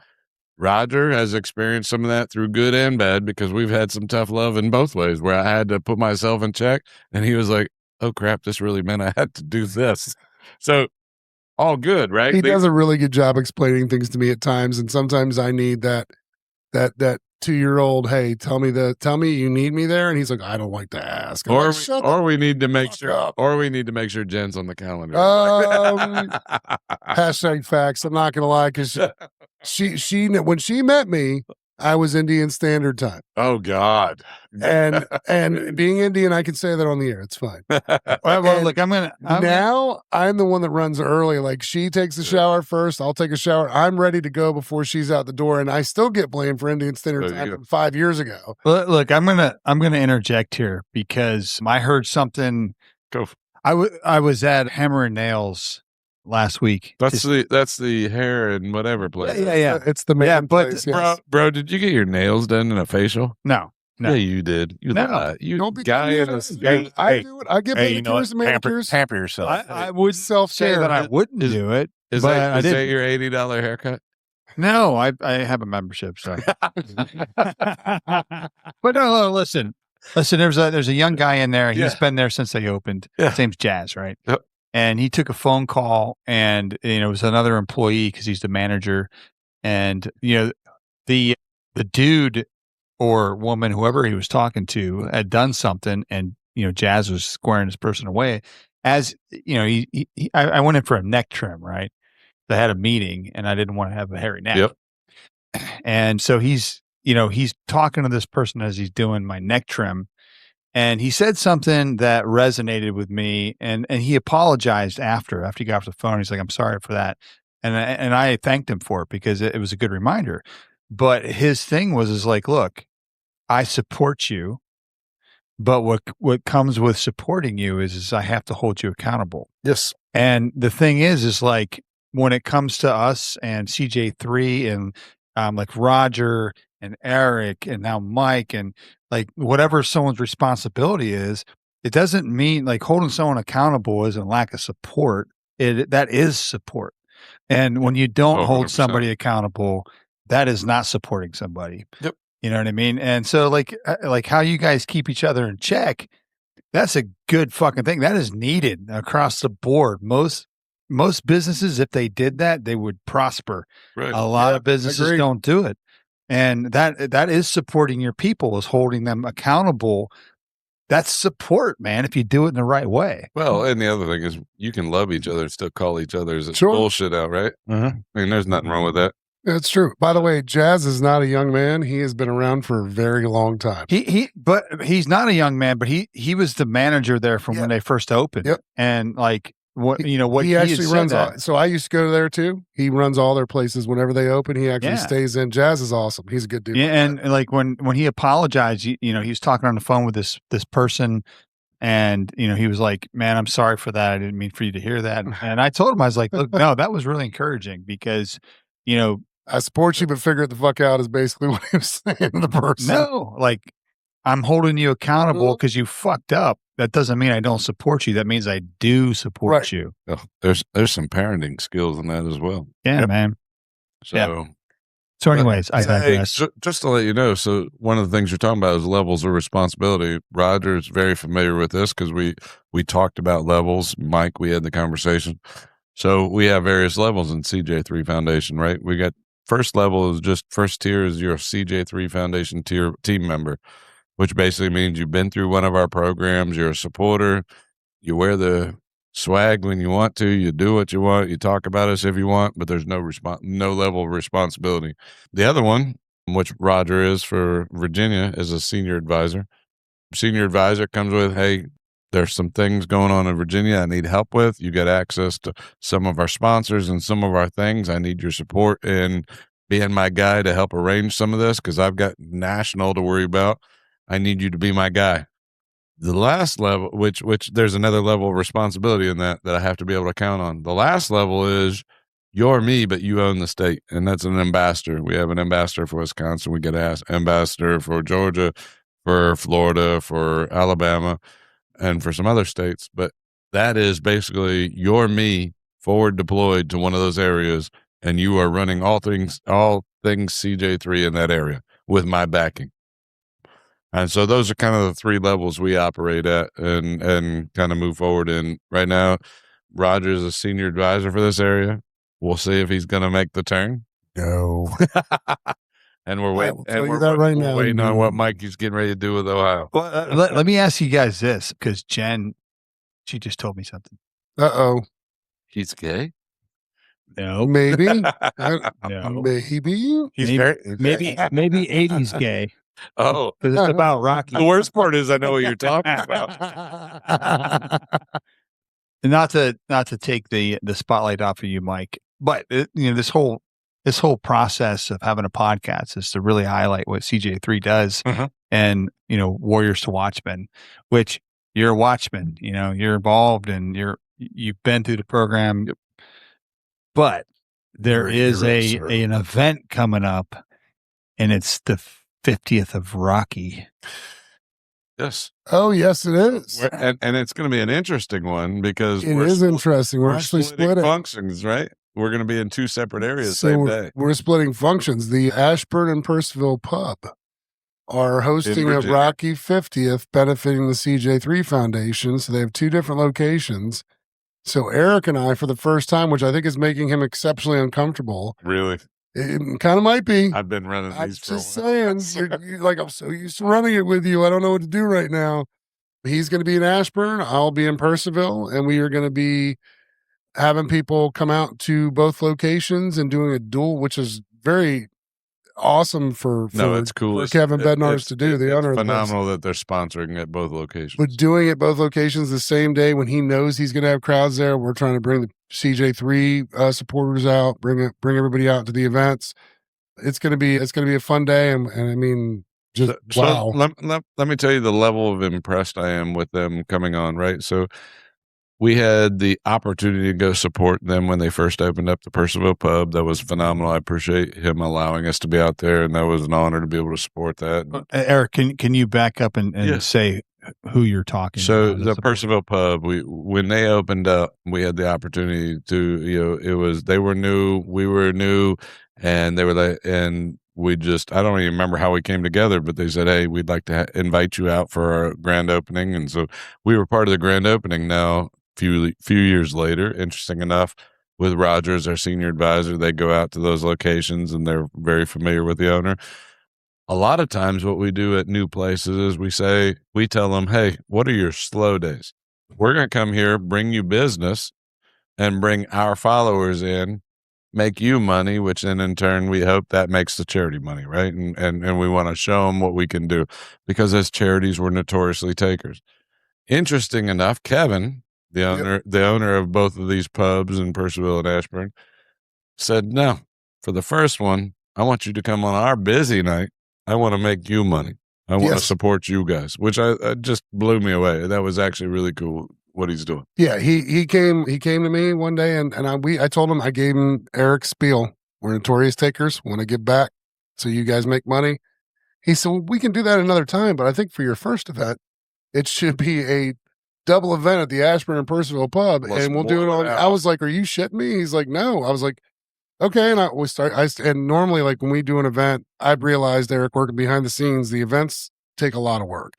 Roger has experienced some of that through good and bad because we've had some tough love in both ways where I had to put myself in check, and he was like, "Oh crap, this really meant I had to do this." So all good, right? He does a really good job explaining things to me at times, and sometimes I need that 2-year-old. Hey, tell me you need me there, and he's like, "I don't like to ask." We need to make sure Jen's on the calendar. Hashtag facts. I'm not gonna lie, because she when she met me, I was Indian Standard Time. Oh God. And being Indian, I can say that on the air. It's fine. Well, look, I'm the one that runs early. Like she takes a shower first. I'll take a shower. I'm ready to go before she's out the door, and I still get blamed for Indian Standard Time from 5 years ago. Look, I'm gonna interject here because I heard something. I was at Hammer and Nails last week. That's the hair and whatever place. Yeah. It's the man place. Bro, did you get your nails done in a facial? No. Yeah, you did. You don't be guy in a I do it. I get pedicures and manicures. Pamper yourself. I would say that I wouldn't do it. Is that your $80 haircut? No, I have a membership. So, but no, listen. There's a young guy in there. He's been there since they opened. His name's Jazz, right? Yep. And he took a phone call, and it was another employee because he's the manager, and the dude or woman, whoever he was talking to, had done something, and Jazz was squaring this person away. As I went in for a neck trim, right? I had a meeting, and I didn't want to have a hairy neck. Yep. And so he's talking to this person as he's doing my neck trim, and he said something that resonated with me, and he apologized after he got off the phone. He's like, "I'm sorry for that," and I thanked him for it because it was a good reminder. But his thing is like, look, I support you, but what comes with supporting you is I have to hold you accountable. Yes. And the thing is like when it comes to us and CJ3 and like Roger and Eric and now Mike and like whatever someone's responsibility is, it doesn't mean like holding someone accountable isn't lack of support. That is support. And when you don't hold somebody accountable, that is not supporting somebody. Yep. You know what I mean? And so like how you guys keep each other in check, that's a good fucking thing. That is needed across the board. Most businesses, if they did that, they would prosper. Right. A lot of businesses don't do it. And that is supporting your people, is holding them accountable. That's support, man, if you do it in the right way. Well, and the other thing is you can love each other and still call each other's bullshit out, right? Mm-hmm. I mean, there's nothing wrong with that. That's true. By the way, Jazz is not a young man. He has been around for a very long time. But he's not a young man, but he was the manager there from when they first opened. Yep. And like what he actually runs so I used to go there too. He runs all their places whenever they open. He actually stays in. Jazz is awesome. He's a good dude. Yeah, and like when he apologized, he was talking on the phone with this person, and he was like, "Man, I'm sorry for that. I didn't mean for you to hear that." And I told him, I was like, "Look, no, that was really encouraging because I support you, but figure it the fuck out," is basically what he was saying to the person. No, like I'm holding you accountable because you fucked up. That doesn't mean I don't support you. That means I do support you. Oh, there's some parenting skills in that as well. Yeah, man. So, So anyways, I digress. Just to let you know, so one of the things you're talking about is levels of responsibility. Roger's very familiar with this because we talked about levels. Mike, we had the conversation. So we have various levels in CJ3 Foundation, right? We got first level is just first tier is your CJ3 Foundation team member, which basically means you've been through one of our programs. You're a supporter. You wear the swag when you want to. You do what you want. You talk about us if you want, but there's no level of responsibility. The other one, which Roger is for Virginia, is a senior advisor. Senior advisor comes with, hey, there's some things going on in Virginia I need help with. You get access to some of our sponsors and some of our things. I need your support in being my guy to help arrange some of this because I've got national to worry about. I need you to be my guy. The last level, which there's another level of responsibility in that I have to be able to count on. The last level is you're me, but you own the state, and that's an ambassador. We have an ambassador for Wisconsin. We get an ambassador for Georgia, for Florida, for Alabama, and for some other states. But that is basically you're me forward deployed to one of those areas, and you are running all things CJ3 in that area with my backing. And so those are kind of the three levels we operate at and kind of move forward in. Right now, Roger is a senior advisor for this area. We'll see if he's going to make the turn. No. And we're waiting. And we're waiting on what Mikey's getting ready to do with Ohio. Well, let me ask you guys this, because Jen, she just told me something. Uh-oh. He's gay? No. Maybe. No. Maybe. He's maybe 80s gay. Oh, Because it's about Rocky. the worst part is I know what you're talking about. And not to take the spotlight off of you, Mike, but this whole process of having a podcast is to really highlight what CJ3 does, and Warriors to Watchmen, which you're a Watchman, you're involved and you've been through the program, but there is an event coming up, and it's the 50th of Rocky. Yes. Oh, yes, it is. And it's going to be an interesting one because it is interesting. We're actually splitting functions, right? We're going to be in two separate areas same day. We're splitting functions. The Ashburn and Percival Pub are hosting a Rocky 50th benefiting the CJ3 Foundation. So they have two different locations. So Eric and I, for the first time, which I think is making him exceptionally uncomfortable. Really? It kind of might be. I've been running these for a while. Just saying. You're like, I'm so used to running it with you. I don't know what to do right now. He's going to be in Ashburn. I'll be in Percival. And we are going to be having people come out to both locations and doing a duel, which is very awesome for it's cool. For Kevin Bednarz to do. The owner, phenomenal that they're sponsoring at both locations. But doing it both locations the same day when he knows he's going to have crowds there, we're trying to bring the CJ3 supporters out, bring everybody out to the events. It's going to be a fun day, and I mean, just wow. So let me tell you the level of impressed I am with them coming on. Right, so. We had the opportunity to go support them when they first opened up the Percival Pub. That was phenomenal. I appreciate him allowing us to be out there, and that was an honor to be able to support that. Eric, can you back up and say who you're talking so about? So the Percival Pub, when they opened up, we had the opportunity to, they were new, we were new, and they were like, and we just, I don't even remember how we came together, but they said, hey, we'd like to invite you out for our grand opening. And so we were part of the grand opening. Now, few years later, interesting enough, with Rogers, our senior advisor, they go out to those locations and they're very familiar with the owner. A lot of times what we do at new places is we tell them, hey, what are your slow days? We're going to come here, bring you business, and bring our followers in, make you money, which then in turn we hope that makes the charity money, right? And we want to show them what we can do, because as charities, we're notoriously takers. Interesting enough, Kevin, the owner of both of these pubs in Percival and Ashburn, said, no, for the first one, I want you to come on our busy night. I want to make you money. I want to support you guys, which I just blew me away. That was actually really cool what he's doing. Yeah, he came to me one day and I told him, I gave him Eric's spiel. We're notorious takers, want to give back so you guys make money. He said, well, we can do that another time, but I think for your first event, it should be a double event at the Ashburn and Percival Pub, and we'll do it on. I was like, "Are you shitting me?" He's like, "No." I was like, "Okay." And and normally, like when we do an event, I've realized, Eric, working behind the scenes, the events take a lot of work.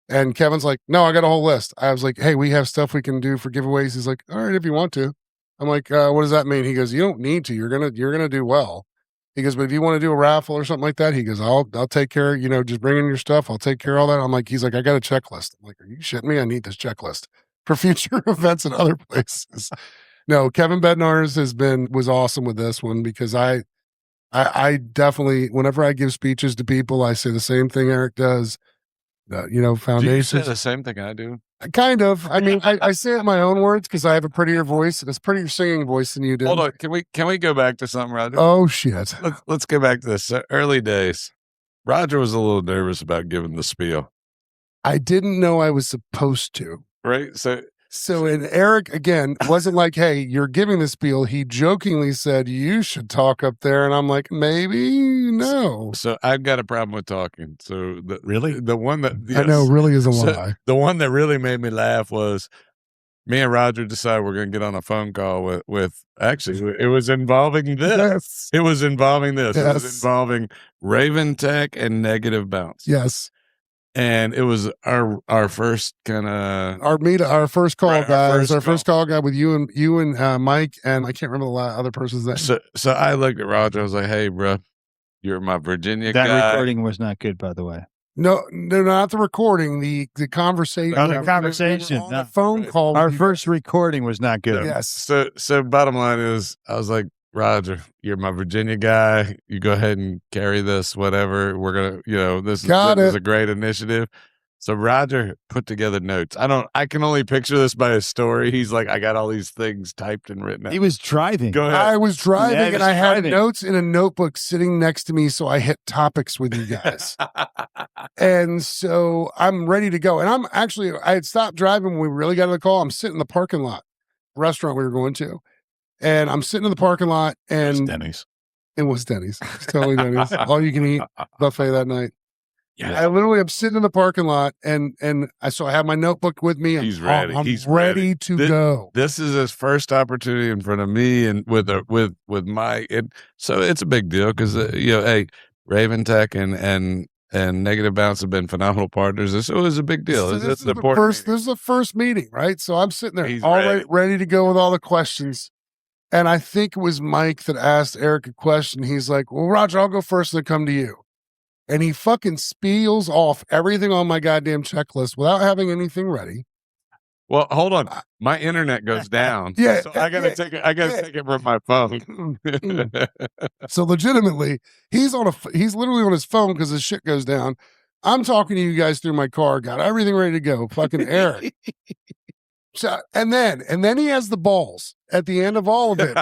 And Kevin's like, "No, I got a whole list." I was like, "Hey, we have stuff we can do for giveaways." He's like, "All right, if you want to." I'm like, "What does that mean?" He goes, "You don't need to. You're gonna do well." He goes, "But if you want to do a raffle or something like that," he goes, I'll take care of, just bring in your stuff. I'll take care of all that. I'm like, he's like, I got a checklist. I'm like, are you shitting me? I need this checklist for future events in other places. No, Kevin Bednarz was awesome with this one, because I definitely, whenever I give speeches to people, I say the same thing Eric does. Foundations. Do you say the same thing I do? Kind of. I mean, I say it in my own words because I have a prettier voice, and it's prettier singing voice than you do. Hold on. Can we go back to something, Roger? Oh, shit. Let's go back to this. Early days. Roger was a little nervous about giving the spiel. I didn't know I was supposed to. Right? So, and Eric, again, wasn't like, hey, you're giving the spiel. He jokingly said, you should talk up there. And I'm like, maybe no. So I've got a problem with talking. So the one that, I know really is a lie. The one that really made me laugh was me and Roger decided we're going to get on a phone call with actually, it was involving this. Yes. It was involving this. Yes. It was involving Raven Tech and Negative Bounce. Yes. And it was our first kind of our first call, right, guys. Our first call guy with you and Mike, and I can't remember the other person's name. So I looked at Roger. I was like, "Hey, bro, you're my Virginia guy." That recording was not good, by the way. No, not the recording. The conversation. Oh, the conversation. On the phone call. Our first recording was not good. Yes. So bottom line is, I was like, Roger, you're my Virginia guy. You go ahead and carry this, whatever. We're going to, this is a great initiative. So Roger put together notes. I can only picture this by his story. He's like, I got all these things typed and written out. He was driving. Go ahead. I was driving and I had notes in a notebook sitting next to me. So I hit topics with you guys. And so I'm ready to go. And I had stopped driving when we really got to the call. I'm sitting in the parking lot, restaurant we were going to. And I'm sitting in the parking lot and It's Denny's. It was Denny's. It's totally Denny's. All you can eat buffet that night. Yeah. I'm sitting in the parking lot and I have my notebook with me. He's ready. He's ready to go. This is his first opportunity in front of me and with Mike. So it's a big deal because, hey, Raven Tech and Negative Bounce have been phenomenal partners. This was a big deal. So this is the first meeting, right? So I'm sitting there ready to go with all the questions. And I think it was Mike that asked Eric a question. He's like, well, Roger, I'll go first and then come to you. And he fucking spiels off everything on my goddamn checklist without having anything ready. Well, hold on. My internet goes down. Yeah. So I gotta take it from my phone. So legitimately, he's literally on his phone because his shit goes down. I'm talking to you guys through my car, got everything ready to go. Fucking Eric. So, and then he has the balls at the end of all of it.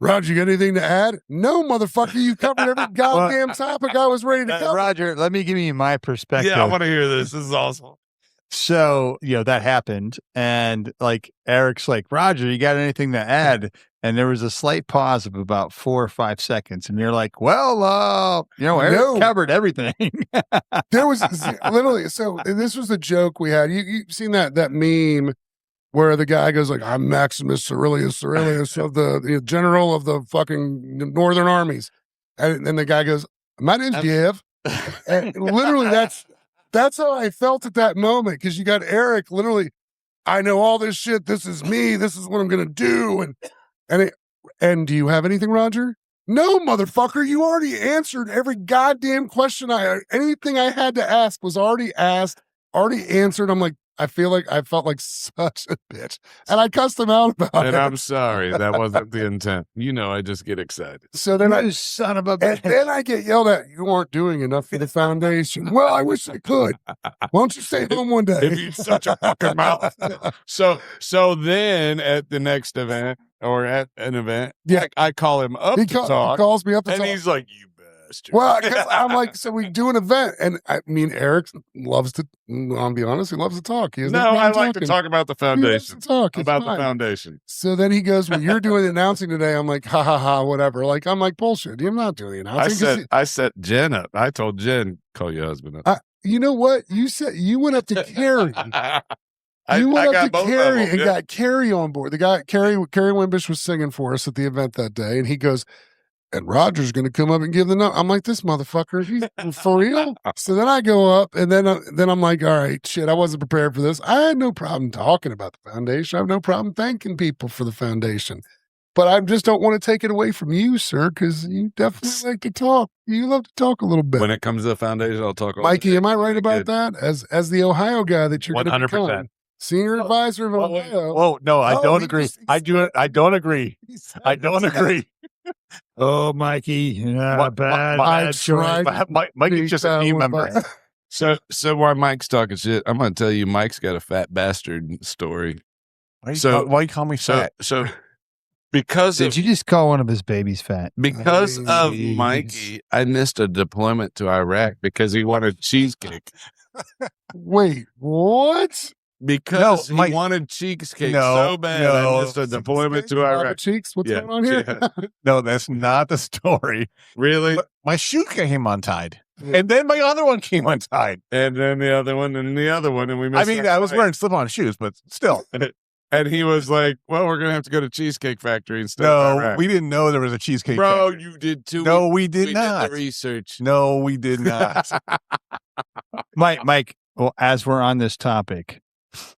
Roger, you got anything to add? No, motherfucker. You covered every goddamn topic I was ready to cover. Roger, let me give you my perspective. Yeah, I want to hear this. This is awesome. So, that happened. And Eric's like, Roger, you got anything to add? And there was a slight pause of about 4 or 5 seconds. And you're like, well, Eric covered everything. There was literally, so this was a joke we had. You've seen that meme where the guy goes like, I'm Maximus Aurelius of the general of the fucking northern armies. And then the guy goes, my name's Diev. And literally that's how I felt at that moment. Cause you got Eric literally, I know all this shit. This is me. This is what I'm going to do. And do you have anything, Roger? No, motherfucker. You already answered every goddamn question anything I had to ask was already asked, already answered. I'm like, I felt like such a bitch. And I cussed him out about it. And I'm sorry. That wasn't the intent. I just get excited. So then son of a bitch. And then I get yelled at, you aren't doing enough for the foundation. Well, I wish I could. Why don't you stay home one day? If you'd such a fucking mouth. So then at the next event or at an event, I call him up to talk. He calls me up to talk. And he's like, you bastard. Well, I'm like, so we do an event. And Eric loves to, I'll be honest, he loves to talk. I like to talk about the foundation. The foundation. So then he goes, well, you're doing the announcing today. I'm like, ha, ha, ha, whatever. I'm like, bullshit. I'm not doing the announcing. I set Jen up. I told Jen, call your husband up. You know what? You said you went up to Carrie. You went up to Carrie and got Carrie on board. The guy, Carrie Wimbish was singing for us at the event that day. And he goes, and Roger's going to come up and give the note. I'm like, this motherfucker, he's for real? So then I go up and then I'm like, all right, shit, I wasn't prepared for this. I had no problem talking about the foundation. I have no problem thanking people for the foundation. But I just don't want to take it away from you, sir, because you definitely like to talk. You love to talk a little bit. When it comes to the foundation, I'll talk. Mikey, am I right about that? As the Ohio guy that you're 100%. Senior advisor of Ohio. Oh, no, I don't agree. I don't agree. I don't agree. Oh, Mikey, bad choice. Mikey's just a team member. So while Mike's talking shit, I'm going to tell you, Mike's got a fat bastard story. Why you call me fat? So because did you just call one of his babies fat? Because of Mikey, I missed a deployment to Iraq because he wanted cheesecake. Wait, what? Because he wanted cheesecake so bad, I missed a deployment to Iraq. Cheeks? What's going on here? No, that's not the story. Really? But my shoe came untied. And then my other one came untied. And then the other one, and the other one, and we missed I was wearing slip-on shoes, but still. And he was like, well, we're going to have to go to Cheesecake Factory instead of Iraq. We didn't know there was a Cheesecake Factory. Factory. You did too. No, we did not. Did the research. No, we did not. Mike, well, as we're on this topic.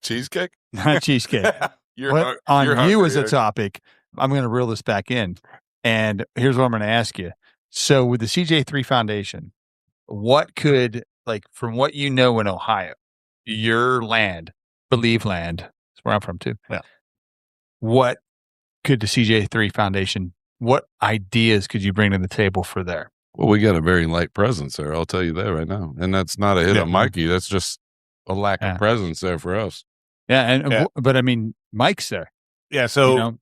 Cheesecake? Not cheesecake. You're hungry, as a topic, I'm going to reel this back in. And here's what I'm going to ask you. So with the CJ3 Foundation, what could like from what you know in Ohio, your land, Believe land, that's where I'm from too. Yeah. What could the CJ3 Foundation, what ideas could you bring to the table for there? Well, we got a very light presence there. I'll tell you that right now. And that's not a hit on Mikey. That's just a lack of presence there for us. Yeah. But I mean, Mike's there. Yeah. So, you know?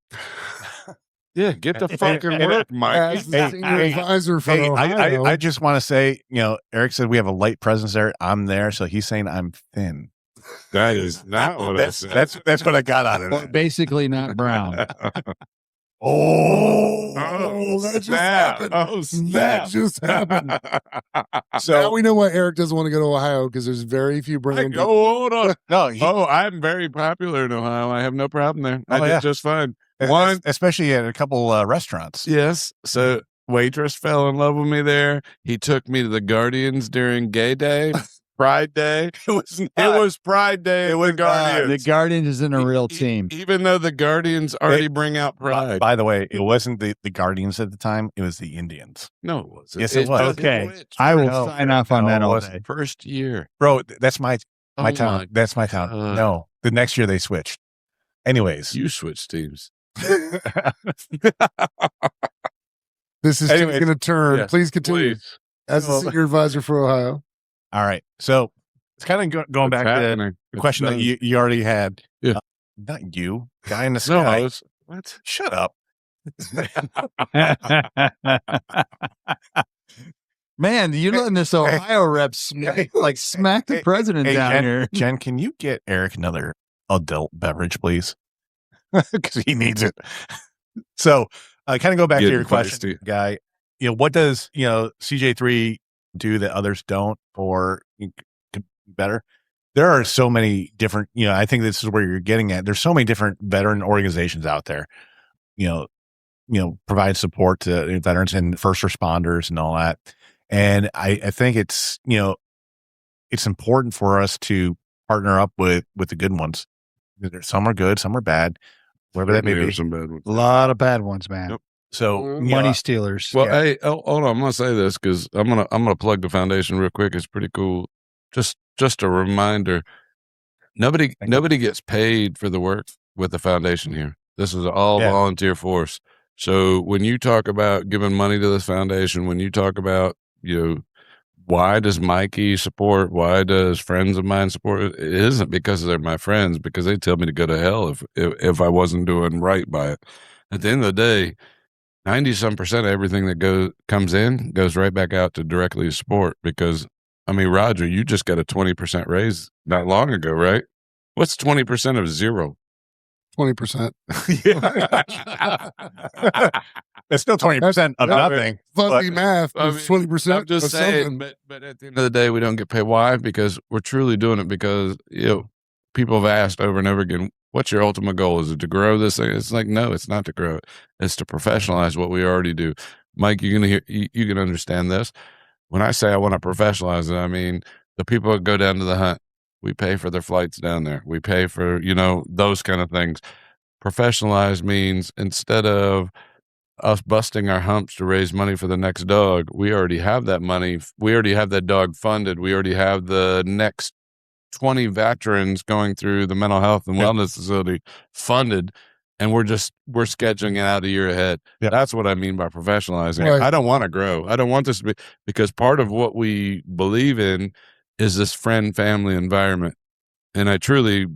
Yeah, get the fucking work, Mike. As the senior advisor for Ohio. I just want to say, Eric said we have a light presence there. I'm there. So he's saying I'm thin. That is not what I said. That's what I got out of it. Basically not brown. That just happened. That just happened. So now we know why Eric doesn't want to go to Ohio, because there's very few Brandon. Hold on. No, I'm very popular in Ohio. I have no problem there. I did just fine. One, especially at a couple restaurants. Yes. So waitress fell in love with me there. He took me to the Guardians during Gay Day. Pride Day. It was Pride Day. It was Guardians. The Guardians isn't a real team. Even though the Guardians already bring out pride. By the way, it wasn't the Guardians at the time. It was the Indians. No, it wasn't. Yes, it was. Okay. I will sign off on that all day. First year. Bro, that's my town. That's my town. No, the next year they switched. Anyways. You switched teams. This is going to turn. Yes, please continue. please. As the senior advisor for Ohio. All right. So it's kind of going back to the question that you already had. Yeah. Not you, guy in the sky. No, what? Shut up. Man, you're letting this Ohio rep smack the president down here. Jen, can you get Eric another adult beverage, please? Because he needs it. So kind of go back to your question, guy. What does, CJ3 do that others don't or better? There are so many different, I think this is where you're getting at. There's so many different veteran organizations out there, provide support to veterans and first responders and all that. And I think it's, it's important for us to partner up with the good ones. Some are good, some are bad, whatever that may be. Some bad ones. A lot of bad ones, man. Yep. So money stealers. Well, hey, hold on. I'm gonna say this because I'm gonna plug the foundation real quick. It's pretty cool. Just a reminder. Nobody gets paid for the work with the foundation here. This is all volunteer force. So when you talk about giving money to this foundation, when you talk about why does Mikey support? Why does friends of mine support? It isn't because they're my friends, because they tell me to go to hell if I wasn't doing right by it. At the end of the day, 90% of everything that comes in goes right back out to directly support. Because I mean, Roger, you just got a 20% raise not long ago, right? What's 20% of zero? 20%. It's still 20% of nothing. Fuzzy math. 20%. I'm just saying, but at the end of the day, we don't get paid. Why? Because we're truly doing it because people have asked over and over again, what's your ultimate goal? Is it to grow this thing? It's like, no, it's not to grow it. It's to professionalize what we already do. Mike, you can understand this. When I say I want to professionalize it, I mean the people that go down to the hunt. We pay for their flights down there. We pay for, those kind of things. Professionalize means instead of us busting our humps to raise money for the next dog, we already have that money. We already have that dog funded. We already have the next 20 veterans going through the mental health and wellness facility funded. And we're scheduling it out a year ahead. Yep. That's what I mean by professionalizing. Right. I don't want to grow. I don't want this to be, because part of what we believe in is this friend family environment. And I truly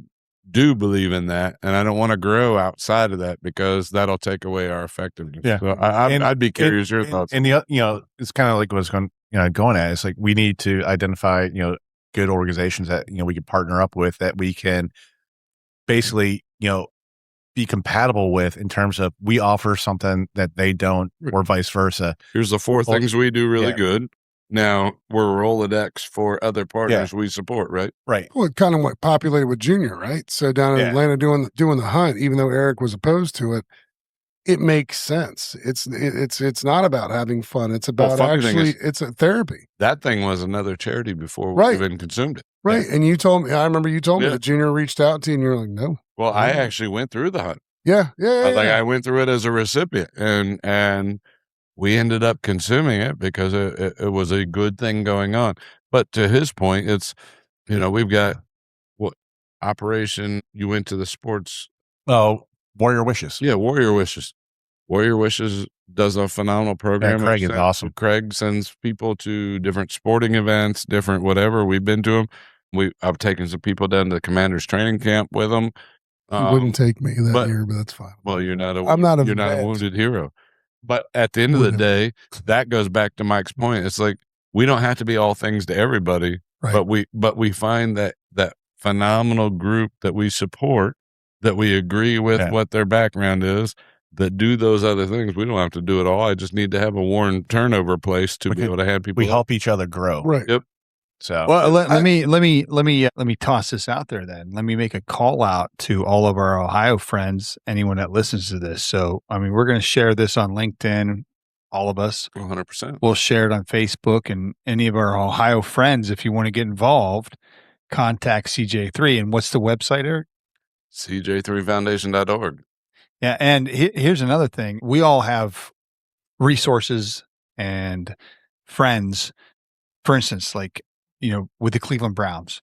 do believe in that. And I don't want to grow outside of that because that'll take away our effectiveness. Yeah. So I'd be curious your thoughts. And it's kind of like what's going at. It's like, we need to identify, good organizations that, we can partner up with, that we can basically, be compatible with in terms of we offer something that they don't, or vice versa. Here's the 4 things we do really good. Now we're Rolodex for other partners we support, right? Right. Well, it kind of what populated with Junior, right? So down in Atlanta doing the hunt, even though Eric was opposed to it, it makes sense. It's not about having fun. It's about it's a therapy. That thing was another charity before we even consumed it. Right. Yeah. And you told me, I remember you told me that Junior reached out to you and you're like, no. Well, I actually went through the hunt. Yeah. I went through it as a recipient and we ended up consuming it because it was a good thing going on. But to his point, it's, we've got what operation, you went to the sports. Oh, Warrior Wishes. Yeah. Warrior Wishes. Warrior Wishes does a phenomenal program. Craig is awesome. Craig sends people to different sporting events, different whatever. We've been to them. I've taken some people down to the Commander's training camp with them. You wouldn't take me that year, but that's fine. Well, you're not a wounded hero. But at the end of the day, that goes back to Mike's point. It's like we don't have to be all things to everybody, right. but we find that phenomenal group that we support, that we agree with what their background is, that do those other things. We don't have to do it all. I just need to have a worn turnover place to be able to have people. We help each other grow. Right. Yep. So let me toss this out there then. Let me make a call out to all of our Ohio friends, anyone that listens to this. So, I mean, we're going to share this on LinkedIn, all of us. 100%. We'll share it on Facebook, and any of our Ohio friends, if you want to get involved, contact CJ3. And what's the website, Eric? CJ3foundation.org. Yeah. And here's another thing. We all have resources and friends. For instance, like, with the Cleveland Browns,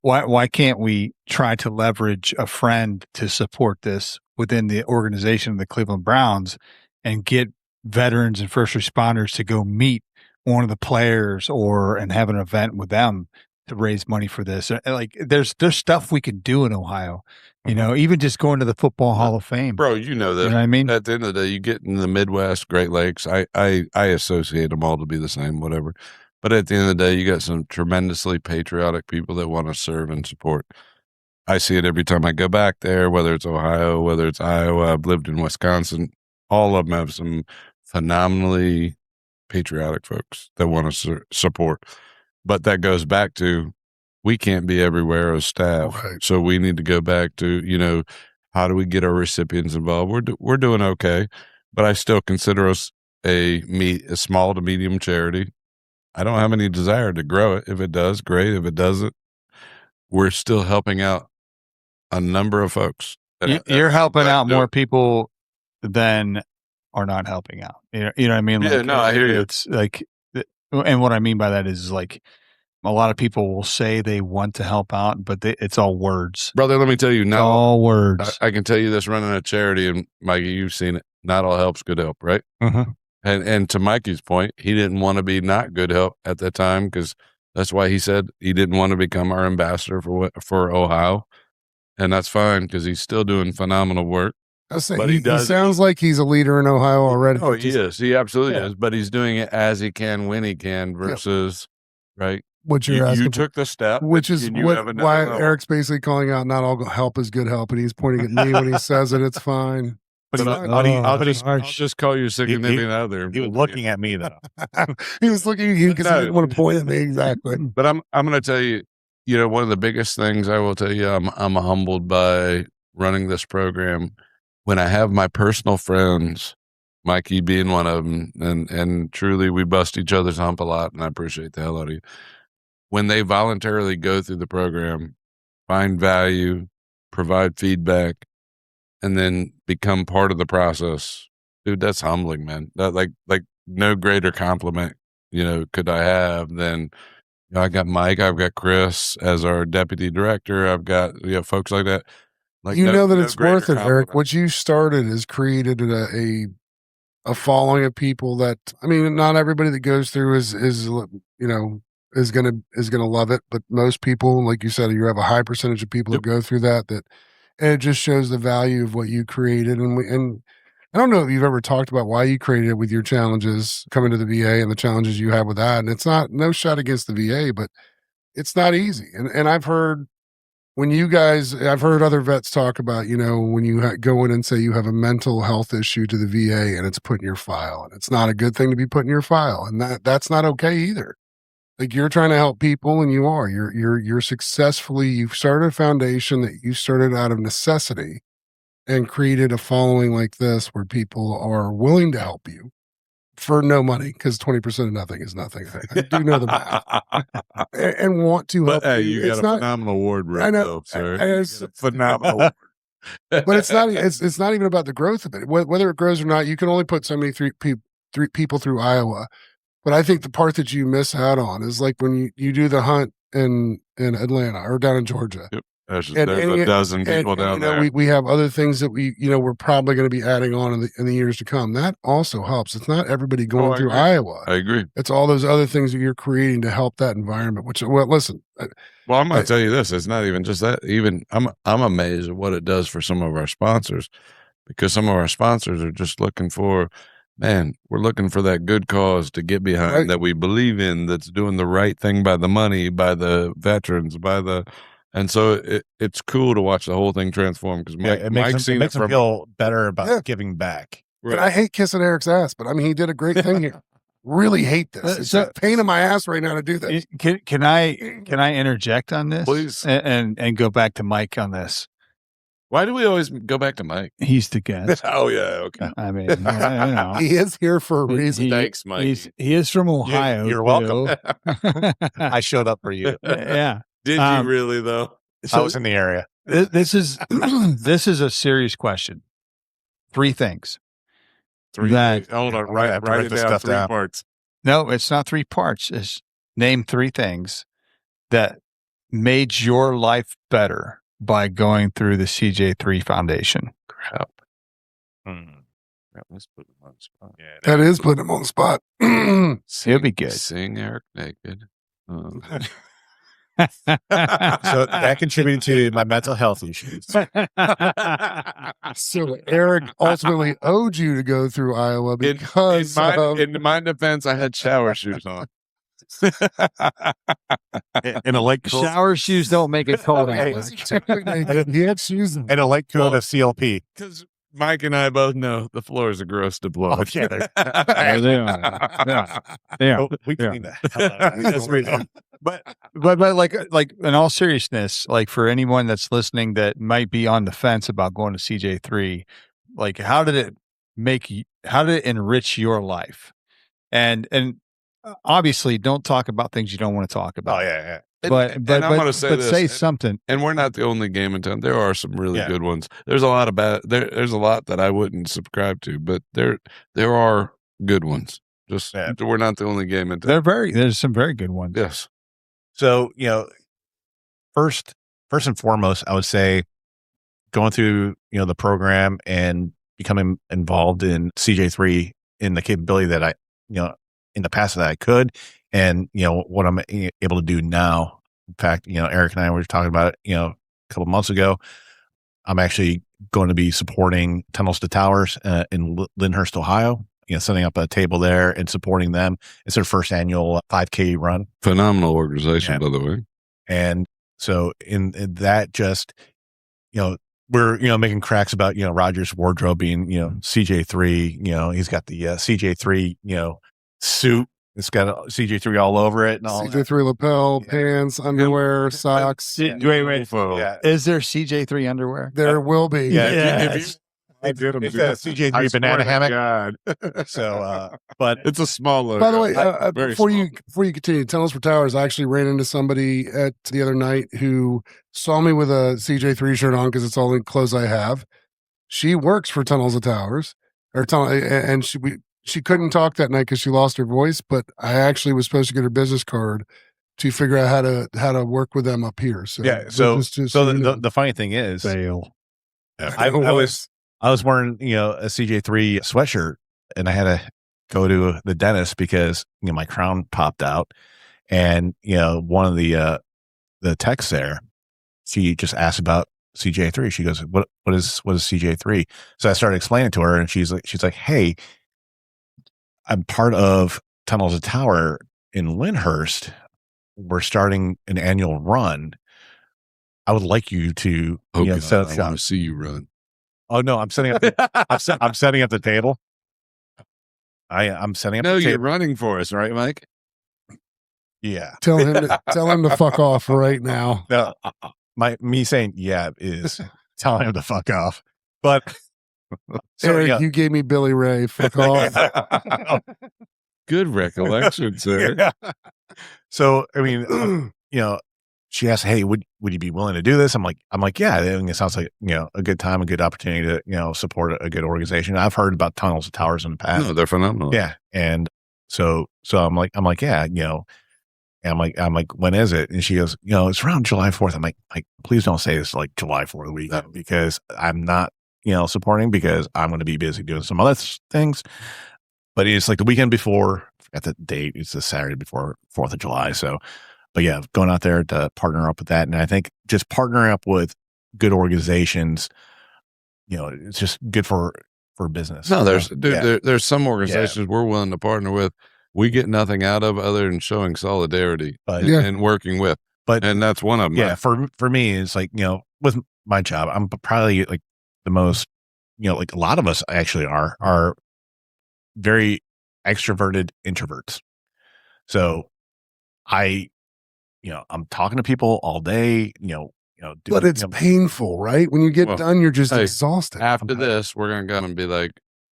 why can't we try to leverage a friend to support this within the organization of the Cleveland Browns and get veterans and first responders to go meet one of the players and have an event with them to raise money for this? Like there's stuff we can do in Ohio, even just going to the Football Hall of Fame. Bro, you know that. You know what I mean? At the end of the day, you get in the Midwest, Great Lakes. I associate them all to be the same, whatever. But at the end of the day, you got some tremendously patriotic people that want to serve and support. I see it every time I go back there, whether it's Ohio, whether it's Iowa. I've lived in Wisconsin. All of them have some phenomenally patriotic folks that want to support. But that goes back to we can't be everywhere as staff. Right. So we need to go back to, how do we get our recipients involved? We're doing okay, but I still consider us a small to medium charity. I don't have any desire to grow it. If it does, great. If it doesn't, we're still helping out a number of folks. You're helping out more people than are not helping out. You know what I mean? Yeah, no, I hear you. It's like, and what I mean by that is like, a lot of people will say they want to help out, but it's all words. Brother, let me tell you, not all words. I can tell you this running a charity, and Mikey, you've seen it. Not all help's good help, right? Mm-hmm. And to Mikey's point, he didn't want to be not good help at the time because that's why he said he didn't want to become our ambassador for Ohio. And that's fine because he's still doing phenomenal work. I say he sounds like he's a leader in Ohio already. Oh, he is. He absolutely is. But he's doing it as he can, when he can, versus, right? What you're asking. You took the step. Which is why Eric's basically calling out not all help is good help. And he's pointing at me when he says it. It's fine. But I'll just call you significant other. He was looking at me though. He was looking at you because he didn't want to point at me exactly. But I'm going to tell you, one of the biggest things I will tell you, I'm humbled by running this program when I have my personal friends, Mikey being one of them, and truly we bust each other's hump a lot, and I appreciate the hell out of you. When they voluntarily go through the program, find value, provide feedback, and then become part of the process, dude, that's humbling, man. That like no greater compliment, could I have than, I got Mike, I've got Chris as our deputy director. I've got, folks like that. Like that it's worth it, Eric. What you started has created a following of people that, I mean, not everybody that goes through is gonna love it, but most people, like you said, you have a high percentage of people that go through that, and it just shows the value of what you created. And I don't know if you've ever talked about why you created it with your challenges coming to the VA and the challenges you have with that. And it's no shot against the VA, but it's not easy. And I've heard I've heard other vets talk about, when you go in and say you have a mental health issue to the VA and it's put in your file, and it's not a good thing to be put in your file. And that's not okay either. Like, you're trying to help people, and you're successfully, you've started a foundation that you started out of necessity and created a following like this where people are willing to help you for no money, because 20% of nothing is nothing. I do know the math. and want to help you. You got a phenomenal award, right? I know, sir. Phenomenal award. But it's not even about the growth of it. Whether it grows or not, you can only put so many people through Iowa. But I think the part that you miss out on is like when you do the hunt in Atlanta or down in Georgia. Yep. There's a dozen people down there. We have other things that we're probably going to be adding on in the years to come. That also helps. It's not everybody going through Iowa. I agree. It's all those other things that you're creating to help that environment. Which, well, listen. Well, I'm going to tell you this. It's not even just that. Even I'm amazed at what it does for some of our sponsors, because some of our sponsors are just looking for, man, we're looking for that good cause to get behind, that we believe in, that's doing the right thing by the money, by the veterans, and so it's cool to watch the whole thing transform, because it makes them feel better about giving back. Right. But I hate kissing Eric's ass, but I mean, he did a great thing here. Really hate this. It's a pain in my ass right now to do this. Can I interject on this? Please. And go back to Mike on this. Why do we always go back to Mike? He's the guest. Oh, yeah. Okay. I mean, I know. He is here for a reason. Thanks, Mike. He is from Ohio. You're welcome. I showed up for you. Yeah. Did you really, though? I was in the area. This is a serious question. 3 things. Hold on. Write it down. 3 parts. No, it's not 3 parts. It's name 3 things that made your life better by going through the CJ3 Foundation. Crap. Let's put him on the spot. Yeah, that is putting him on the spot. It'll be good. Sing Eric naked. So that contributed to my mental health issues. So Eric ultimately owed you to go through Iowa because in my defense, I had shower shoes on. In a lake coat. Shower shoes don't make it cold. He had shoes in. And a lake coat of CLP. Because Mike and I both know the floors are gross to blow. Oh, yeah, they are. We clean that. Yes, we do. But like in all seriousness, like for anyone that's listening that might be on the fence about going to CJ3, like how did it enrich your life? And obviously don't talk about things you don't want to talk about. Oh yeah. But I'm going to say this, say something. And we're not the only game in town. There are some really good ones. There's a lot of there's a lot that I wouldn't subscribe to, but there are good ones. We're not the only game in town. There's some very good ones. Yes. So, first and foremost, I would say going through, the program and becoming involved in CJ3 in the capability that I, in the past that I could, and, what I'm able to do now. In fact, Eric and I were talking about it, a couple of months ago. I'm actually going to be supporting Tunnels to Towers in Lyndhurst, Ohio. Setting up a table there and supporting them. It's their first annual 5K run. Phenomenal organization, by the way. And so in that, just, we're, making cracks about, Roger's wardrobe being, CJ3, he's got the CJ3, suit. It's got CJ3 all over it and all. CJ3 lapel, pants, underwear, socks. Wait. Yeah. Is there CJ3 underwear? There will be. Yeah. I did them. It's a CJ3 banana hammock. God. So, but it's a small logo. By the way, before you continue, Tunnels for Towers, I actually ran into somebody the other night who saw me with a CJ3 shirt on because it's all the clothes I have. She works for Tunnels of Towers, and she couldn't talk that night because she lost her voice. But I actually was supposed to get her business card to figure out how to work with them up here. So yeah. So the funny thing is, fail. I was wearing, a CJ3 sweatshirt, and I had to go to the dentist because, my crown popped out. And, one of the techs there, she just asked about CJ3. She goes, what is CJ3? So I started explaining to her, and she's like, hey, I'm part of Tunnels of Tower in Lyndhurst. We're starting an annual run. I would like you to set up shop. I want to see you run. Oh no, I'm setting up. I'm setting up the table. I'm setting up. No, the table. You're running for us, right, Mike? Yeah. Tell him to fuck off right now. No, me saying yeah is telling him to fuck off. But Eric, you gave me Billy Ray. Fuck off. Good recollection, sir. Yeah. So I mean, she asked, "Hey, would you be willing to do this?" I'm like, yeah. I think it sounds like a good time, a good opportunity to support a good organization. I've heard about Tunnels of Towers in the past. No, they're phenomenal. Yeah, and So I'm like, yeah, you know, and I'm like, when is it? And she goes, you know, it's around July 4th. I'm like, please don't say it's like July 4th weekend because I'm not, you know, supporting because I'm going to be busy doing some other things. But it's like the weekend before, at the date, it's the Saturday before 4th of July. So, but yeah, going out there to partner up with that. And I think just partnering up with good organizations, you know, it's just good for business. No, there's some organizations we're willing to partner with. We get nothing out of other than showing solidarity and working with. And that's one of them. Yeah, for me, it's like, you know, with my job, I'm probably like the most, you know, like a lot of us actually are very extroverted introverts. So I'm talking to people all day, but it's painful, right? When you get done, you're just exhausted. After this, we're going to go and be like,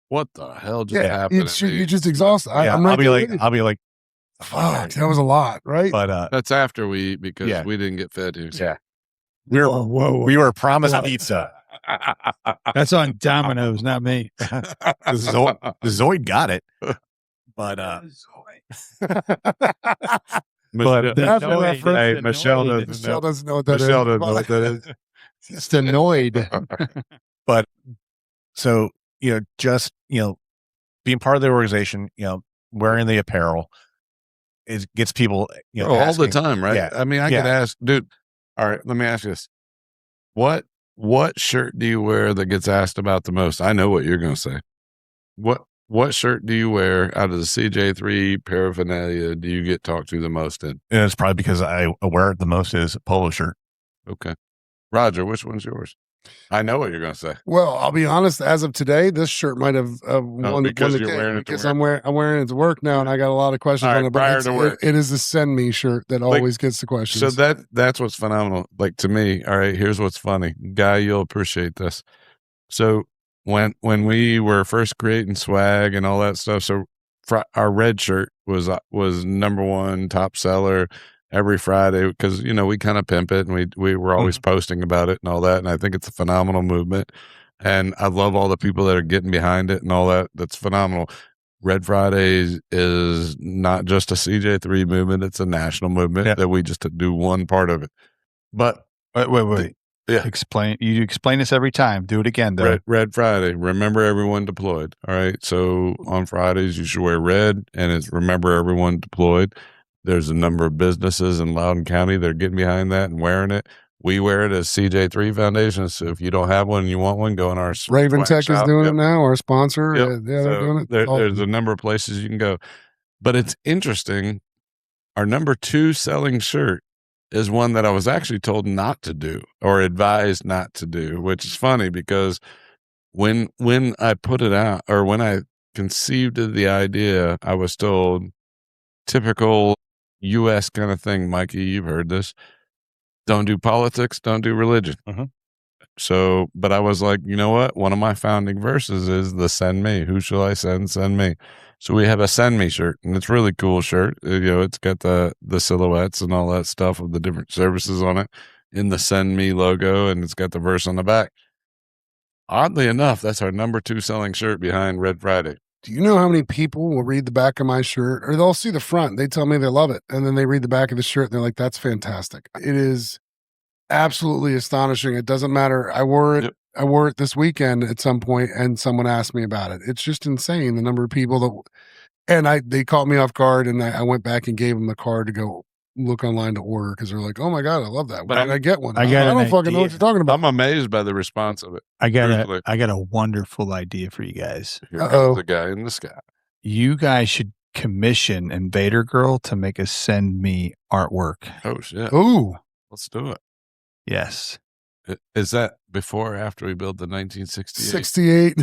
what the hell just happened? You're just exhausted. I'll be like, fuck, that was a lot, right? But that's after we didn't get fed here. Yeah. We were promised pizza. That's on Domino's, not me. The Zoid got it. But Michelle doesn't know what that is. Michelle doesn't know what that is. Just annoyed. But so, you know, just, you know, being part of the organization, you know, wearing the apparel, it gets people, you know, all the time, right? Yeah. I mean, I could ask, dude. All right, let me ask you this: what shirt do you wear that gets asked about the most? I know what you're going to say. What shirt do you wear out of the CJ3 paraphernalia do you get talked to the most in? And it's probably because I wear it the most is a polo shirt. Okay. Roger, which one's yours? I know what you're going to say. Well, I'll be honest. As of today, this shirt might have won because the you're game wearing it because to work. I'm wearing it to work now, and I got a lot of questions on it. Prior to work, it is the send me shirt that always gets the questions. So that's what's phenomenal. Like to me, all right. Here's what's funny, Guy. You'll appreciate this. So when we were first creating swag and all that stuff, so our red shirt was number one top seller every Friday because, you know, we kind of pimp it and we were always posting about it and all that. And I think it's a phenomenal movement. And I love all the people that are getting behind it and all that. That's phenomenal. Red Fridays is not just a CJ3 movement. It's a national movement that we just do one part of it. But wait. Yeah. You explain this every time. Do it again, though. Red Friday. Remember everyone deployed. All right. So on Fridays, you should wear red, and it's remember everyone deployed. There's a number of businesses in Loudoun County that are getting behind that and wearing it. We wear it as CJ3 Foundation. So if you don't have one and you want one, go in our Raven Tech is doing it now, our sponsor. Yep. Yeah, they're doing it. There's a number of places you can go. But it's interesting. Our number 2 selling shirt is one that I was actually told not to do or advised not to do, which is funny because when I put it out or when I conceived of the idea, I was told typical U.S. kind of thing. Mikey, you've heard this. Don't do politics, don't do religion. So, but I was like, you know what? One of my founding verses is the send me. Who shall I send? Send me. So we have a send me shirt, and it's a really cool shirt. You know, it's got the silhouettes and all that stuff of the different services on it in the send me logo, and it's got the verse on the back. Oddly enough, that's our number 2 selling shirt behind Red Friday. Do you know how many people will read the back of my shirt, or they'll see the front? They tell me they love it, and then they read the back of the shirt, and they're like, "That's fantastic." It is absolutely astonishing. It doesn't matter. I wore it. Yep. I wore it this weekend at some point, and someone asked me about it. It's just insane the number of people that, and they caught me off guard, and I went back and gave them the card to go look online to order because they're like, "Oh my god, I love that." But I get one. I don't fucking know what you're talking about. I'm amazed by the response of it. I got a wonderful idea for you guys. Here comes the guy in the sky. You guys should commission Invader Girl to make us send me artwork. Oh shit! Ooh, let's do it. Yes. Is that before or after we build the 1968? 68.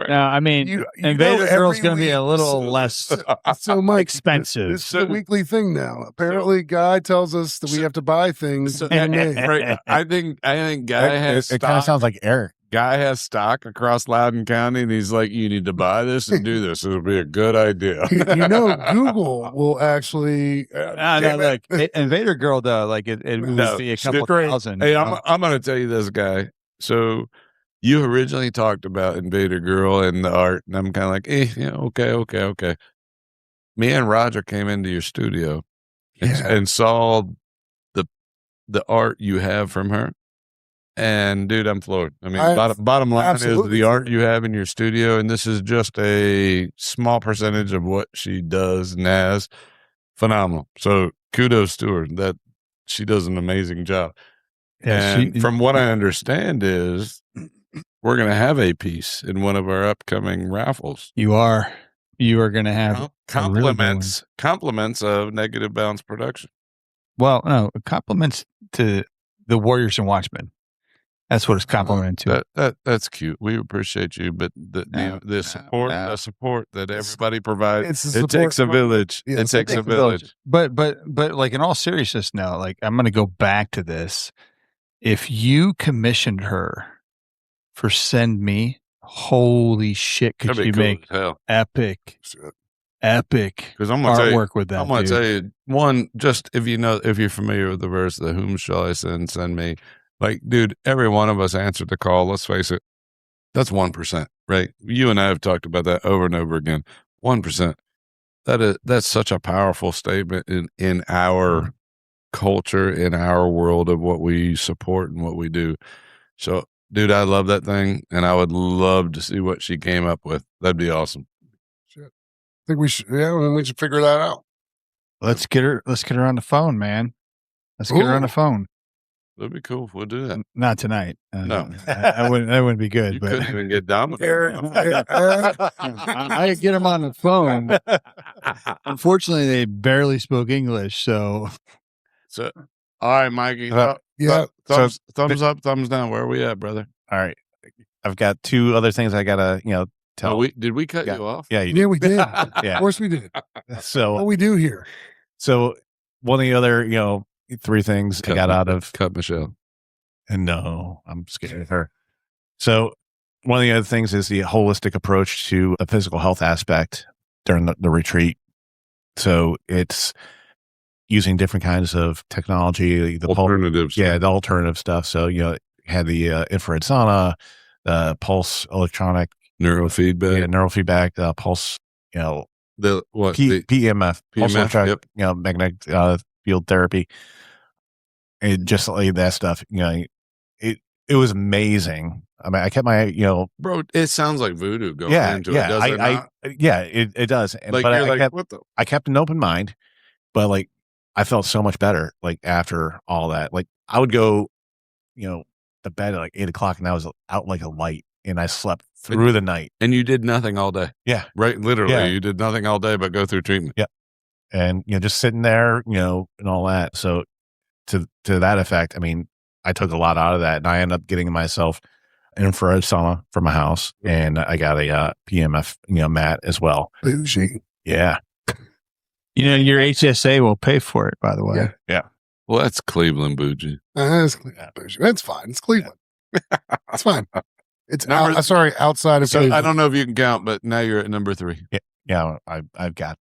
No, I mean, Invader Girl's going to be a little less so much expensive. It's a weekly thing now. Apparently, Guy tells us that we have to buy things. I think Guy has. It kind of sounds like Eric. Guy has stock across Loudoun County, and he's like, "You need to buy this and do this. It'll be a good idea." You know, Google will actually. Look, Invader Girl though, like it would be a couple thousand. Hey, I'm going to tell you this, Guy. So You originally talked about Invader Girl and the art, and I'm kind of like, yeah, okay. Me and Roger came into your studio and saw the art you have from her. And dude, I'm floored. I mean, bottom line is the art you have in your studio, and this is just a small percentage of what she does and has. Phenomenal. So kudos to her. That she does an amazing job. Yeah, and from what I understand is we're going to have a piece in one of our upcoming raffles. You are going to have compliments of Negative Bounce production. Well, no, compliments to the Warriors and Watchmen. That's what it's complimenting to. That's cute. We appreciate you, but the support that everybody provides. It takes a village. Yes, it takes a village. But like in all seriousness, now, like I'm going to go back to this. If you commissioned her for Send Me, holy shit, could you make epic because I'm gonna artwork with that? I'm gonna tell you one. Just if you're familiar with the verse, the whom shall I send me. Like, dude, every one of us answered the call. Let's face it. That's 1%, right? You and I have talked about that over and over again. 1%. That's such a powerful statement in our culture, in our world of what we support and what we do. So, dude, I love that thing, and I would love to see what she came up with. That'd be awesome. Shit. I think we should. Yeah, we should figure that out. Let's get her on the phone, man. Let's get her on the phone. That'd be cool if we'll do that. Not tonight. No, that wouldn't be good. You but couldn't even get Dominic. I could get him on the phone. Unfortunately, they barely spoke English. So, all right, Mikey. Thumbs up, thumbs down. Where are we at, brother? All right, I've got two other things I gotta tell. Did we cut you off? Yeah, we did. Yeah, of course we did. So what we do here. So one of the other three things I got out of cut Michelle. And no, I'm scared of her. So one of the other things is the holistic approach to the physical health aspect during the retreat. So it's using different kinds of technology, the alternatives. The alternative stuff. So had the infrared sauna, the pulse electronic neurofeedback, pulse, the PEMF, pulse electronic, yep. Magnetic field therapy. And just like that stuff, it was amazing. I mean, I kept my, bro, it sounds like voodoo going into it. Does it not? It does. But I kept an open mind, but like, I felt so much better. Like after all that, like I would go, to bed at like 8:00 and I was out like a light and I slept through the night. And you did nothing all day. Yeah. Right. Literally, you did nothing all day but go through treatment. Yeah. And, just sitting there, and all that. So, to that effect, I mean, I took a lot out of that, and I ended up getting myself an infrared sauna for my house, and I got a PMF mat as well. Bougie. Yeah. Your HSA will pay for it, by the way. Yeah. Well, that's Cleveland bougie. That's Cleveland bougie. That's fine. It's Cleveland. It's fine. It's outside of Cleveland. I don't know if you can count, but now you're at number 3. Yeah. I've got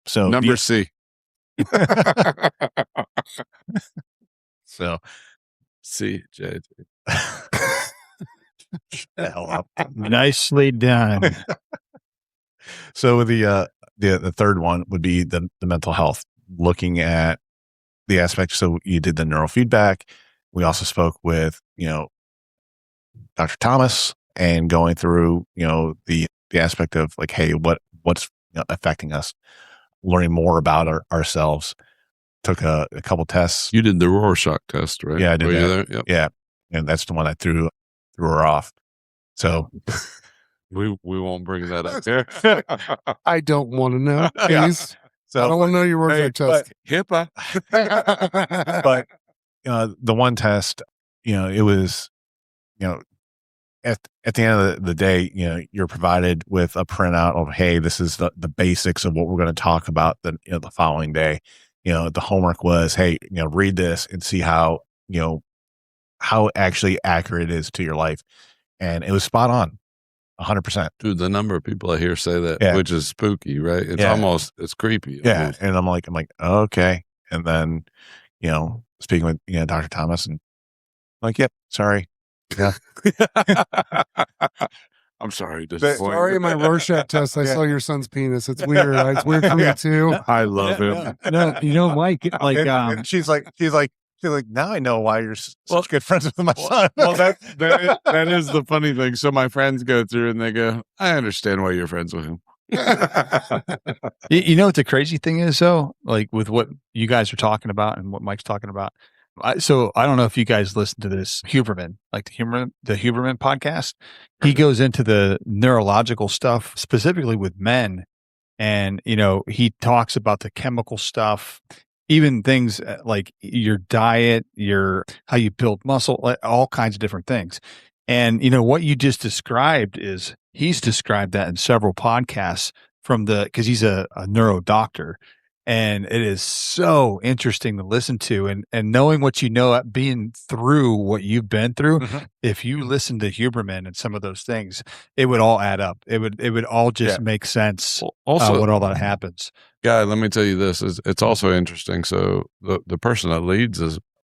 So number C. So CJ3. Nicely done. So the third one would be the mental health, looking at the aspect. So you did the neurofeedback. We also spoke with Dr. Thomas and going through the aspect of like, hey, what's affecting us, learning more about ourselves. Took a couple tests. You did the Rorschach test, right? Yeah, I did. Were you there? Yep. Yeah, and that's the one I threw her off. So we won't bring that up here. I don't want to know, please. So I don't want to know your Rorschach test. HIPAA. But the one test, it was, at the end of the day, you're provided with a printout of, hey, this is the basics of what we're going to talk about the following day. The homework was, hey, read this and see how actually accurate it is to your life. And it was spot on, 100%. Dude, the number of people I hear say that, which is spooky, right? It's it's creepy. Almost. And I'm like, okay. And then, speaking with, Dr. Thomas and like, yep, sorry. Yeah. I'm sorry. Sorry, in my Rorschach test, I saw your son's penis. It's weird. It's weird for me too. I love him. No, Mike, like, And she's like, now I know why you're such good friends with my son. Well, that is the funny thing. So my friends go through and they go, I understand why you're friends with him. you know what the crazy thing is though, like with what you guys are talking about and what Mike's talking about. So I don't know if you guys listen to this Huberman, like the Huberman podcast. He goes into the neurological stuff specifically with men, and he talks about the chemical stuff, even things like your diet, how you build muscle, like all kinds of different things. And what you just described is he's described that in several podcasts because he's a neuro doctor. And it is so interesting to listen to, and knowing what being through what you've been through. Mhm. If you listen to Huberman and some of those things, it would all add up. It would all just make sense. Also, when all that happens, Guy, let me tell you this: it's also interesting. So the person that leads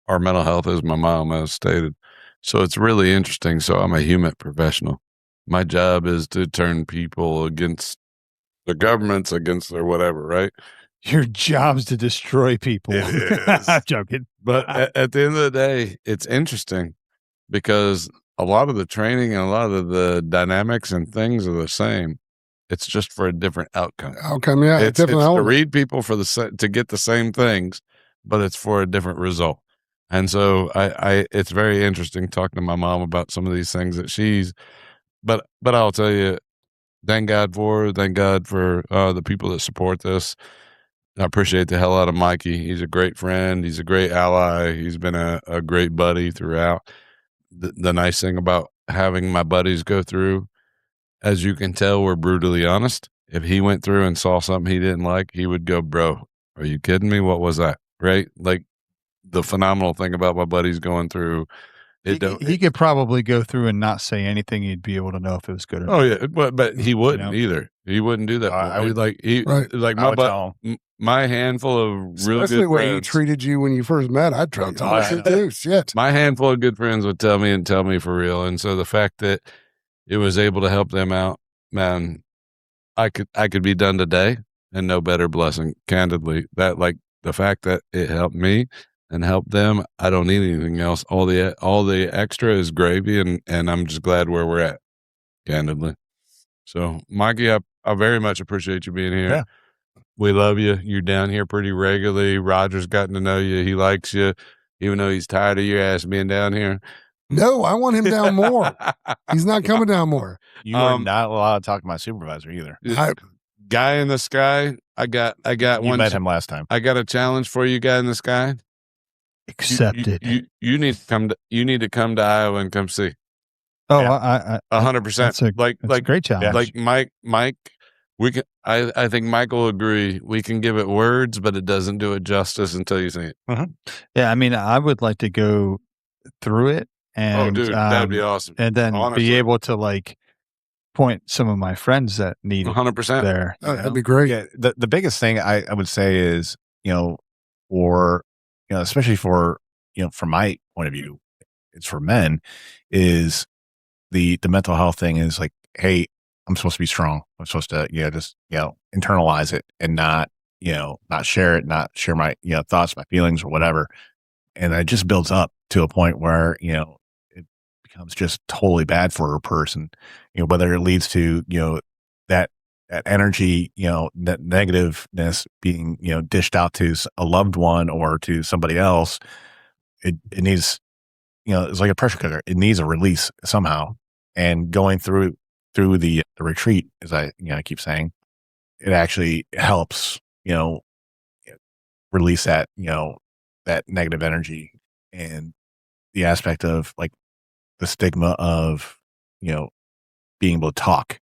our mental health is my mom, as stated. So it's really interesting. So I'm a human professional. My job is to turn people against the governments, against their whatever, right? your job's to destroy people. It is. I'm joking. But at the end of the day, it's interesting because a lot of the training and a lot of the dynamics and things are the same. It's just for a different outcome. Yeah. It's to read people to get the same things, but it's for a different result. And so it's very interesting talking to my mom about some of these things that but I'll tell you, thank God for the people that support this. I appreciate the hell out of Mikey. He's a great friend. He's a great ally. He's been a great buddy throughout. The nice thing about having my buddies go through, as you can tell, we're brutally honest. If he went through and saw something he didn't like, he would go, bro, are you kidding me? What was that? Right? Like the phenomenal thing about my buddies going through. He could probably go through and not say anything. You'd be able to know if it was good or not. Oh yeah, but he wouldn't either. He wouldn't do that. I would my handful of really especially good the way he friends. treated you when you first met. I'd try to talk shit too. Shit. My handful of good friends would tell me for real. And so the fact that it was able to help them out, man, I could be done today and no better blessing, candidly. That like the fact that it helped me and helped them, I don't need anything else. All the extra is gravy, and I'm just glad where we're at, candidly. So Mikey, I very much appreciate you being here. Yeah. We love you. You're down here pretty regularly. Roger's gotten to know you. He likes you, even though he's tired of your ass being down here. No, I want him down more. He's not coming down more. You are not allowed to talk to my supervisor either. Guy in the sky. I got You one. met him last time. I got a challenge for you, guy in the sky. Accepted. You need to come to. You need to come to Iowa and come see. Oh, Yeah. 100%. That's a great challenge. Like Mike. We can. I think Mike will agree. We can give it words, but it doesn't do it justice until you see it. Yeah, I mean, I would like to go through it, and Dude, that'd be awesome. and then Honestly. be able to like point some of my friends that need it 100%. there. Oh, that'd be great. Yeah, the biggest thing I would say is, for, especially for, from my point of view, it's for men, is the mental health thing is like, hey, I'm supposed to be strong. I'm supposed to, just, internalize it and not share it, not share my, thoughts, my feelings or whatever. And it just builds up to a point where, it becomes just totally bad for a person, whether it leads to, that energy, that negativeness being, dished out to a loved one or to somebody else. It needs, it's like a pressure cooker. It needs a release somehow. And going through the retreat, as I keep saying, it actually helps, release that, that negative energy and the aspect of like the stigma of, being able to talk,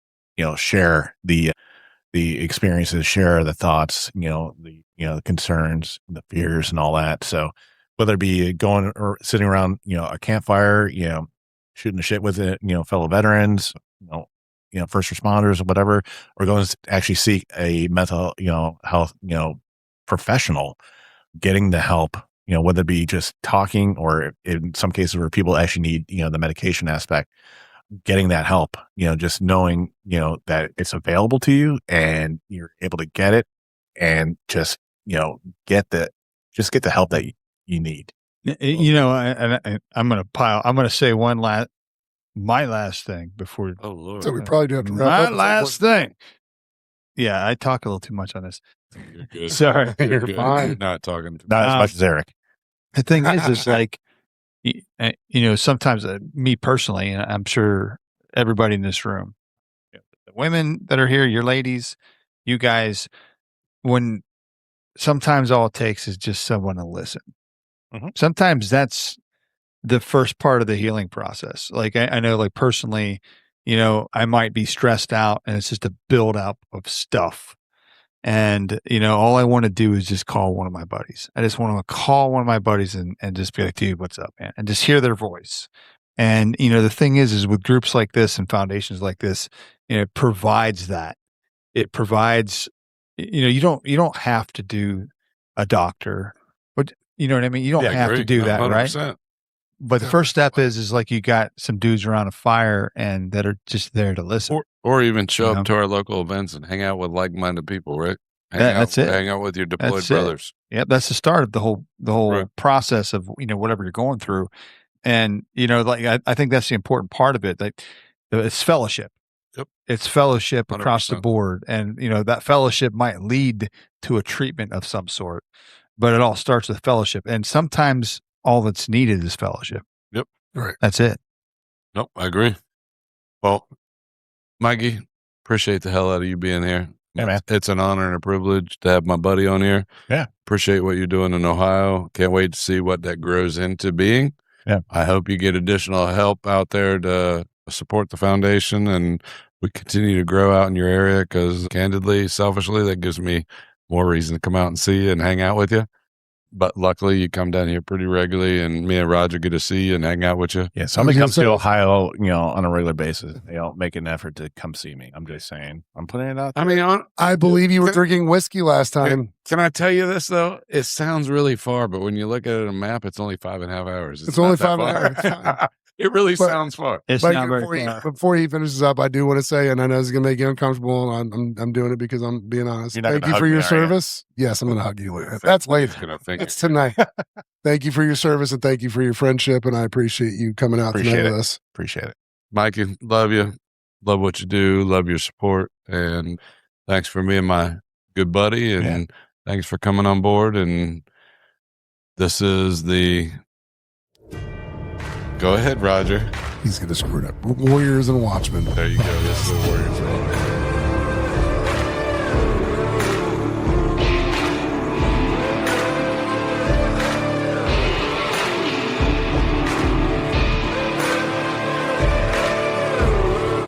share the experiences, share the thoughts, the concerns, the fears and all that. So whether it be going or sitting around, a campfire, shooting the shit with it, fellow veterans, first responders or whatever, or going to actually seek a mental, health, professional, getting the help whether it be just talking or in some cases where people actually need, the medication aspect, getting that help, just knowing, that it's available to you and you're able to get it and just, get the help that you need. I'm going to say my last thing before. Oh, Lord. So we probably do have to wrap My up. last thing. Yeah, I talk a little too much on this. You're good. Sorry. You're good. fine. You're not talking to Not as much as Eric. The thing is like, sometimes me personally, and I'm sure everybody in this room, the women that are here, your ladies, you guys, when sometimes all it takes is just someone to listen. Mhm. Sometimes that's the first part of the healing process. Like I know, like personally, I might be stressed out and it's just a build up of stuff. And, all I want to do is just call one of my buddies. I just want to call one of my buddies and just be like, dude, what's up, man? And just hear their voice. And, the thing is with groups like this and foundations like this, it provides that. It provides, you don't have to do a doctor, but you know what I mean? You don't have to do that, 100%. right? But the first step is like you got some dudes around a fire and that are just there to listen. Or even show up to our local events and hang out with like-minded people, right? That's it. Hang out with your deployed That's it. brothers. Yep, that's the start of the whole Right. process of whatever you're going through, and like I think that's the important part of it. Like it's fellowship. Yep, it's fellowship across the 100%. board, and that fellowship might lead to a treatment of some sort, but it all starts with fellowship, and sometimes all that's needed is fellowship. Yep, right. That's it. Nope, I agree. Well, Mikey, appreciate the hell out of you being here. Yeah, man. It's an honor and a privilege to have my buddy on here. Yeah. Appreciate what you're doing in Ohio. Can't wait to see what that grows into being. Yeah. I hope you get additional help out there to support the foundation and we continue to grow out in your area because candidly, selfishly, that gives me more reason to come out and see you and hang out with you. But luckily, you come down here pretty regularly, and me and Roger get to see you and hang out with you. Yeah, somebody comes to Ohio, on a regular basis. They don't make an effort to come see me. I'm just saying. I'm putting it out there. I mean, I believe you were drinking whiskey last time. Can I tell you this, though? It sounds really far, but when you look at it on a map, it's only 5.5 hours. It's only not that 5.5 hours. far. It really sounds far. It's Mike, not very far. before he finishes up, I do want to say, and I know it's going to make you uncomfortable, and I'm doing it because I'm being honest. You're not Thank gonna you for hug your me, are you? service. Yes, I'm going to hug you later. That's later. Gonna think It's tonight. Thank you for your service and thank you for your friendship, and I appreciate you coming out Appreciate tonight it. with us. Appreciate it. Mikey, love you. Love what you do. Love your support. And thanks for being my good buddy. And thanks for coming on board. And this is the... Go ahead, Roger. He's going to screw it up. Warriors and Watchmen. There you go. This is the Warriors.